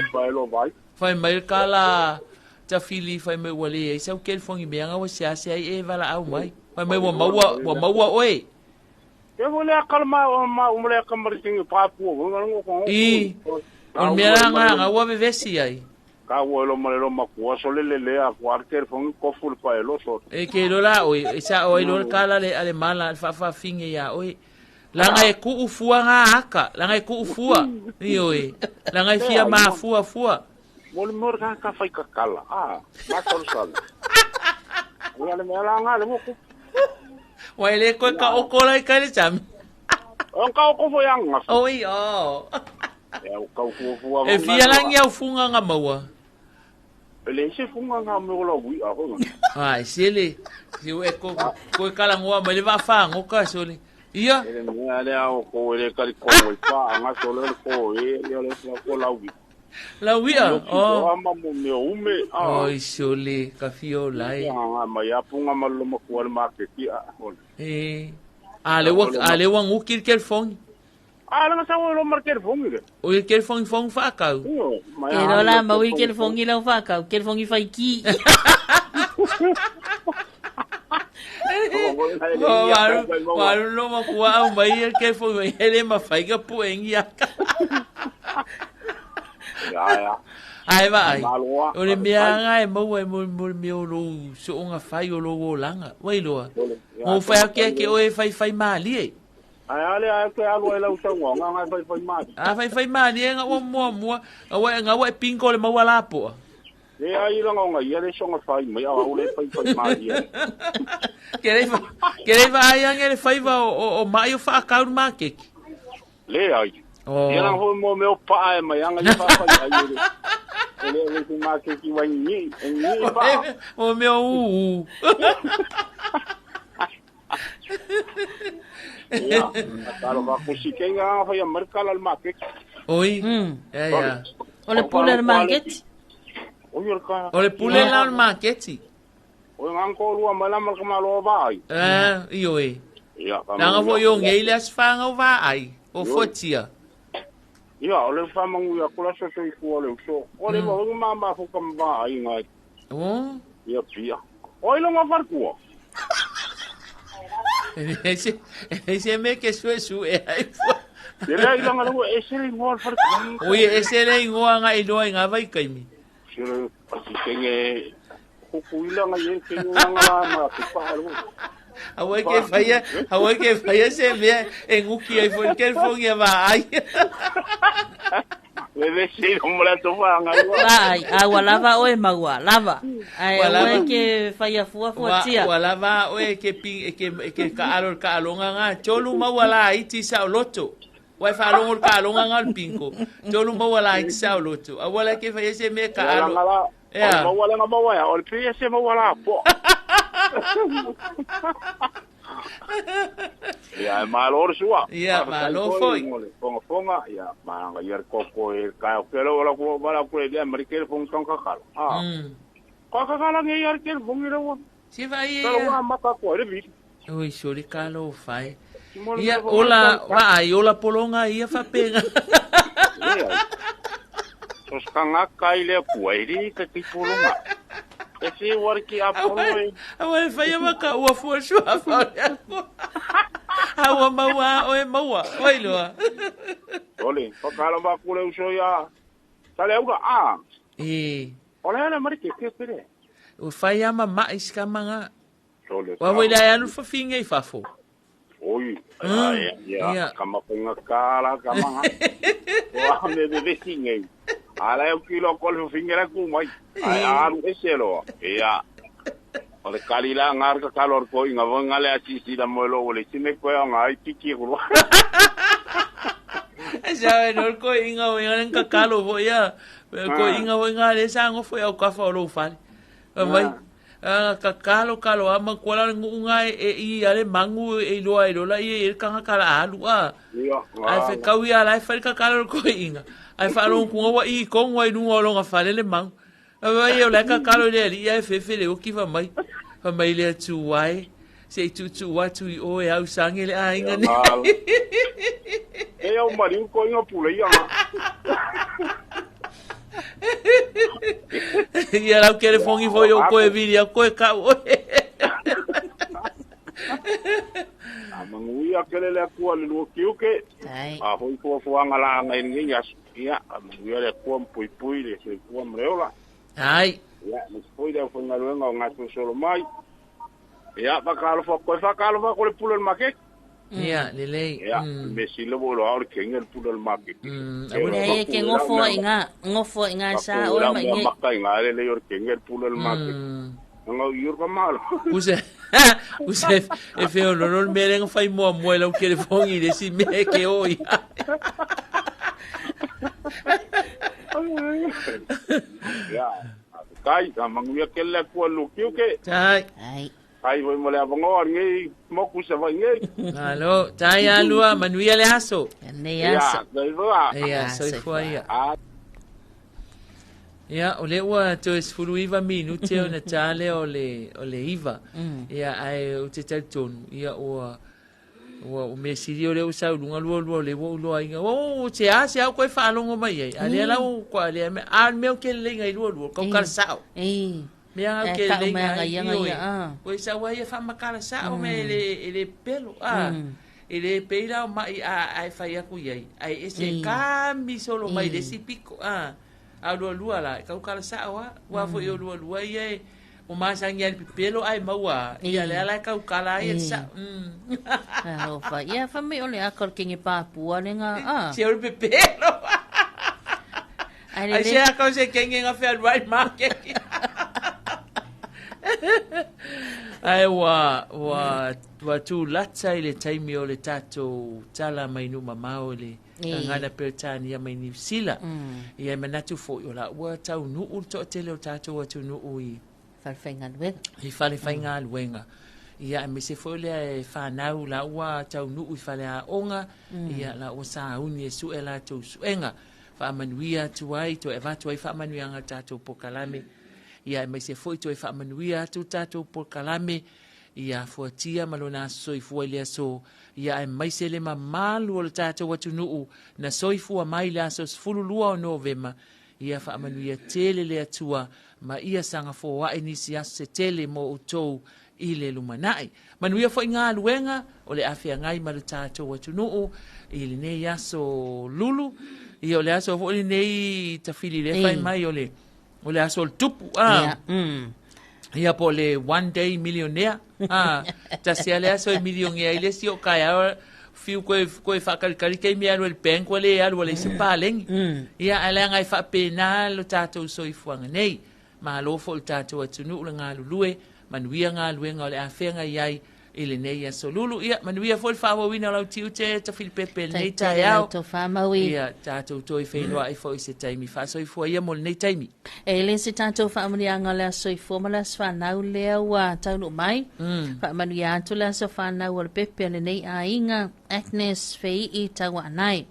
Pai lo vai. Fai mai kala ta fili fai mai wale sa ke fongi me nga wasa se ai vala au mai. Fai mai wa maua oi. E vole akalma o ma umle akamar tingi papu o ngo ko. I. O me nga wa vesi ai. Ka wo lo male lo makua so le a quarter fongi ko ful pai lo so. E ke lo la oi sa oi lo kala le ale mala fa finge ya oi. Langa e ku ufua nga haka, langa e ku ufua. Ioi. Langa e fia ma fua. Mole mor ka fai ka kala. Ma sol sal. Wala me langa le mo ku. Wai le ko ka okola i kale cham. On ka ko fo yang nga. Oi Ya ka ko fua. E fia lang ya ufunga nga maua. Le se funga nga me lo wi a ho. Ai sele. Si we ko kala ngwa me le va fa ngoka sole. Ia. Ale au ko le kali ko pa nga sole ko le ko la wi. La wia. Ama mo me ume. Oi sole ka fio lai. Ma ya punga malo mo ko ma ke ti a. Ale wa ngukir kel fong. Ala nga sa lo marker fong ide. O kel fong fa ka. Pero la ma wi kel fong ila fa ka, kel fong fa ki. Waru lo ma kuwa mai kel fong ele ma fa ga pu engia. Ya. Ai vai. O le mia ngai mo mi lo so nga fai o lo langa. Wai lo. Mo fa ke o fai mali. Ai ke alo ela usa nga fai mali. Fai mali nga mo. Nga wa pinko le mo wala po. Le ai nga ia le so nga fai mai o le fai mali. Ke va ai nga le fai va o mai o fa ka ma ke. Le ai. Ia ho mo me o pa mai anga le fa ai. Ele ma ke ki wa ni pa. O meu Ya, kalau aku sih kayaknya apa yang mereka lalu market. Oi. Ya. Oleh puler market. Oleh puler lalu market sih. Oi ngangko lu malam kemalo bai. Iyo eh. Ya. Nang vo yo ngele as fanga vai. O fotia. Ya, oleh famang ya kula so iku oleh so. Oleh mo mama fu kam vai ngai. Oh. Ya pia. Oi lo ngafar ku. Ese me que su ai. Dele ai langa lu ese ngor far ku. Oi ese le ngoa nga ilo nga vai kai mi. Sure, asi kenge ku ilanga ye kenge nga ma pa lu. Awai ke faya se me en uki ai foi que foi vai. Le si no la tofa nga. Ai, agua lava o magua, lava. Ai, awai ke faya fua tia. Wala va o ke ka alonga nga cholu mawala iti sa loto. Wai fa alonga ka alonga nga pinko. Cholu mawala iti sa loto. Awala ke faya se me ka alo. Ya. Mawala nga mawaya, ol pia se mawala po. Ya malo sua. Ya malo foi. Fonga ya manga yer koko ka kelo wala ko bala ko dia merkel fong tong kakal. Kakal ngi yer kel fong iro. Si vai. Kalau maka ko re bi. Oi, sori kalo fai. Ia ola polonga ia fa pega. Sos kanga kaile pueri ka tipolonga. Ese warki apolo. Awal fai maka wa fo shua fa. Awa maua, oi loa. Ole, pakala ba kule uso ya. Sale uga Ole ana mari ke pere. O fai ama mais kamanga. Ole. Wa wila ya no fa finga I fa fo. Oi. Ya, kama punga kala kamanga. Wa me de singe. Ala eu kilo kol fingira ku mai. Ai aru eselo. Ya. Ole kalila ngar ka kalor ko inga ngale asisi da molo ole sine ko ngai tiki ko. Ya no ko inga ngan ka kalo vo ya. Ko inga ngale sango fo ya ka fa lo fa. Mai ka kalo ama ko la ngai I ale mangu lo la I ka kala alu a. Ai fe ka wi ala fe ka kalo ko inga. Ai fa lo ko wa I ko ngoi nu lo nga fa le mang. Ai yo la ka kalo le I fe le o ki fa mai. Fa mai le tu wai. Se tu watu I o e au sange le ainga ne. E au mariu ko inga pule ia. Ia lau kere fongi foi o koe viri a koe ka o. Manguia kele le kua le lo kiuke. A hoi ko fuanga la ngai ngi as. Ia, manguia le kua pui le se kua mreola. Ai. Ia, mas foi da foi ngaluenga o ngato solo mai. Ia, pakalo fa ko le pulo make. Ia, lelei. Ia, me silo bolo au ke ngel pulo make. E ke ngofo inga sa o mai ngai. Makai ngale le yor ke ngel pulo make. Ngo yor ka malo. Use e feo no merenga fai mo moela o kere fongi de si me ke oi. Ya, kai manguia kele ko lu kiuke. Tai. Ai voi mo le avongo ngi mo ku se vai ngi. Alo, tai alua manuia le aso. Ne aso. Ya, so foi. Ya, ole ua to es fulu iva minute o na tale o le iva. Ya, ai o te tonu. Ya o me siri o le usa lunga lua le wo lua inga. O te ase au koe whaalongo mai ai. Ale ala o kwa le me al meo ke lenga I lua kau kara sao. Me anga ke lenga I koe sa wai e whamakara sao me ele pelo. Ele peira o mai ai whai aku iai. Ai ese kambi solo mai le si piko. A lua la kau kala sa wa fo yo lua ye o masangi al pelo ai maua ia le ala kau kala ia sa o fa ia fa me ole akor kingi papua lenga se o pelo ai se akau se kingi nga fair right market ai wa tu latsa ile taimi ole tato tala mai no mamao le ngana Britania mai New Zealand ia manatu fo yo la wa tau nu u to tele o tato wa tu nu ui falfenga luenga I falfenga luenga ia me se fo le fa nau la wa tau nu u fale a onga ia la o sa uni su ela tu suenga fa manuia tu ai to eva tu ai fa manuia nga tato pokalame ia me se fo to ai fa manuia tu tato pokalame ia fuatia malona soifua ile so ia mai se le mamalu o le tata watu nuu na soifua mai le aso fululua o Novema ia fa manuia tele le atua ma ia sanga fo wa inisi se tele mo utou ile lumanai manuia fo inga luenga o le afia ngai ma le tata watu nuu ile ne aso lulu ia o le aso fo ile nei tafili le fai mai o le aso tupu ia po le one day millionaire ta se ale aso millionaire ile si o kaya fiu koe whakalikari kei mea alu el bank wale alu wale se pālengi ia ala ngai whapena lo tātou soifuanga nei ma lofo le tātou atunu ula ngā lulue manuia ngā luenga o le awhenga iai ile nei aso lulu ia manuia fo le whawawina lau tiu te ta filipepe nei tai au ia tātou toi whenua ai fo I se taimi whasoifua ia mo le nei taimi e le se tātou whaamanianga le asoifua ma le aswhanau lea ua taunu mai whaamania atu le aso whanau o le pepe le nei a inga Agnes Fei I tawa anai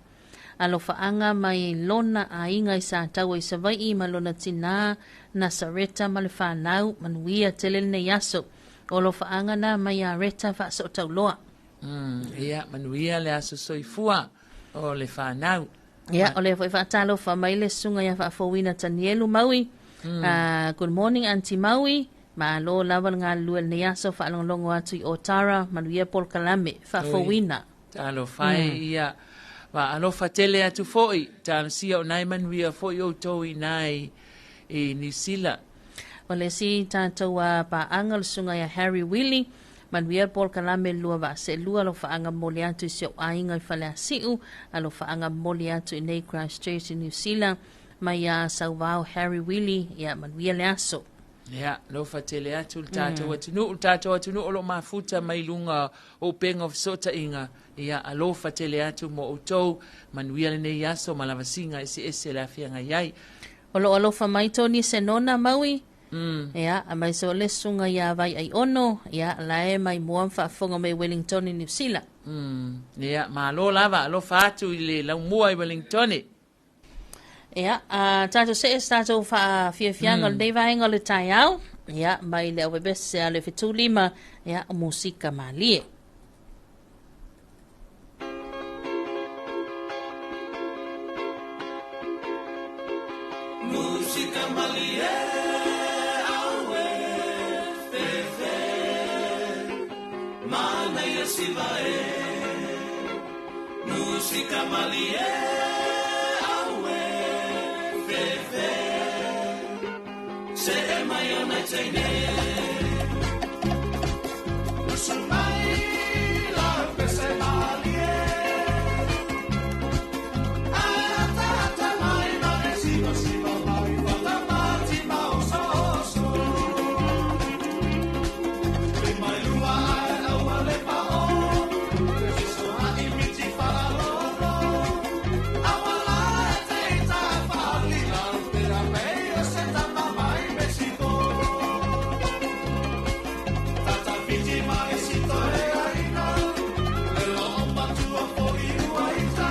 alo whaanga mai lona a inga I sa tawa I savai I ma lona tina na sareta ma le whanau manuia tele nei aso o lo whaanga na mai a reta wha so tau loa. Ia, manuia le aso soifua o le whanau. Ia, o le whaatalo wha mai le sunga ia whaafowina Tanielu Maui. Good morning, Auntie Maui. Ma lo lawa ngā lua ni aso whaalonglongo atu I Otara, manuia Paul Kalame, whaafowina. Talo whae ia, wa alofa tele atu foi, talo sia o nai manuia foi o toi nai I New Zealand. O le si tātou a paanga le sunga ia Harry Willie, manuia Paul Kalame lua wa se lua lo whaanga moli atu I seo ainga I whale a siu, a lo whaanga moli atu I nei Christchurch I New Zealand, mai a sauvao Harry Willie, ia manuia le aso. Ia, lo fatele atu tātou atunu o lo mafuta mai lunga o Peng of Sota inga, ia a lo fatele atu mo o tou, manuia le nei aso malavasinga ese la fianga iai. O lo alofa mai toni se nona maui, ia, a mai so le sunga ia vai ai ono, ia, lae mai muam whaafonga mai Wellington I New Zealand. Ia, ma lo lava, lo fatu I le lau mua I Wellington. Ia, tātou se es tātou wha fiafianga le nei vahenga le tai au, ia mai le webese ale fitulima ia musika malie. Musika malie awe fefe mana ya sivae musika malie awe fefe se mayona tene usumai la pese malie ata mai mai siva siva mai fata mati mausoso mai lua la wale pao so ani miti falo awala teita fali la pera meio senta mai Mexico tata piti mai sitore aina le lomba tua fuori uaita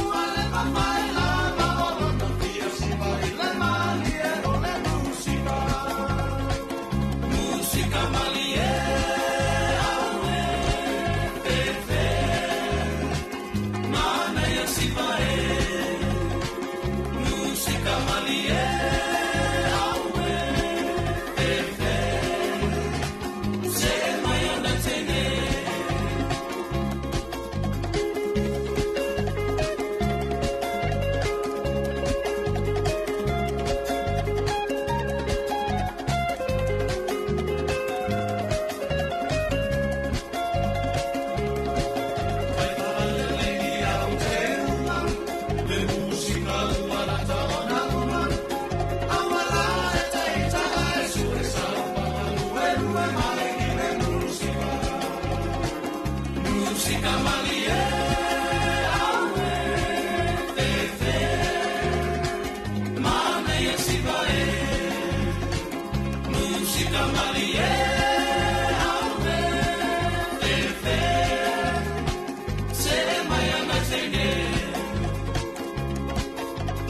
uale mai la paolo non via si vai le mani e non è musica malie awe pepe mana ya si vai musica malie awe pepe se mai ona tene le musica la tona awala teita su samba lue mai le musica malie awe pepe mana ya si vai musica malie awe pepe se mai ana tene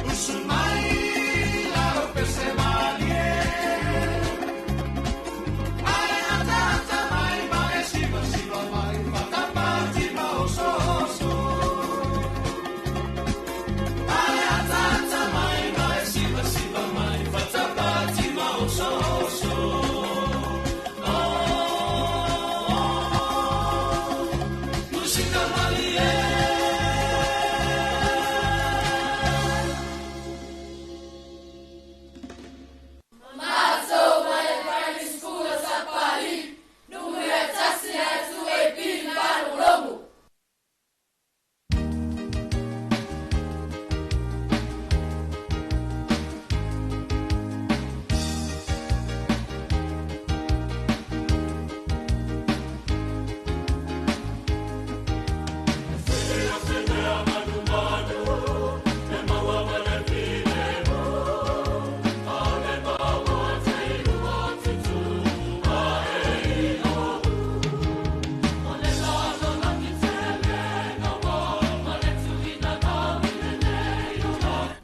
usumai la pese malie ai ata mai siva siva mai fata mati mausoso ai ata mai siva siva mai fata mati mausoso musica malie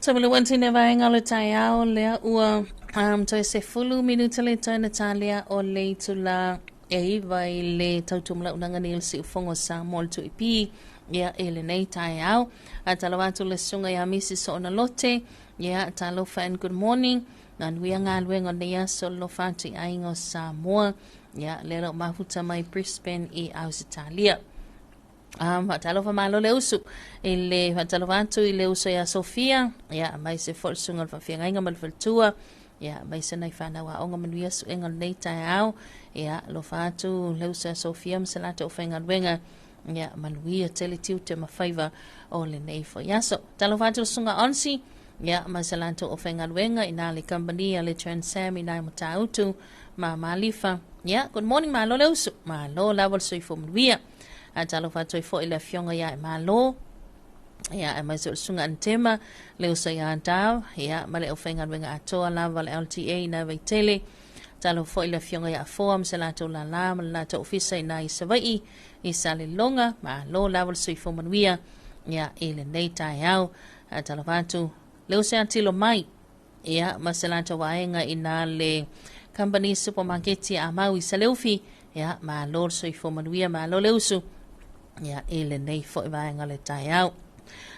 Tamile wanti ne vaenga le taiao lea ua toi se fulu minuta le toi Natalia o le tula e iwa i le tautumla unanga ni si ufongo sa mol tu ipi ia ele nei taiao a talawatu le sunga ya misi so ona lote ia talofa and good morning nan wia ngā luenga nea so lo fati aingo Samoa ia lero mafuta mai Brisbane i Ausitalia. Talofa malo le usu ile talofa atu ile usu ya Sofia ya mai se folsunga fa fia nga mal faltua ya mai se nai fana wa onga manuia su enga nei taiao ya lo fatu le usu ya Sofia msalata ofenga wenga ya manuia tele te mafaiva o le nei fo ya so talofa atu sunga onsi ya masalanta ofenga wenga ina le company le Transam ina matautu ma malifa ya good morning malo le usu malo la wal soifo manuia Talofa toi fo ila fionga ya malo ya mai sunga antema leo sa ya tau ya male ofenga wenga atoa lava LTA na vaitele talo fo ila fionga ya form salato la la ta ofisa ina isawai isale longa malo lava soifo manuia ya ile neita yao talo fatu leo sa tilo mai ya masalata waenga ina le company supermarket a mau I saleufi ia ma lor soifo manuia ma lo leusu ia ele nei fo vaenga le tai au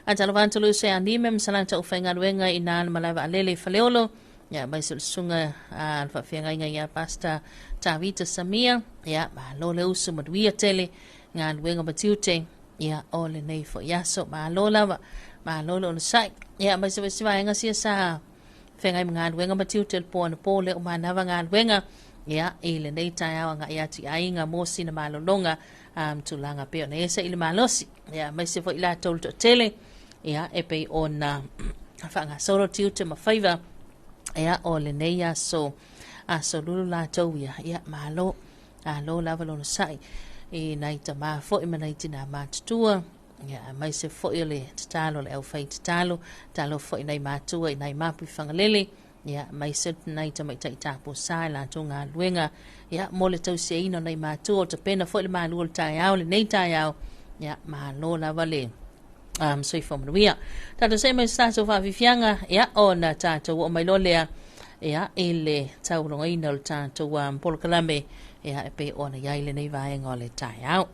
a talofa lu se anime msalanta ufainga luenga ina malava alele faleolo ia mai sunga a fa fianga ia pasta Tavita Samia ia ma lo leusu manuia tele nga luenga matiute ia ole nei fo yaso ma lo lava ma lo lo sai ia mai se vaenga sia sa fengai mga luenga matiute po na pole o manava nga luenga ia ele nei tai au nga ia ti ainga mosi na malolonga tulanga pe na esa ile malosi ia mai se fo ila tol to tele ia e pe ona fanga solo tiute ma favor ia ole nei so so lulu la towia ia malo lo lava lo sai e nai ta ma fo i manai tina ma tua ia mai se fo ile talo le au fai talo fo i nai ma tua i nai ma pu fangalele ia mai se nai ta mai ta po sai la tunga luenga ia mole tau se ino nei ma tua te pena fo ile ma lu tai au le nei tai au ia ma lo lava le so ifo mruia tato se mai sa so fa vifianga ia ona tato o mai lo lea ia ele tau longa ina o tato polo kalame ia e pe ona ia ile nei vaenga o le tai au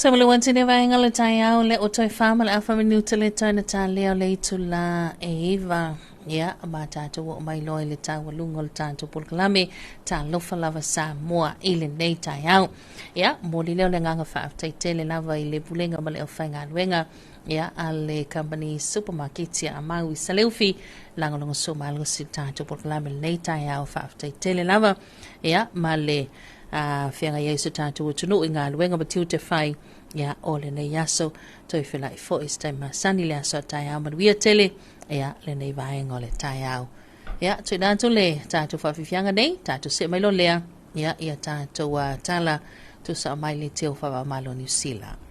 Samalo wantine vaenga le taiao le o toi whama le awha minuta le taina tā leo le tula Eva. Ia, ma tātou o mai loe le tāua lunga le tātou pulkalame Talofa Samoa i le nei taiao. Ia, mōli leo le nganga whaaftai le lava i le pulenga ma le o whainga aluenga. Ia, a le company supermarket ia a maui saleufi langolongo so malgo si tātou pulkalame le nei taiao whaaftai le lava. Ia, ma le whianga Yesu tātou o tunu i ngā luenga matiu te whai ia ole nei yaso toi whila i fo is taima sani le aso tai au manuia tele ia le nei vaenga le tai au ia tui tātou le tātou whawhiwhianga nei tātou se mailo lea ia tātou tala tu sa mai le teo whawa malo New Zealand.